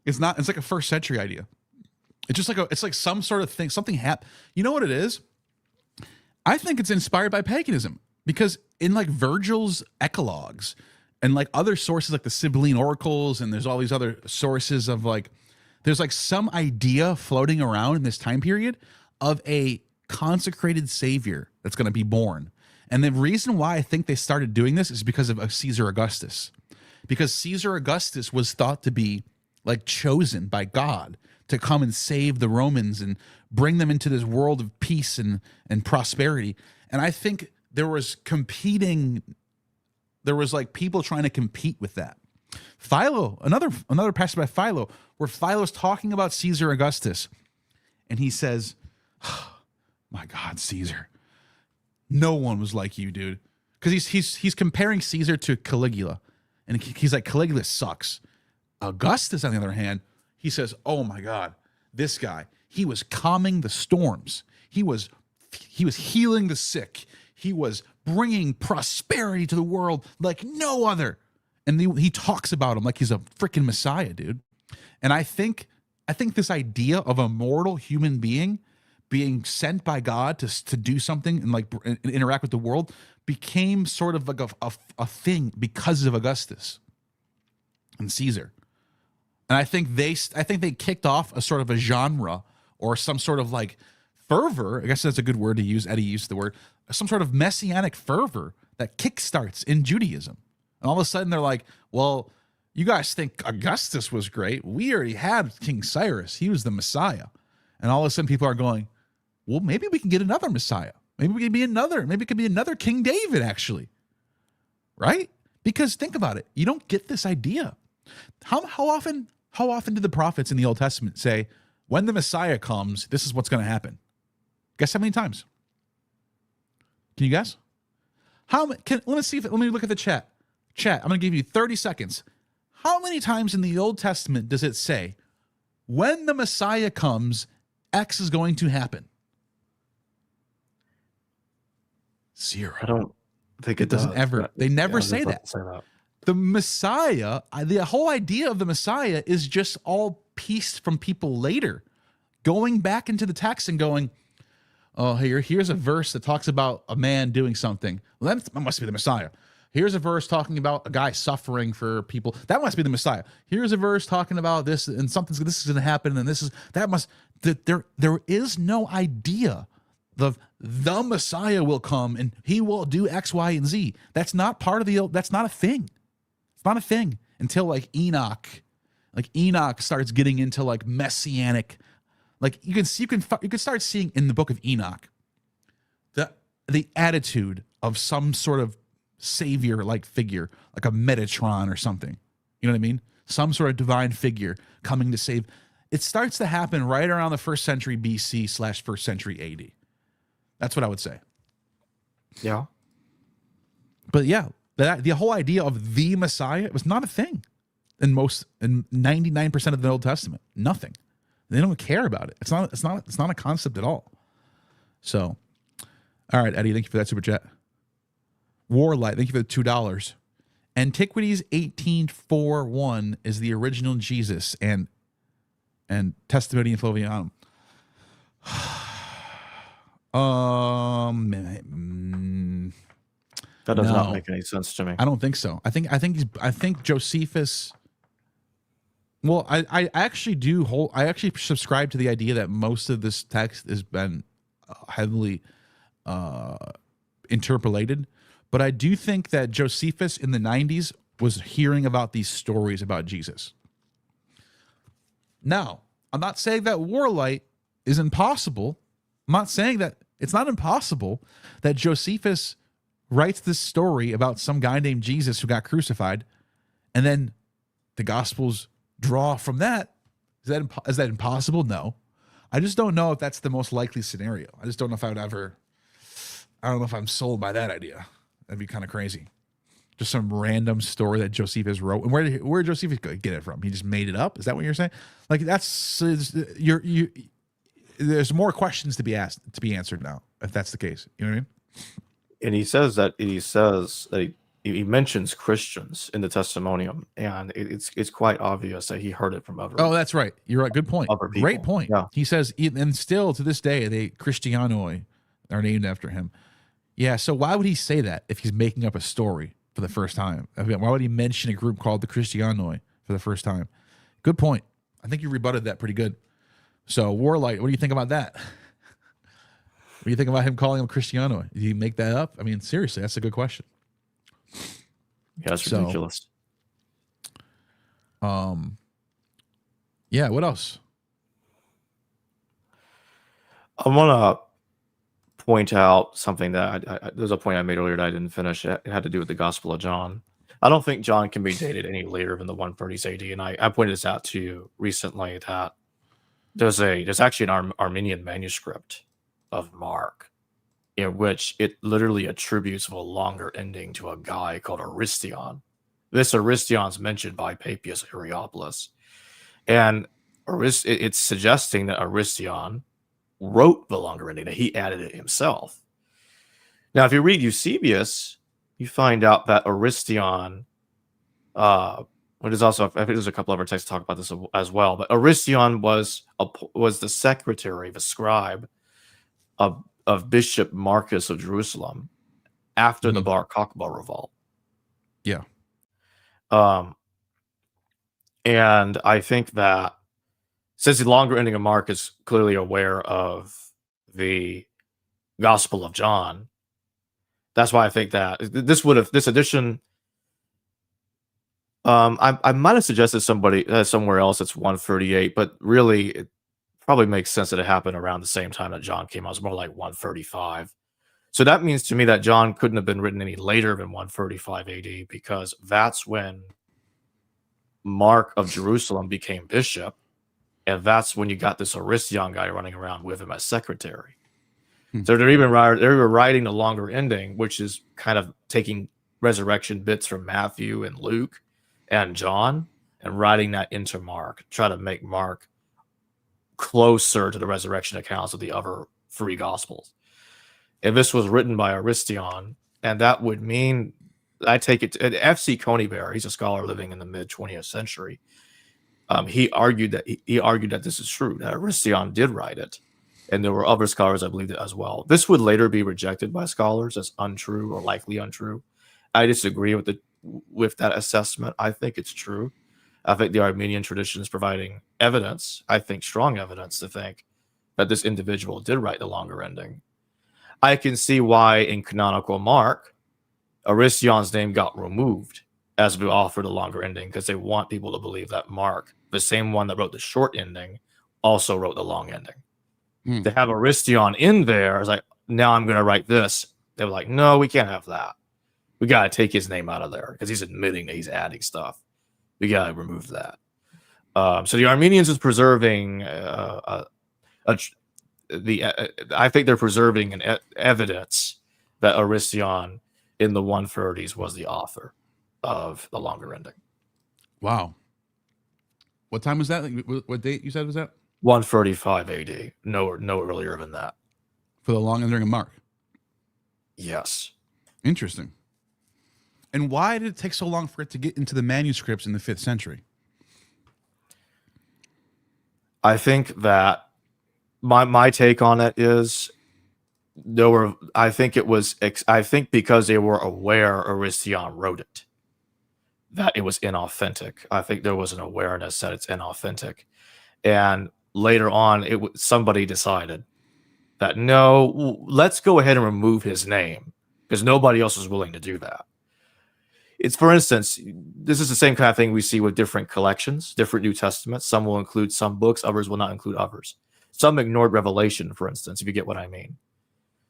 it's not. It's like a 1st century idea. It's just like it's like some sort of thing. Something happened. You know what it is? I think it's inspired by paganism, because in like Virgil's eclogues and like other sources like the Sibylline oracles, and there's all these other sources of like, there's like some idea floating around in this time period of a consecrated savior that's going to be born. And the reason why I think they started doing this is because of Caesar Augustus. Because Caesar Augustus was thought to be like chosen by God to come and save the Romans and bring them into this world of peace and prosperity. And I think there was like people trying to compete with that. Philo, another passage by Philo, where Philo's talking about Caesar Augustus, and he says, oh, my God, Caesar. No one was like you, dude. Because he's comparing Caesar to Caligula. And he's like, Caligula sucks. Augustus, on the other hand, he says, oh my God, this guy, he was calming the storms. He was healing the sick. He was bringing prosperity to the world like no other. And he talks about him like he's a freaking Messiah, dude. And I think this idea of a mortal human being sent by God to do something and interact with the world became sort of like a thing because of Augustus and Caesar. And I think they kicked off a sort of a genre or some sort of like fervor. I guess that's a good word to use. Eddie used the word, some sort of messianic fervor that kickstarts in Judaism. And all of a sudden they're like, well, you guys think Augustus was great. We already had King Cyrus. He was the Messiah. And all of a sudden people are going, well, maybe we can get another Messiah. Maybe it could be another King David, actually. Right? Because think about it. You don't get this idea. How often do the prophets in the Old Testament say, when the Messiah comes, this is what's going to happen? Guess how many times? Can you guess? Let me look at the chat. Chat, I'm going to give you 30 seconds. How many times in the Old Testament does it say, when the Messiah comes, X is going to happen? 0. I don't think it doesn't does. ever. They never I was say just about that. to say that. The Messiah, the whole idea of the Messiah is just all pieced from people later, going back into the text and going, oh, here's a verse that talks about a man doing something. Well, that must be the Messiah. Here's a verse talking about a guy suffering for people. That must be the Messiah. Here's a verse talking about this and this is going to happen and there is no idea of the Messiah will come and he will do X, Y, and Z. That's not part of that's not a thing. It's not a thing until like Enoch. Like Enoch starts getting into like messianic. Like you can start seeing in the book of Enoch the attitude of some sort of savior like figure, like a Metatron or something. You know what I mean? Some sort of divine figure coming to save. It starts to happen right around the 1st century BC / 1st century AD. That's what I would say. Yeah. But yeah, the whole idea of the Messiah was not a thing in 99% of the Old Testament. Nothing. They don't care about it. It's not a concept at all. So, all right, Eddie, thank you for that super chat. Warlight, thank you for the $2. Antiquities 1841 is the original Jesus and Testimony in Flavianum. That does not make any sense to me. I don't think so. I think Josephus. Well, I actually subscribe to the idea that most of this text has been heavily interpolated, but I do think that Josephus in the 90s was hearing about these stories about Jesus. Now, I'm not saying that Warlight is impossible. I'm not saying that it's not impossible that Josephus writes this story about some guy named Jesus who got crucified, and then the Gospels draw from that. Is that impossible? No. I just don't know if that's the most likely scenario. I just don't know if I don't know if I'm sold by that idea. That'd be kind of crazy. Just some random story that Josephus wrote. And where did Josephus get it from? He just made it up? Is that what you're saying? Like there's more questions to be answered now, if that's the case. You know what I mean? And he says that he mentions Christians in the testimonium, and it's quite obvious that he heard it from other. Oh, that's right. You're right. Good point. Great point. Yeah. He says, and still to this day, they Christianoi are named after him. Yeah. So why would he say that if he's making up a story for the first time? I mean, why would he mention a group called the Christianoi for the first time? Good point. I think you rebutted that pretty good. So Warlight, what do you think about that? What do you think about him calling him Christiano? Did he make that up? I mean, seriously, that's a good question. Yeah, that's ridiculous. Yeah, what else? I want to point out something that there's a point I made earlier that I didn't finish. It had to do with the Gospel of John. I don't think John can be dated any later than the 130s AD, and I pointed this out to you recently that there's actually an Armenian manuscript of Mark in which it literally attributes a longer ending to a guy called Aristion. This Aristion's mentioned by Papias Areopolis, and it's suggesting that Aristion wrote the longer ending, that he added it himself. Now, if you read Eusebius, you find out that Aristion, there's also, I think there's a couple other texts talk about this as well, but Aristion was the secretary, the scribe of Bishop Marcus of Jerusalem after the Bar Kokhba revolt. Yeah. And I think that since the longer ending of Mark is clearly aware of the Gospel of John, that's why I think that this edition. I might have suggested somewhere else it's 138, but really it probably makes sense that it happened around the same time that John came out. It's more like 135. So that means to me that John couldn't have been written any later than 135 AD, because that's when Mark of Jerusalem became bishop, and that's when you got this Aristion guy running around with him as secretary. So they're writing the longer ending, which is kind of taking resurrection bits from Matthew and Luke and John, and writing that into Mark, try to make Mark closer to the resurrection accounts of the other three gospels. If this was written by Aristion, and that would mean, I take it, F.C. Conybeare, he's a scholar living in the mid 20th century. He argued that this is true, that Aristion did write it, and there were other scholars, I believe, that as well. This would later be rejected by scholars as untrue or likely untrue. I disagree with that assessment. I think it's true. I think the Armenian tradition is providing evidence, I think strong evidence, to think that this individual did write the longer ending. I can see why in canonical Mark, Aristion's name got removed as the author of the longer ending, because they want people to believe that Mark, the same one that wrote the short ending, also wrote the long ending. To have Aristion in there is like, now I'm going to write this. They were like, no, we can't have that. We got to take his name out of there because he's admitting that he's adding stuff. We got to remove that. So the Armenians is preserving I think they're preserving an evidence that Aristion in the 130s was the author of the longer ending. Wow. What time was that? What date you said was that? 135 AD. No earlier than that. For the long ending of Mark. Yes. Interesting. And why did it take so long for it to get into the manuscripts in the 5th century? I think that my take on it is I think because they were aware Aristion wrote it, that it was inauthentic. I think there was an awareness that it's inauthentic. And later on, somebody decided that, no, let's go ahead and remove his name because nobody else was willing to do that. It's, for instance, this is the same kind of thing we see with different collections, different New Testaments. Some will include some books, others will not include others. Some ignored Revelation, for instance, if you get what I mean.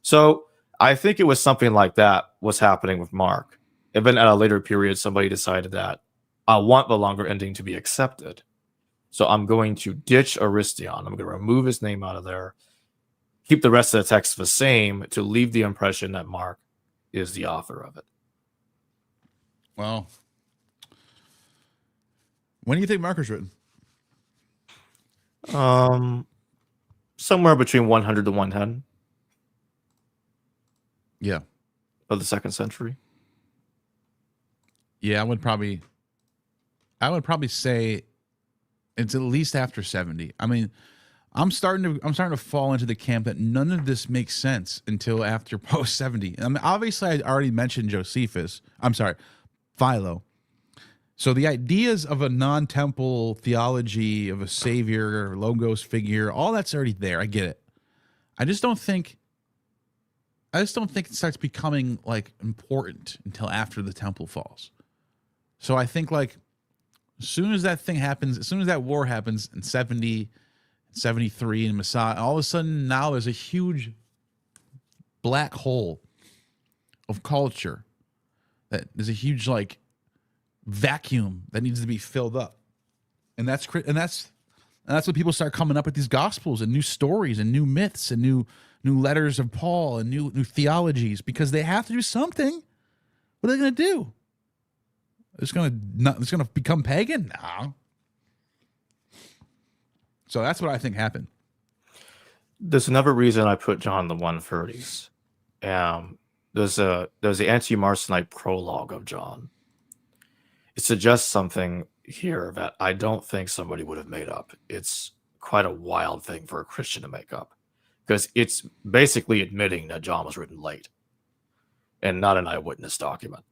So I think it was something like that was happening with Mark. And then at a later period, somebody decided that I want the longer ending to be accepted. So I'm going to ditch Aristion. I'm going to remove his name out of there, keep the rest of the text the same to leave the impression that Mark is the author of it. Well, when do you think Mark was written? Somewhere between 100 to 110. Yeah. Of the 2nd century. Yeah, I would probably say it's at least after 70. I mean, I'm starting to fall into the camp that none of this makes sense until after post 70. I mean, obviously I already mentioned Philo. So the ideas of a non-temple theology of a savior, logos figure, all that's already there. I get it. I just don't think it starts becoming like important until after the temple falls. So I think like as soon as that thing happens, as soon as that war happens in 70, 73 in Messiah, all of a sudden now there's a huge black hole of culture. That there's a huge like vacuum that needs to be filled up, and that's when people start coming up with these gospels and new stories and new myths and new letters of Paul and new theologies, because they have to do something. What are they going to do? It's going to become pagan? No. So that's what I think happened. There's another reason I put John in the 130s. There's the anti-Marcionite prologue of John. It suggests something here that I don't think somebody would have made up. It's quite a wild thing for a Christian to make up, because it's basically admitting that John was written late and not an eyewitness document.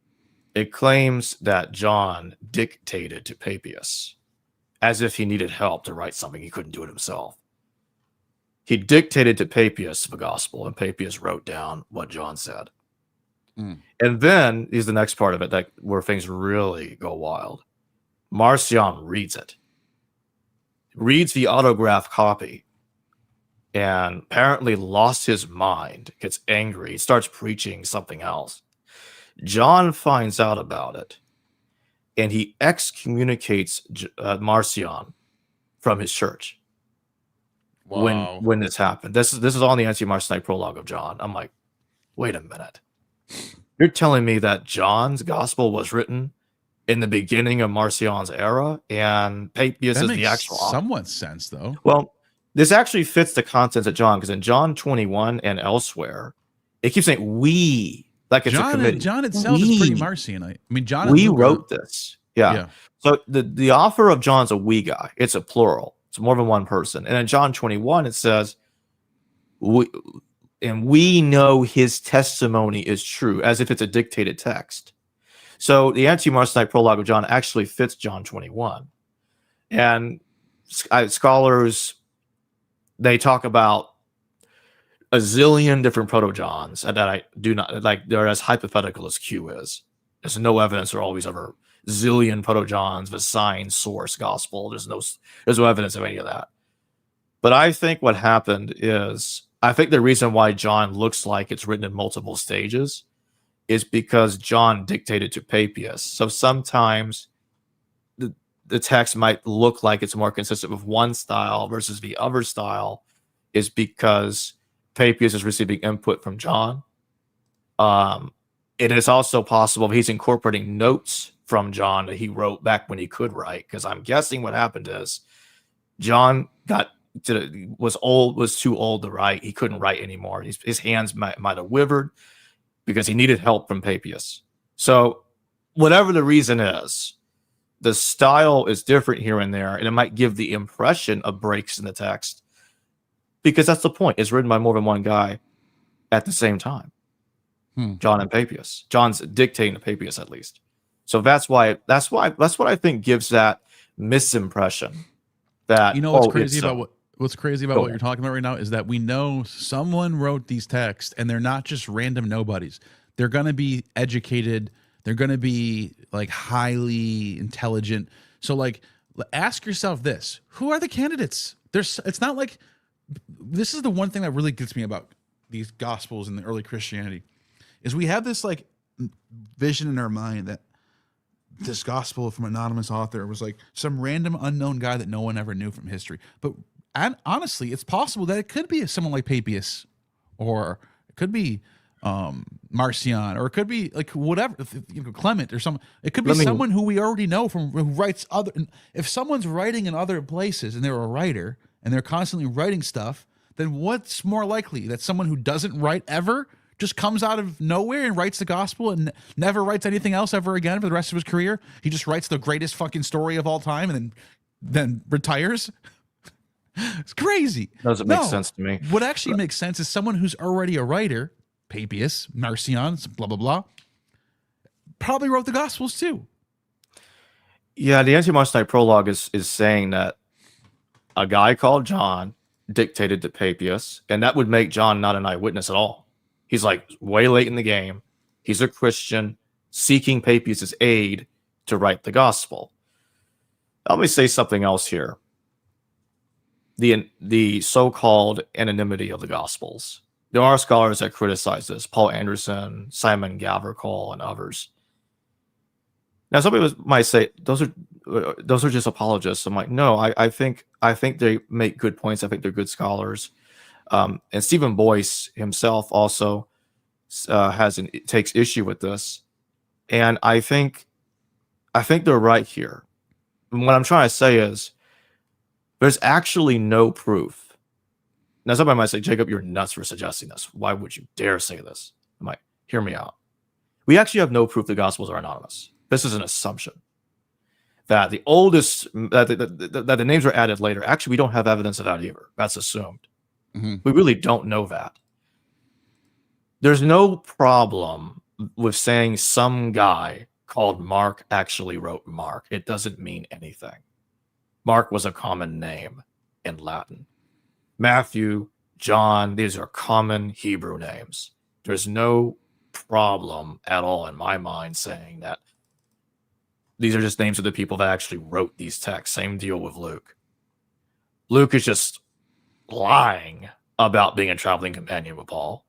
It claims that John dictated to Papias as if he needed help to write something. He couldn't do it himself. He dictated to Papias the gospel, and Papias wrote down what John said. And then is the next part of it where things really go wild. Marcion reads it, reads the autograph copy, and apparently lost his mind, gets angry, starts preaching something else. John finds out about it, and he excommunicates Marcion from his church. Wow. When this happened. This is all in the anti-Marcionite prologue of John. I'm like, wait a minute. You're telling me that John's gospel was written in the beginning of Marcion's era, and Papias That is makes the actual author. somewhat sense, though. Well, this actually fits the contents of John, because in John 21 and elsewhere, it keeps saying we, like it's a committee. John itself is pretty Marcionite. I mean, John and We Luke wrote this. Yeah. Yeah. So the author of John's a we guy. It's a plural. It's more than one person. And in John 21, it says, we know his testimony is true, as if it's a dictated text. So the anti-Marcionite prologue of John actually fits John 21. And scholars, they talk about a zillion different proto-Johns that I do not, like, they're as hypothetical as Q is. There's no evidence there always ever zillion proto-Johns with sign, source, gospel. There's no evidence of any of that. But I think what happened is, I think the reason why John looks like it's written in multiple stages is because John dictated to Papias. So sometimes the text might look like it's more consistent with one style versus the other style, is because Papias is receiving input from John. It is also possible he's incorporating notes from John that he wrote back when he could write, because I'm guessing what happened is John was too old to write. He couldn't write anymore. His hands might have withered because he needed help from Papias. So whatever the reason is, the style is different here and there, and it might give the impression of breaks in the text, because that's the point. It's written by more than one guy at the same time. John and Papias. John's dictating to Papias, at least. So that's what I think gives that misimpression. That, you know, what's crazy about what you're talking about right now is that we know someone wrote these texts, and they're not just random nobodies. They're going to be educated. They're going to be like highly intelligent. So like, ask yourself this: who are the candidates? It's not like, this is the one thing that really gets me about these gospels in the early Christianity, is we have this like vision in our mind that this gospel from an anonymous author was like some random unknown guy that no one ever knew from history. But honestly, it's possible that it could be someone like Papias, or it could be Marcion, or it could be like whatever, Clement or something. It could be someone who we already know from, who writes other. If someone's writing in other places and they're a writer and they're constantly writing stuff, then what's more likely, that someone who doesn't write ever just comes out of nowhere and writes the gospel and never writes anything else ever again for the rest of his career? He just writes the greatest fucking story of all time and then retires. It's crazy. Doesn't make sense to me. What actually makes sense is someone who's already a writer, Papias, Marcion, blah, blah, blah, probably wrote the gospels too. Yeah, the anti-Marcionite prologue is saying that a guy called John dictated to Papias, and that would make John not an eyewitness at all. He's like way late in the game. He's a Christian seeking Papias' aid to write the gospel. Let me say something else here. The so-called anonymity of the gospels. There are scholars that criticize this: Paul Anderson, Simon Gavercol, and others. Now, some people might say those are just apologists. I'm like, no, I think they make good points. I think they're good scholars. And Stephen Boyce himself also takes issue with this, and I think they're right here. And what I'm trying to say is, there's actually no proof. Now, somebody might say, Jacob, you're nuts for suggesting this. Why would you dare say this? I'm like, hear me out. We actually have no proof the Gospels are anonymous. This is an assumption that the oldest, that the names were added later. Actually, we don't have evidence of that either. That's assumed. Mm-hmm. We really don't know that. There's no problem with saying some guy called Mark actually wrote Mark. It doesn't mean anything. Mark was a common name in Latin. Matthew, John, these are common Hebrew names. There's no problem at all in my mind saying that these are just names of the people that actually wrote these texts. Same deal with Luke. Luke is just lying about being a traveling companion with Paul.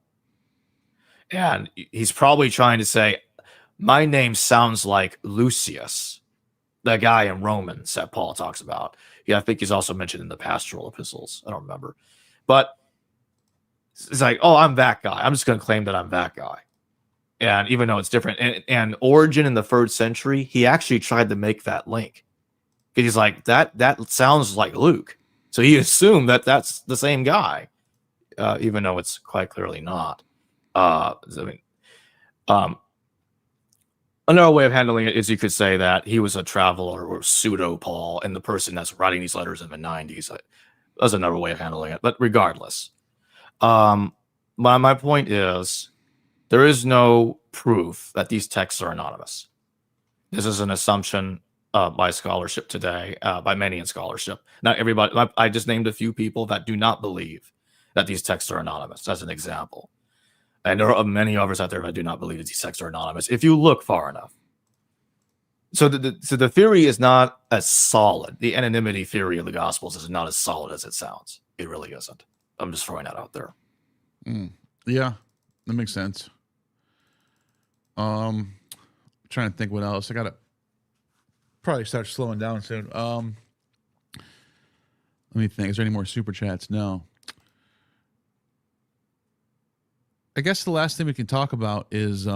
And he's probably trying to say, my name sounds like Lucius, the guy in Romans that Paul talks about. Yeah, I think he's also mentioned in the pastoral epistles. I don't remember. But it's like, oh, I'm that guy. I'm just going to claim that I'm that guy. And even though it's different, and Origin in the 3rd century, he actually tried to make that link. Because he's like, that sounds like Luke. So he assumed that that's the same guy, even though it's quite clearly not. I mean, another way of handling it is you could say that he was a traveler or pseudo Paul, and the person that's writing these letters in the 90s. That's another way of handling it. But regardless, my point is, there is no proof that these texts are anonymous. This is an assumption by scholarship today, by many in scholarship. Not everybody. I just named a few people that do not believe that these texts are anonymous, as an example. And there are many others out there that do not believe that these texts are anonymous, if you look far enough. So the theory is not as solid. The anonymity theory of the Gospels is not as solid as it sounds. It really isn't. I'm just throwing that out there. Yeah, that makes sense. Trying to think what else. I gotta probably start slowing down soon. Let me think. Is there any more super chats? No. I guess the last thing we can talk about is we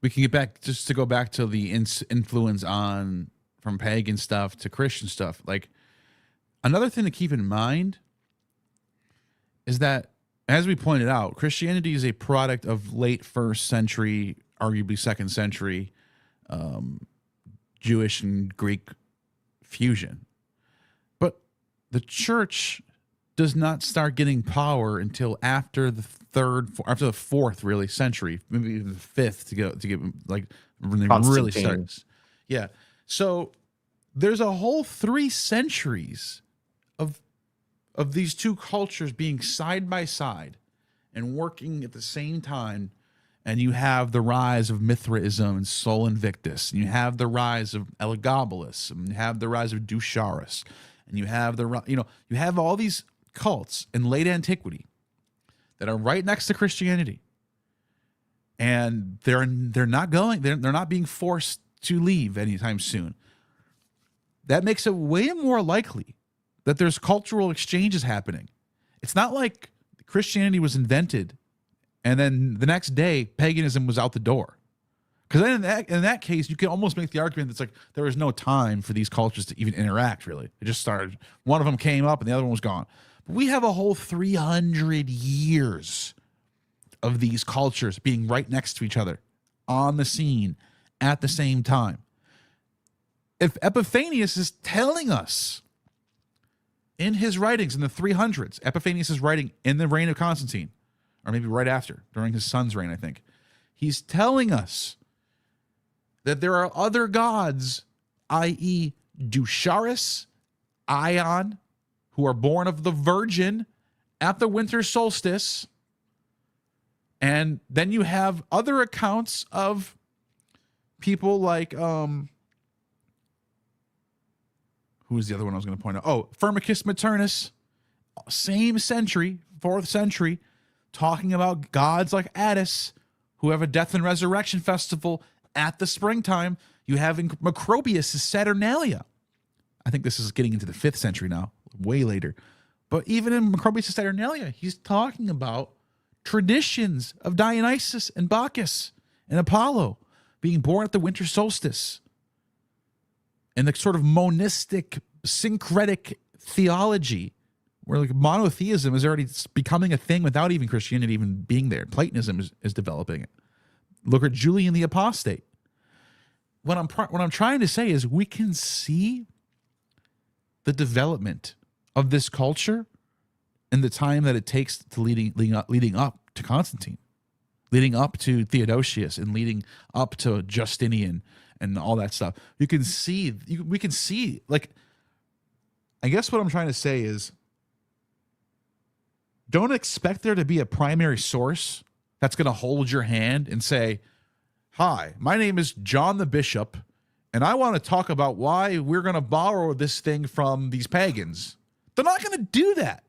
can get back, just to go back to the influence on from pagan stuff to Christian stuff. Like, another thing to keep in mind is that, as we pointed out, Christianity is a product of late 1st century, arguably 2nd century, Jewish and Greek fusion. But the church does not start getting power until after the 4th really century, maybe even the 5th to get like when they really start. Yeah. So there's a whole 3 centuries of these two cultures being side by side and working at the same time. And you have the rise of Mithraism and Sol Invictus, and you have the rise of Elagabalus, and you have the rise of Dusharis, and you have you have all these cults in late antiquity that are right next to Christianity, and they're not being forced to leave anytime soon. That makes it way more likely that there's cultural exchanges happening. It's not like Christianity was invented and then the next day paganism was out the door. Because then in that case, you can almost make the argument that's like there was no time for these cultures to even interact, really. It just started. One of them came up and the other one was gone. But we have a whole 300 years of these cultures being right next to each other on the scene at the same time. If Epiphanius is telling us in his writings in the 300s, Epiphanius is writing in the reign of Constantine, or maybe right after, during his son's reign, I think. He's telling us that there are other gods, i.e. Dusharis, Ion, who are born of the Virgin at the winter solstice. And then you have other accounts of people like, who was the other one I was going to point out? Oh, Firmicus Maternus, same century, 4th century, talking about gods like Attis, who have a death and resurrection festival at the springtime. You have in Macrobius' Saturnalia. I think this is getting into the 5th century now, way later. But even in Macrobius' Saturnalia, he's talking about traditions of Dionysus and Bacchus and Apollo being born at the winter solstice. And the sort of monistic, syncretic theology where like monotheism is already becoming a thing without even Christianity even being there. Platonism is developing it. Look at Julian the Apostate. What I'm trying to say is we can see the development of this culture and the time that it takes to leading up to Constantine, leading up to Theodosius, and leading up to Justinian and all that stuff. We can see, like, I guess what I'm trying to say is, don't expect there to be a primary source that's going to hold your hand and say, hi, my name is John the Bishop, and I want to talk about why we're going to borrow this thing from these pagans. They're not going to do that.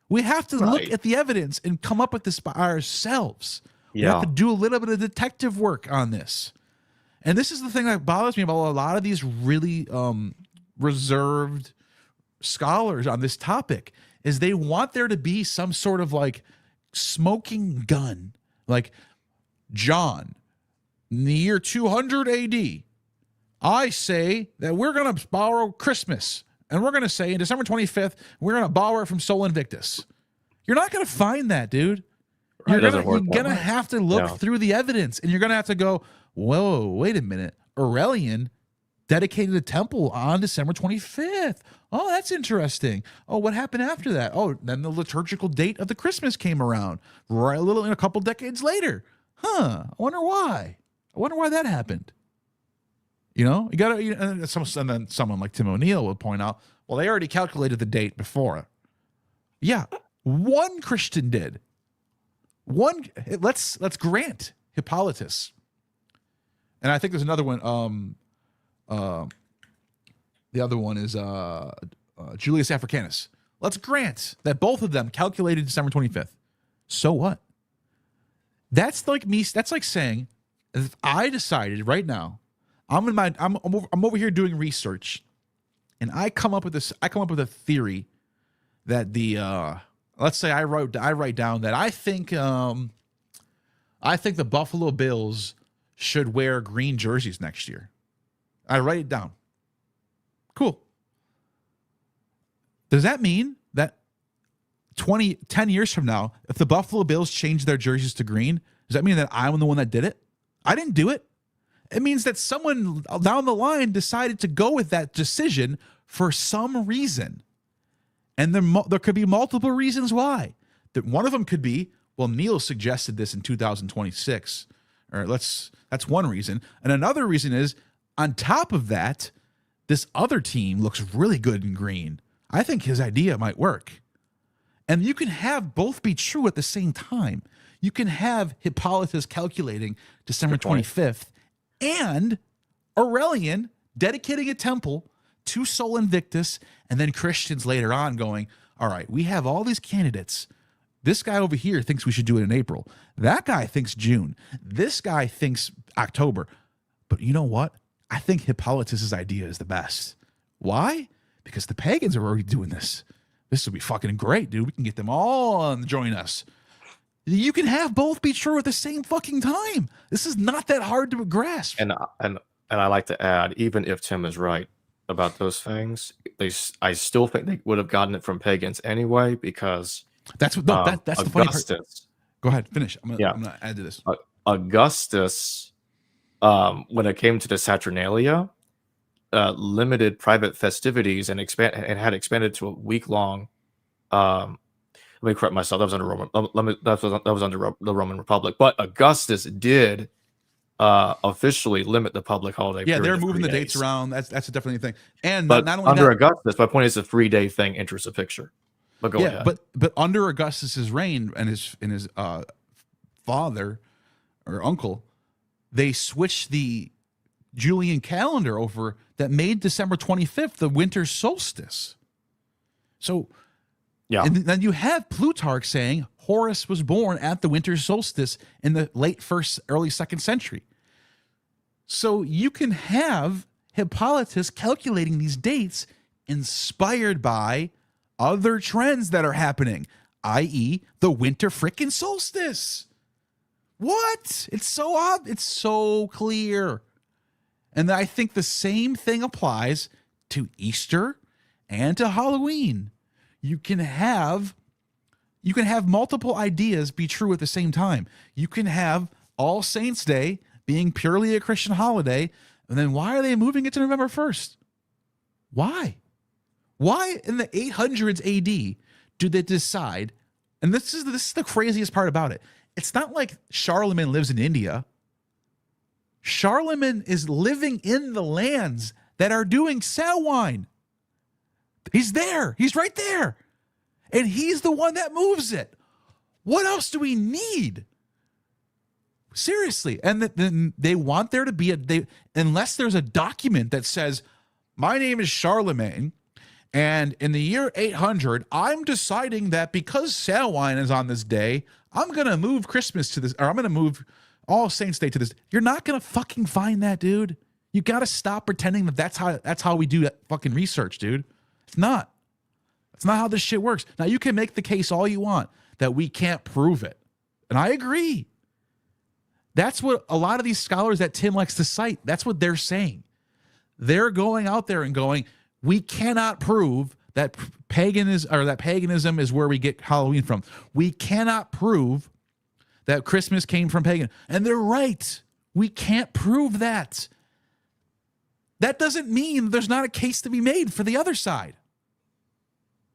We have to look at the evidence and come up with this by ourselves. We have to do a little bit of detective work on this. And this is the thing that bothers me about a lot of these really reserved scholars on this topic, is they want there to be some sort of like smoking gun. Like, John, in the year 200 AD, I say that we're going to borrow Christmas. And we're going to say in December 25th, we're going to borrow it from Sol Invictus. You're not going to find that, dude. You're going to have to look through the evidence. And you're going to have to go, whoa, wait a minute. Aurelian dedicated a temple on December 25th. Oh, that's interesting. Oh, what happened after that? Oh, then the liturgical date of the Christmas came around right a couple decades later. Huh, I wonder why. I wonder why that happened. You know, you got to, and then someone like Tim O'Neill would point out, well, they already calculated the date before. Yeah, one Christian did. Let's grant Hippolytus. And I think there's another one. The other one is Julius Africanus. Let's grant that both of them calculated December 25th. So what? That's like me. That's like saying, if I decided right now, I'm over here doing research, and I come up with this. I come up with a theory that let's say I write down that I think the Buffalo Bills should wear green jerseys next year. I write it down. Cool. Does that mean that 10 years from now, if the Buffalo Bills change their jerseys to green, does that mean that I'm the one that did it? I didn't do it. It means that someone down the line decided to go with that decision for some reason. And there could be multiple reasons why. That one of them could be, well, Neil suggested this in 2026. Or that's one reason. And another reason is, on top of that, this other team looks really good in green. I think his idea might work. And you can have both be true at the same time. You can have Hippolytus calculating December 25th and Aurelian dedicating a temple to Sol Invictus, and then Christians later on going, all right, we have all these candidates. This guy over here thinks we should do it in April. That guy thinks June. This guy thinks October. But you know what? I think Hippolytus's idea is the best. Why? Because the pagans are already doing this. This would be fucking great, dude. We can get them all to join us. You can have both be true at the same fucking time. This is not that hard to grasp. And I like to add, even if Tim is right about those things, I still think they would have gotten it from pagans anyway, because that's the funny part. Go ahead, finish. I'm gonna add to this. Augustus, when it came to the Saturnalia, limited private festivities and had expanded to a week-long. Let me correct myself. That was under Roman. That was under the Roman Republic. But Augustus did officially limit the public holiday. Yeah, they're moving the dates around. That's a definitely thing. And but not only under that, Augustus, my point is a 3-day thing enters the picture. But go ahead. But under Augustus's reign and his father or uncle, they switched the Julian calendar over that made December 25th the winter solstice. So, yeah. And then you have Plutarch saying Horus was born at the winter solstice in the late 1st, early 2nd century. So you can have Hippolytus calculating these dates inspired by other trends that are happening, i.e. the winter frickin' solstice. What? It's so odd. It's so clear. And I think the same thing applies to Easter and to Halloween. You can have multiple ideas be true at the same time. You can have All Saints Day being purely a Christian holiday, and then why are they moving it to November 1st? Why? Why in the 800s AD do they decide? And this is the craziest part about it. It's not like Charlemagne lives in India. Charlemagne is living in the lands that are doing Samhain. He's there. He's right there. And he's the one that moves it. What else do we need? Seriously. And then they want there to be unless there's a document that says, my name is Charlemagne, and in the year 800, I'm deciding that because Samhain is on this day, I'm going to move Christmas to this, or I'm going to move All Saints Day to this. You're not going to fucking find that, dude. You got to stop pretending that that's how we do that fucking research, dude. It's not. It's not how this shit works. Now, you can make the case all you want that we can't prove it. And I agree. That's what a lot of these scholars that Tim likes to cite, that's what they're saying. They're going out there and going, we cannot prove that paganism is where we get Halloween from. We cannot prove that Christmas came from pagan. And they're right. We can't prove that. That doesn't mean there's not a case to be made for the other side.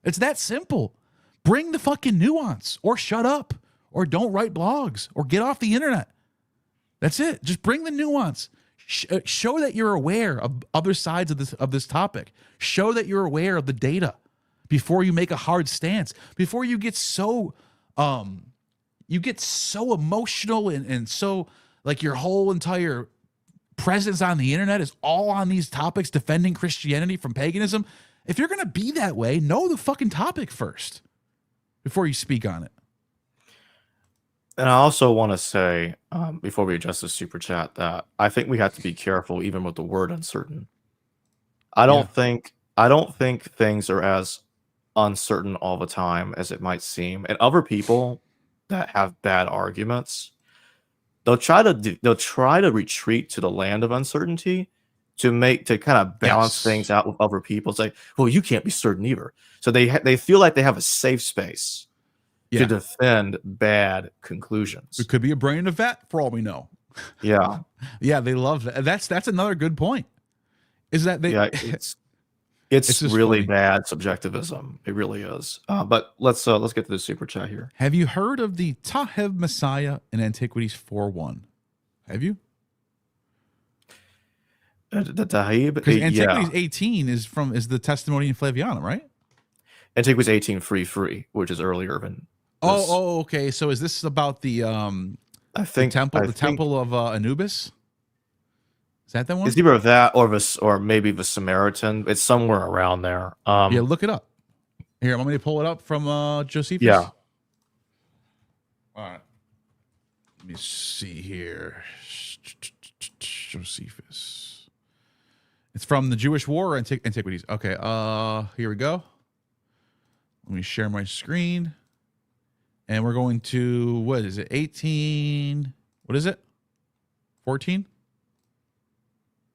It's that simple. Bring the fucking nuance, or shut up, or don't write blogs, or get off the internet. That's it. Just bring the nuance. Show that you're aware of other sides of this topic. Show that you're aware of the data before you make a hard stance. Before you get so emotional and so like your whole entire presence on the internet is all on these topics defending Christianity from paganism. If you're going to be that way, know the fucking topic first before you speak on it. And I also want to say, before we address the super chat, that I think we have to be careful even with the word uncertain. I don't think things are as uncertain all the time as it might seem. And other people that have bad arguments, they'll try to retreat to the land of uncertainty to kind of balance things out with other people. It's like, well, you can't be certain either. So they feel like they have a safe space to defend bad conclusions. It could be a brain in a vat for all we know. Yeah. Yeah, they love that. That's another good point. Is that they it's really funny. Bad subjectivism. It really is. But let's get to the super chat here. Have you heard of the Tahev Messiah in Antiquities 4:1? Have you? The Tahev? Because Antiquities 18 is the Testimony in Flavianum, right? Antiquities 18 free, which is earlier than okay. So is this about the the temple of Anubis? Is that the one? It's either that or maybe the Samaritan. It's somewhere around there. Yeah, look it up. Here, want me to pull it up from Josephus? Yeah. All right. Let me see here. Josephus. It's from the Jewish War or Antiquities. Okay. Here we go. Let me share my screen. And we're going to, what is it? 18. What is it? 14?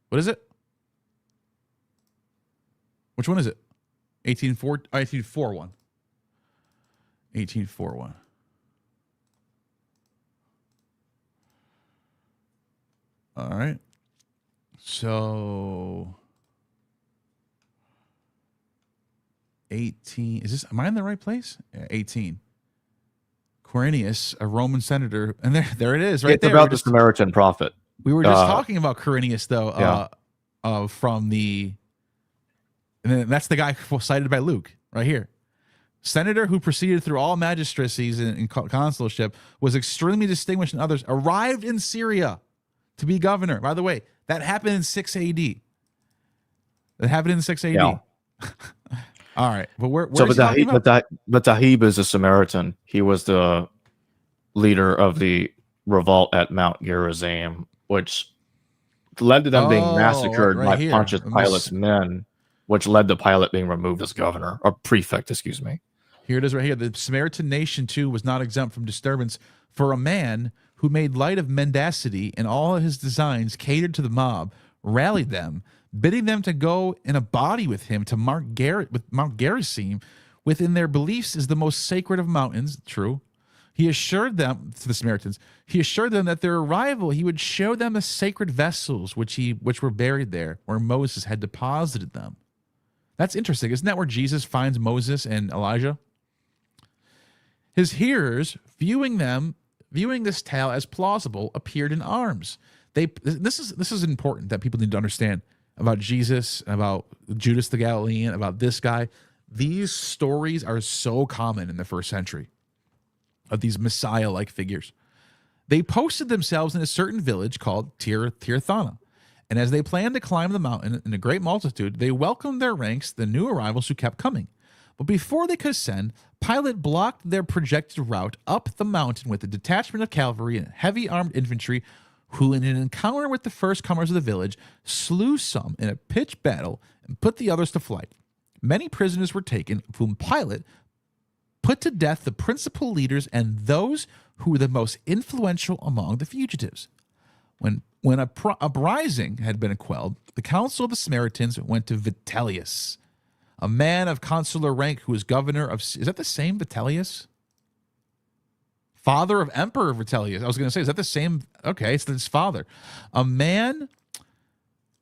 What is it? Which one is it? 1841. 1841. All right. So 18. Is this, am I in the right place? Yeah, 18. Quirinius, a Roman senator, and there it is, right it's there. It's about the Samaritan prophet. We were just talking about Quirinius, though, from the, and then that's the guy cited by Luke right here. Senator who proceeded through all magistracies and consulship, was extremely distinguished in others, arrived in Syria to be governor. By the way, that happened in 6 AD. That happened in 6 AD. Yeah. All right, but but Tahib is a Samaritan. He was the leader of the revolt at Mount Gerizim, which led to them being massacred by Pontius Pilate's men, which led to Pilate being removed as governor or prefect. Excuse me. Here it is, right here. The Samaritan nation too was not exempt from disturbance, for a man who made light of mendacity and all his designs catered to the mob, rallied them, bidding them to go in a body with him to Mount Gerizim, within their beliefs is the most sacred of mountains. True. He assured them, to the Samaritans, he assured them that their arrival, he would show them the sacred vessels which were buried there, where Moses had deposited them. That's interesting. Isn't that where Jesus finds Moses and Elijah? His hearers, viewing this tale as plausible, appeared in arms. This is important that people need to understand about Jesus, about Judas the Galilean, about this guy. These stories are so common in the first century of these Messiah-like figures. They posted themselves in a certain village called Tirthana, and as they planned to climb the mountain in a great multitude, they welcomed their ranks the new arrivals who kept coming. But before they could ascend, Pilate blocked their projected route up the mountain with a detachment of cavalry and heavy armed infantry, who in an encounter with the first comers of the village slew some in a pitched battle and put the others to flight. many prisoners were taken, of whom Pilate put to death the principal leaders and those who were the most influential among the fugitives. When a uprising had been quelled, the council of the Samaritans went to Vitellius, a man of consular rank who was governor of... Is that the same Vitellius? Father of Emperor Vitellius. I was going to say, is that the same? Okay, it's his father. A man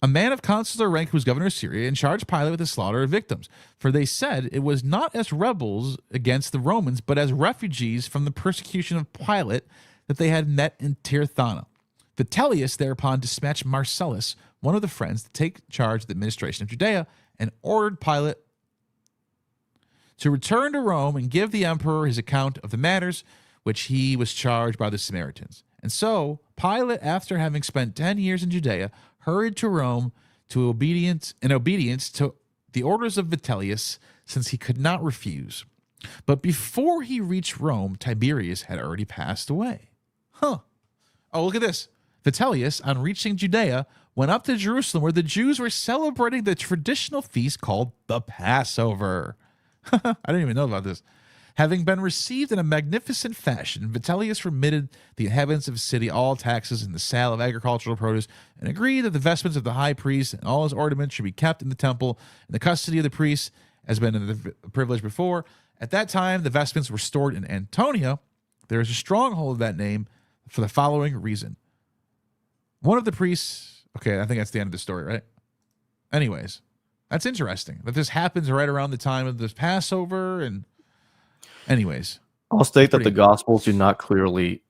of consular rank who was governor of Syria, and charged Pilate with the slaughter of victims. For they said it was not as rebels against the Romans, but as refugees from the persecution of Pilate that they had met in Tirthana. Vitellius thereupon dispatched Marcellus, one of the friends, to take charge of the administration of Judea, and ordered Pilate to return to Rome and give the emperor his account of the matters which he was charged by the Samaritans. And so Pilate, after having spent 10 years in Judea, hurried to Rome in obedience to the orders of Vitellius, since he could not refuse. But before he reached Rome, Tiberius had already passed away. Oh, look at this. Vitellius, on reaching Judea, went up to Jerusalem, where the Jews were celebrating the traditional feast called the Passover. I didn't even know about this. Having been received in a magnificent fashion, Vitellius remitted the inhabitants of the city all taxes and the sale of agricultural produce, and agreed that the vestments of the high priest and all his ornaments should be kept in the temple in the custody of the priests, as been the privilege before. At that time, the vestments were stored in Antonia. There is a stronghold of that name for the following reason. One of the priests... Okay, I think that's the end of the story, right? Anyways, that's interesting that this happens right around the time of the Passover. And anyways, I'll state that the Gospels do not clearly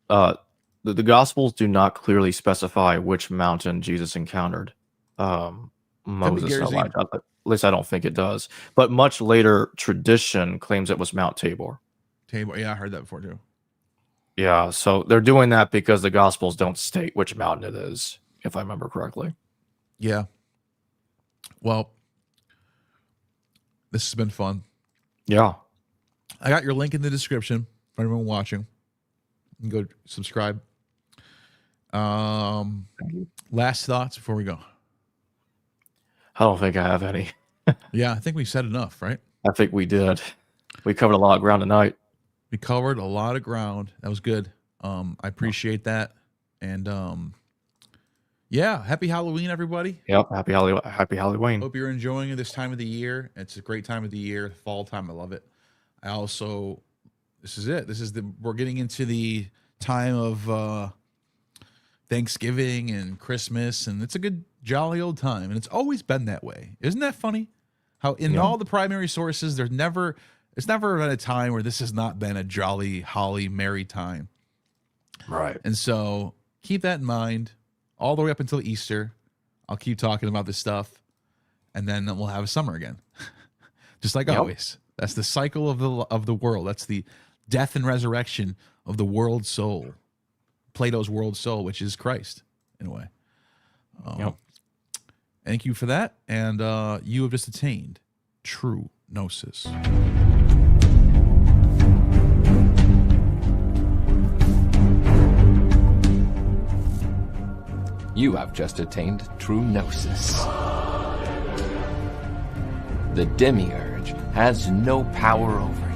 the Gospels do not clearly specify which mountain Jesus encountered Moses. At least I don't think it does. But much later tradition claims it was Mount Tabor. Tabor, yeah, I heard that before too. Yeah, so they're doing that because the Gospels don't state which mountain it is, if I remember correctly. Yeah. Well, this has been fun. Yeah. I got your link in the description for anyone watching. You can go subscribe. Last thoughts before we go. I don't think I have any. Yeah, I think we said enough, right? I think we did. We covered a lot of ground tonight. We covered a lot of ground. That was good. I appreciate that. And yeah, happy Halloween, everybody. Yep, happy Halloween. Hope you're enjoying this time of the year. It's a great time of the year, fall time. I love it. I also, this is it. We're getting into the time of Thanksgiving and Christmas, and it's a good, jolly old time. And it's always been that way. Isn't that funny? How in all the primary sources, it's never been a time where this has not been a jolly, holly, merry time. Right. And so keep that in mind all the way up until Easter. I'll keep talking about this stuff, and then we'll have a summer again. Just like always. That's the cycle of the world. That's the death and resurrection of the world soul. Plato's world soul, which is Christ, in a way. Thank you for that. And you have just attained true gnosis. You have just attained true gnosis. The demiurge has no power over